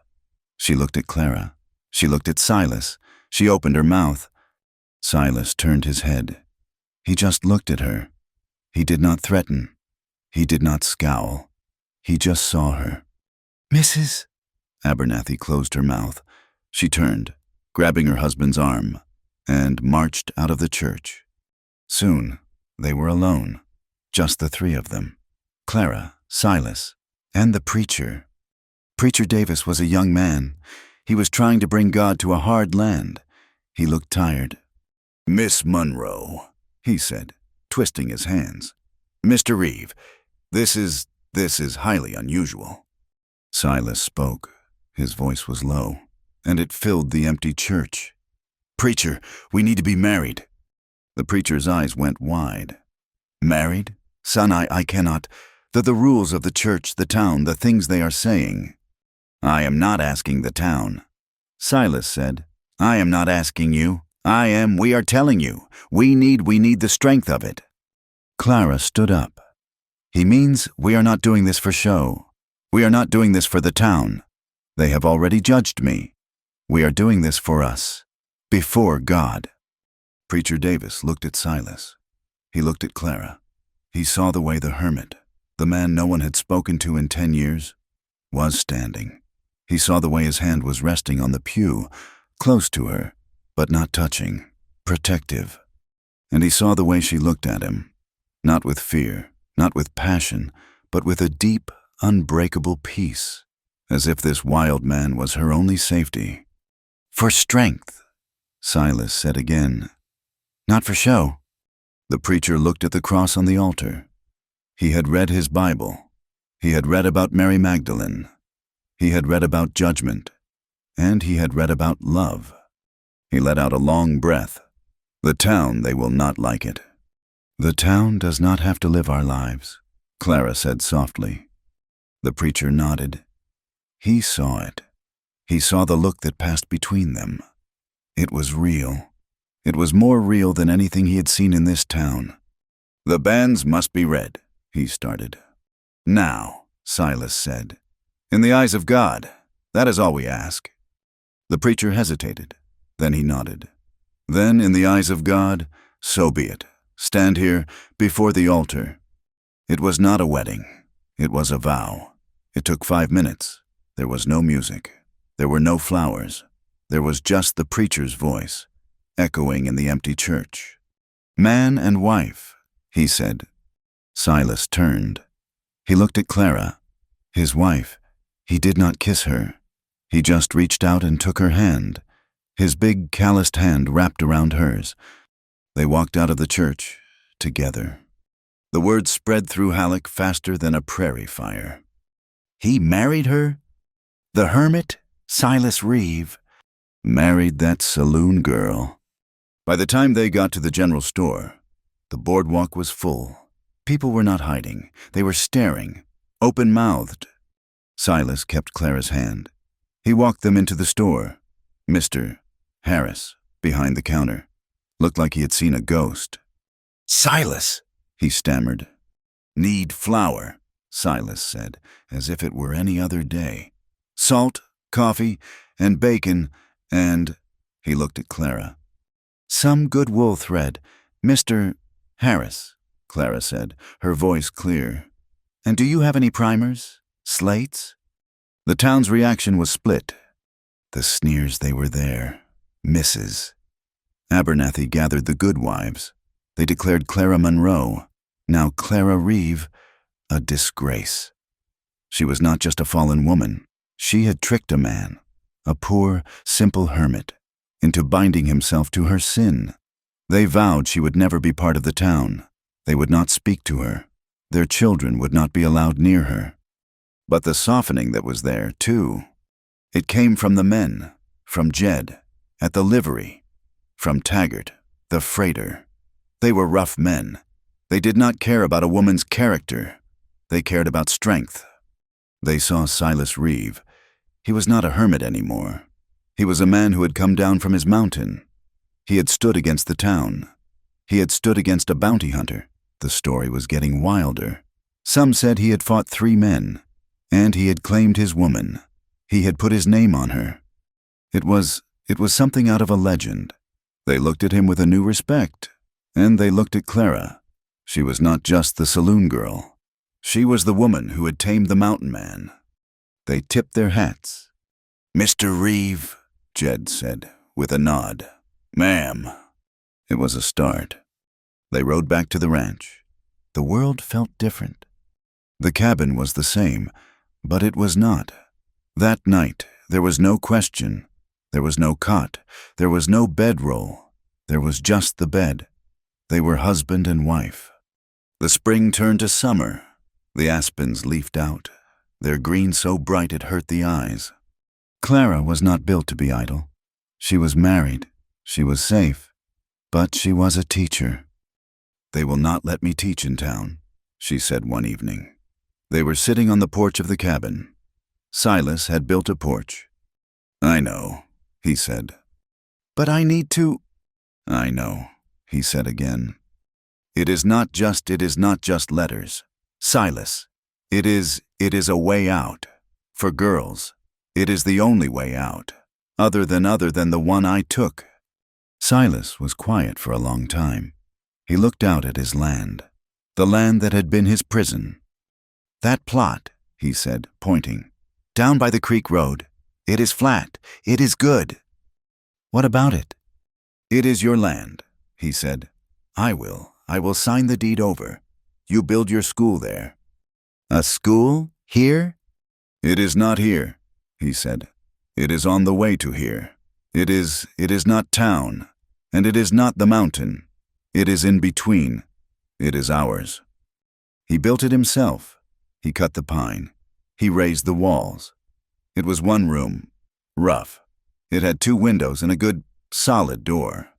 She looked at Clara. She looked at Silas. She opened her mouth. Silas turned his head. He just looked at her. He did not threaten. He did not scowl. He just saw her. Mrs. Abernathy closed her mouth. She turned, grabbing her husband's arm, and marched out of the church. Soon, they were alone, just the three of them, Clara, Silas, and the preacher. Preacher Davis was a young man. He was trying to bring God to a hard land. He looked tired. "Miss Monroe," he said, twisting his hands. "Mr. Reeve, this is highly unusual." Silas spoke. His voice was low, and it filled the empty church. "Preacher, we need to be married." The preacher's eyes went wide. "Married? Son, I cannot. The rules of the church, the town, the things they are saying." "I am not asking the town," Silas said. "I am not asking you. We are telling you. We need the strength of it." Clara stood up. "He means we are not doing this for show. We are not doing this for the town. They have already judged me. We are doing this for us, before God." Preacher Davis looked at Silas. He looked at Clara. He saw the way the hermit, the man no one had spoken to in 10 years, was standing. He saw the way his hand was resting on the pew, close to her, but not touching, protective. And he saw the way she looked at him, not with fear, not with passion, but with a deep, unbreakable peace, as if this wild man was her only safety. "For strength," Silas said again. "Not for show." The preacher looked at the cross on the altar. He had read his Bible. He had read about Mary Magdalene. He had read about judgment. And he had read about love. He let out a long breath. "The town, they will not like it." "The town does not have to live our lives," Clara said softly. The preacher nodded. He saw it. He saw the look that passed between them. It was real. It was more real than anything he had seen in this town. "The banns must be read," he started. "Now," Silas said. "In the eyes of God, that is all we ask." The preacher hesitated. Then he nodded. "Then, in the eyes of God, so be it. Stand here, before the altar." It was not a wedding. It was a vow. It took 5 minutes. There was no music. There were no flowers. There was just the preacher's voice, echoing in the empty church. "Man and wife," he said. Silas turned. He looked at Clara, his wife. He did not kiss her. He just reached out and took her hand, his big, calloused hand wrapped around hers. They walked out of the church, together. The word spread through Halleck faster than a prairie fire. He married her? The hermit, Silas Reeve, married that saloon girl. By the time they got to the general store, the boardwalk was full. People were not hiding. They were staring, open-mouthed. Silas kept Clara's hand. He walked them into the store. Mr. Harris, behind the counter, looked like he had seen a ghost. "Silas," he stammered. "Need flour," Silas said, as if it were any other day. "Salt, coffee, and bacon, and—" he looked at Clara. "Some good wool thread, Mr. Harris," Clara said, her voice clear. "And do you have any primers? Slates?" The town's reaction was split. The sneers, they were there. Misses. Abernathy gathered the good wives. They declared Clara Monroe, now Clara Reeve, a disgrace. She was not just a fallen woman. She had tricked a man, a poor, simple hermit, into binding himself to her sin. They vowed she would never be part of the town. They would not speak to her. Their children would not be allowed near her. But the softening that was there, too. It came from the men, from Jed, at the livery, from Taggart, the freighter. They were rough men. They did not care about a woman's character. They cared about strength. They saw Silas Reeve. He was not a hermit anymore. He was a man who had come down from his mountain. He had stood against the town. He had stood against a bounty hunter. The story was getting wilder. Some said he had fought 3 men, and he had claimed his woman. He had put his name on her. It was something out of a legend. They looked at him with a new respect, and they looked at Clara. She was not just the saloon girl. She was the woman who had tamed the mountain man. They tipped their hats. "Mr. Reeve," Jed said, with a nod. "Ma'am." It was a start. They rode back to the ranch. The world felt different. The cabin was the same, but it was not. That night, there was no question. There was no cot. There was no bedroll. There was just the bed. They were husband and wife. The spring turned to summer. The aspens leafed out, their green so bright it hurt the eyes. Clara was not built to be idle. She was married. She was safe. But she was a teacher. "They will not let me teach in town," she said one evening. They were sitting on the porch of the cabin. Silas had built a porch. "I know," he said. "But I need to—" "I know," he said again. It is not just letters. Silas, it is a way out. For girls, it is the only way out, other than the one I took." Silas was quiet for a long time. He looked out at his land, the land that had been his prison. "That plot," he said, pointing, "down by the creek road. It is flat. It is good." "What about it?" "It is your land," he said. I will sign the deed over. You build your school there." "A school? Here?" "It is not here," he said. "It is on the way to here. It is not town, and it is not the mountain. It is in between. It is ours." He built it himself. He cut the pine. He raised the walls. It was one room, rough. It had 2 windows and a good, solid door.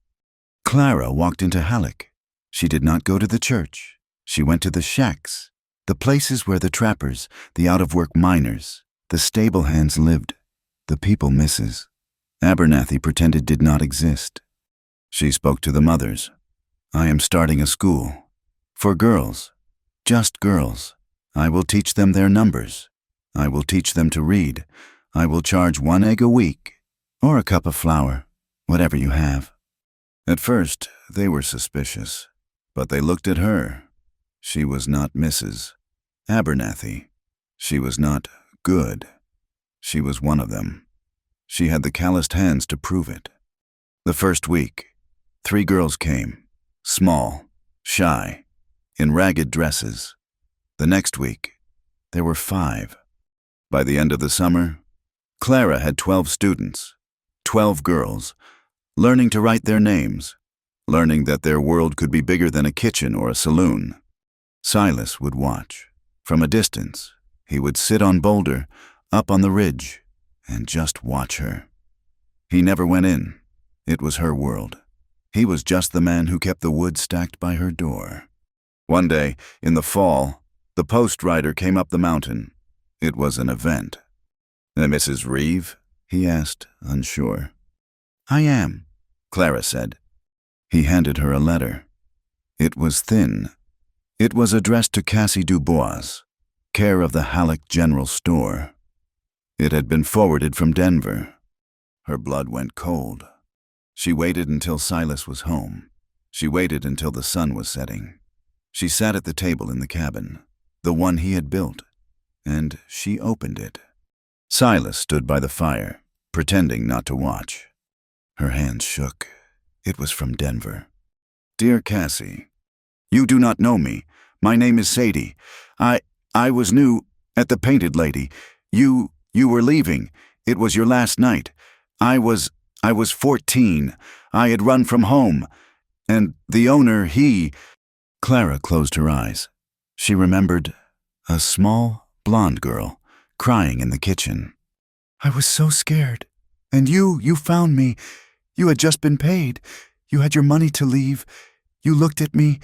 Clara walked into Halleck. She did not go to the church. She went to the shacks, the places where the trappers, the out-of-work miners, the stable hands lived, the people misses. Abernathy pretended did not exist. She spoke to the mothers. "I am starting a school. For girls. Just girls. I will teach them their numbers. I will teach them to read. I will charge 1 egg a week, or a cup of flour, whatever you have." At first, they were suspicious, but they looked at her. She was not Mrs. Abernathy. She was not good. She was one of them. She had the calloused hands to prove it. The first week, 3 girls came, small, shy, in ragged dresses. The next week, there were 5. By the end of the summer, Clara had 12 students, 12 girls, learning to write their names, learning that their world could be bigger than a kitchen or a saloon. Silas would watch. From a distance, he would sit on Boulder, up on the ridge, and just watch her. He never went in. It was her world. He was just the man who kept the wood stacked by her door. One day, in the fall, the post rider came up the mountain. It was an event. "Mrs. Reeve?" he asked, unsure. "I am," Clara said. He handed her a letter. It was thin. It was addressed to Cassie Dubois, care of the Halleck General Store. It had been forwarded from Denver. Her blood went cold. She waited until Silas was home. She waited until the sun was setting. She sat at the table in the cabin, the one he had built, and she opened it. Silas stood by the fire, pretending not to watch. Her hands shook. It was from Denver. "Dear Cassie, you do not know me. My name is Sadie. I was new at the Painted Lady. You were leaving. It was your last night. I was 14. I had run from home. And the owner, he—" Clara closed her eyes. She remembered a small, blonde girl crying in the kitchen. "I was so scared. And you found me. You had just been paid. You had your money to leave. You looked at me,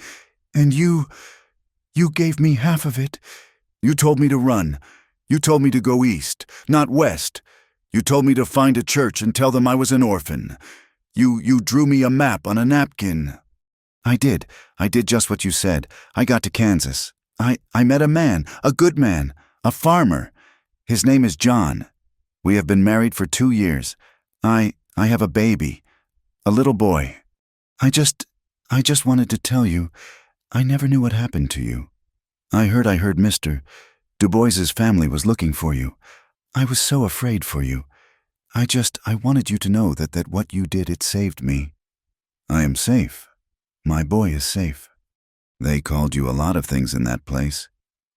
and you gave me half of it. You told me to run. You told me to go east, not west. You told me to find a church and tell them I was an orphan. You drew me a map on a napkin. I did just what you said. I got to Kansas. I met a man, a good man, a farmer. His name is John. We have been married for 2 years. I have a baby, a little boy. I just wanted to tell you, I never knew what happened to you. I heard Mr. Du Bois's family was looking for you. I was so afraid for you. I wanted you to know that what you did, it saved me. I am safe. My boy is safe. They called you a lot of things in that place,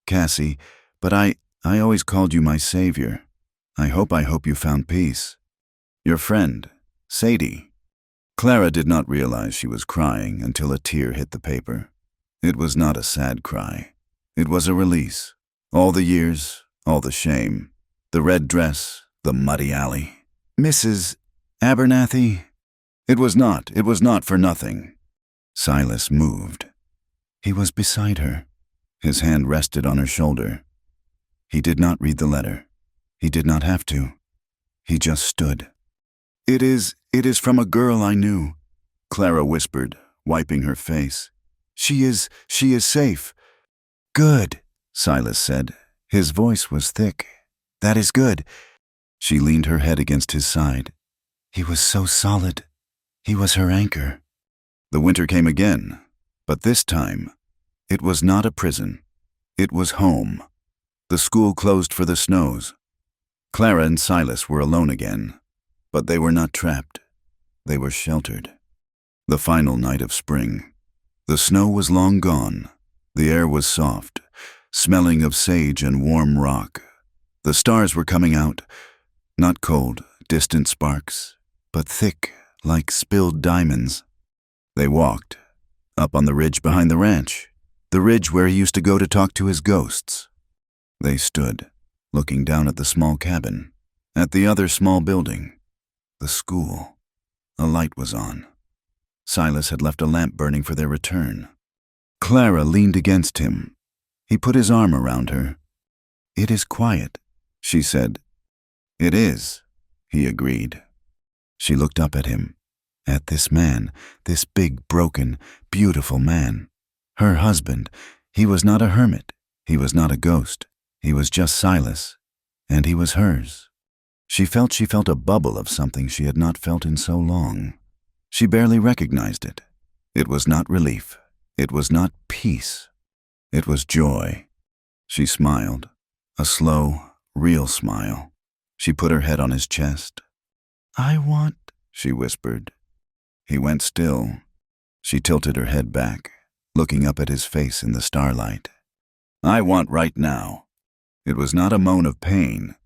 Cassie, but I always called you my savior. I hope you found peace. Your friend, Sadie. Clara did not realize she was crying until a tear hit the paper. It was not a sad cry. It was a release. All the years, all the shame, the red dress, the muddy alley. Mrs. Abernathy? It was not for nothing. Silas moved. He was beside her. His hand rested on her shoulder. He did not read the letter. He did not have to. He just stood. It is from a girl I knew, Clara whispered, wiping her face. She is safe. Good, Silas said. His voice was thick. That is good. She leaned her head against his side. He was so solid. He was her anchor. The winter came again, but this time, it was not a prison. It was home. The school closed for the snows. Clara and Silas were alone again, but they were not trapped. They were sheltered. The final night of spring. The snow was long gone. The air was soft, smelling of sage and warm rock. The stars were coming out, not cold, distant sparks, but thick, like spilled diamonds. They walked, up on the ridge behind the ranch, the ridge where he used to go to talk to his ghosts. They stood, looking down at the small cabin, at the other small building, the school. A light was on. Silas had left a lamp burning for their return. Clara leaned against him. He put his arm around her. It is quiet, she said. It is, he agreed. She looked up at him, at this man, this big, broken, beautiful man. Her husband. He was not a hermit. He was not a ghost. He was just Silas, and he was hers. She felt a bubble of something she had not felt in so long. She barely recognized it. It was not relief. It was not peace. It was joy. She smiled, a slow, real smile. She put her head on his chest. I want, she whispered. He went still. She tilted her head back, looking up at his face in the starlight. I want right now. It was not a moan of pain.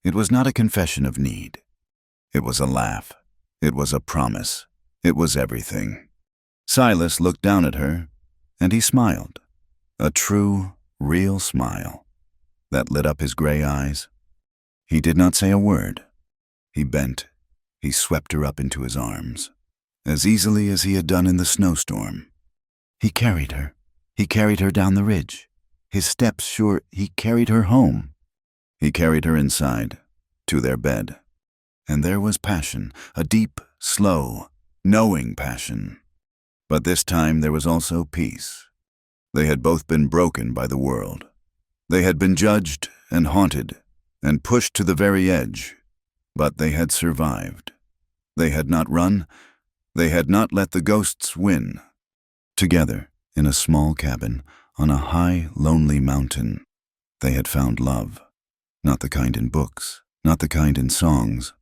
It was not a confession of need. It was a laugh. It was a promise. It was everything. Silas looked down at her, and he smiled. A true, real smile that lit up his gray eyes. He did not say a word. He bent. He swept her up into his arms, as easily as he had done in the snowstorm. He carried her. He carried her down the ridge. His steps sure, he carried her home. He carried her inside, to their bed. And there was passion, a deep, slow, knowing passion. But this time there was also peace. They had both been broken by the world. They had been judged and haunted and pushed to the very edge, but they had survived. They had not run. They had not let the ghosts win. Together, in a small cabin, on a high, lonely mountain, they had found love. Not the kind in books, not the kind in songs.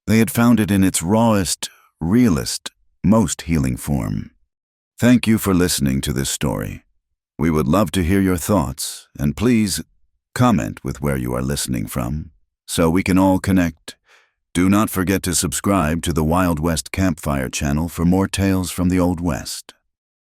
They had found it in its rawest, realest, most healing form. Thank you for listening to this story. We would love to hear your thoughts, and please comment with where you are listening from, so we can all connect. Do not forget to subscribe to the Wild West Campfire channel for more tales from the Old West.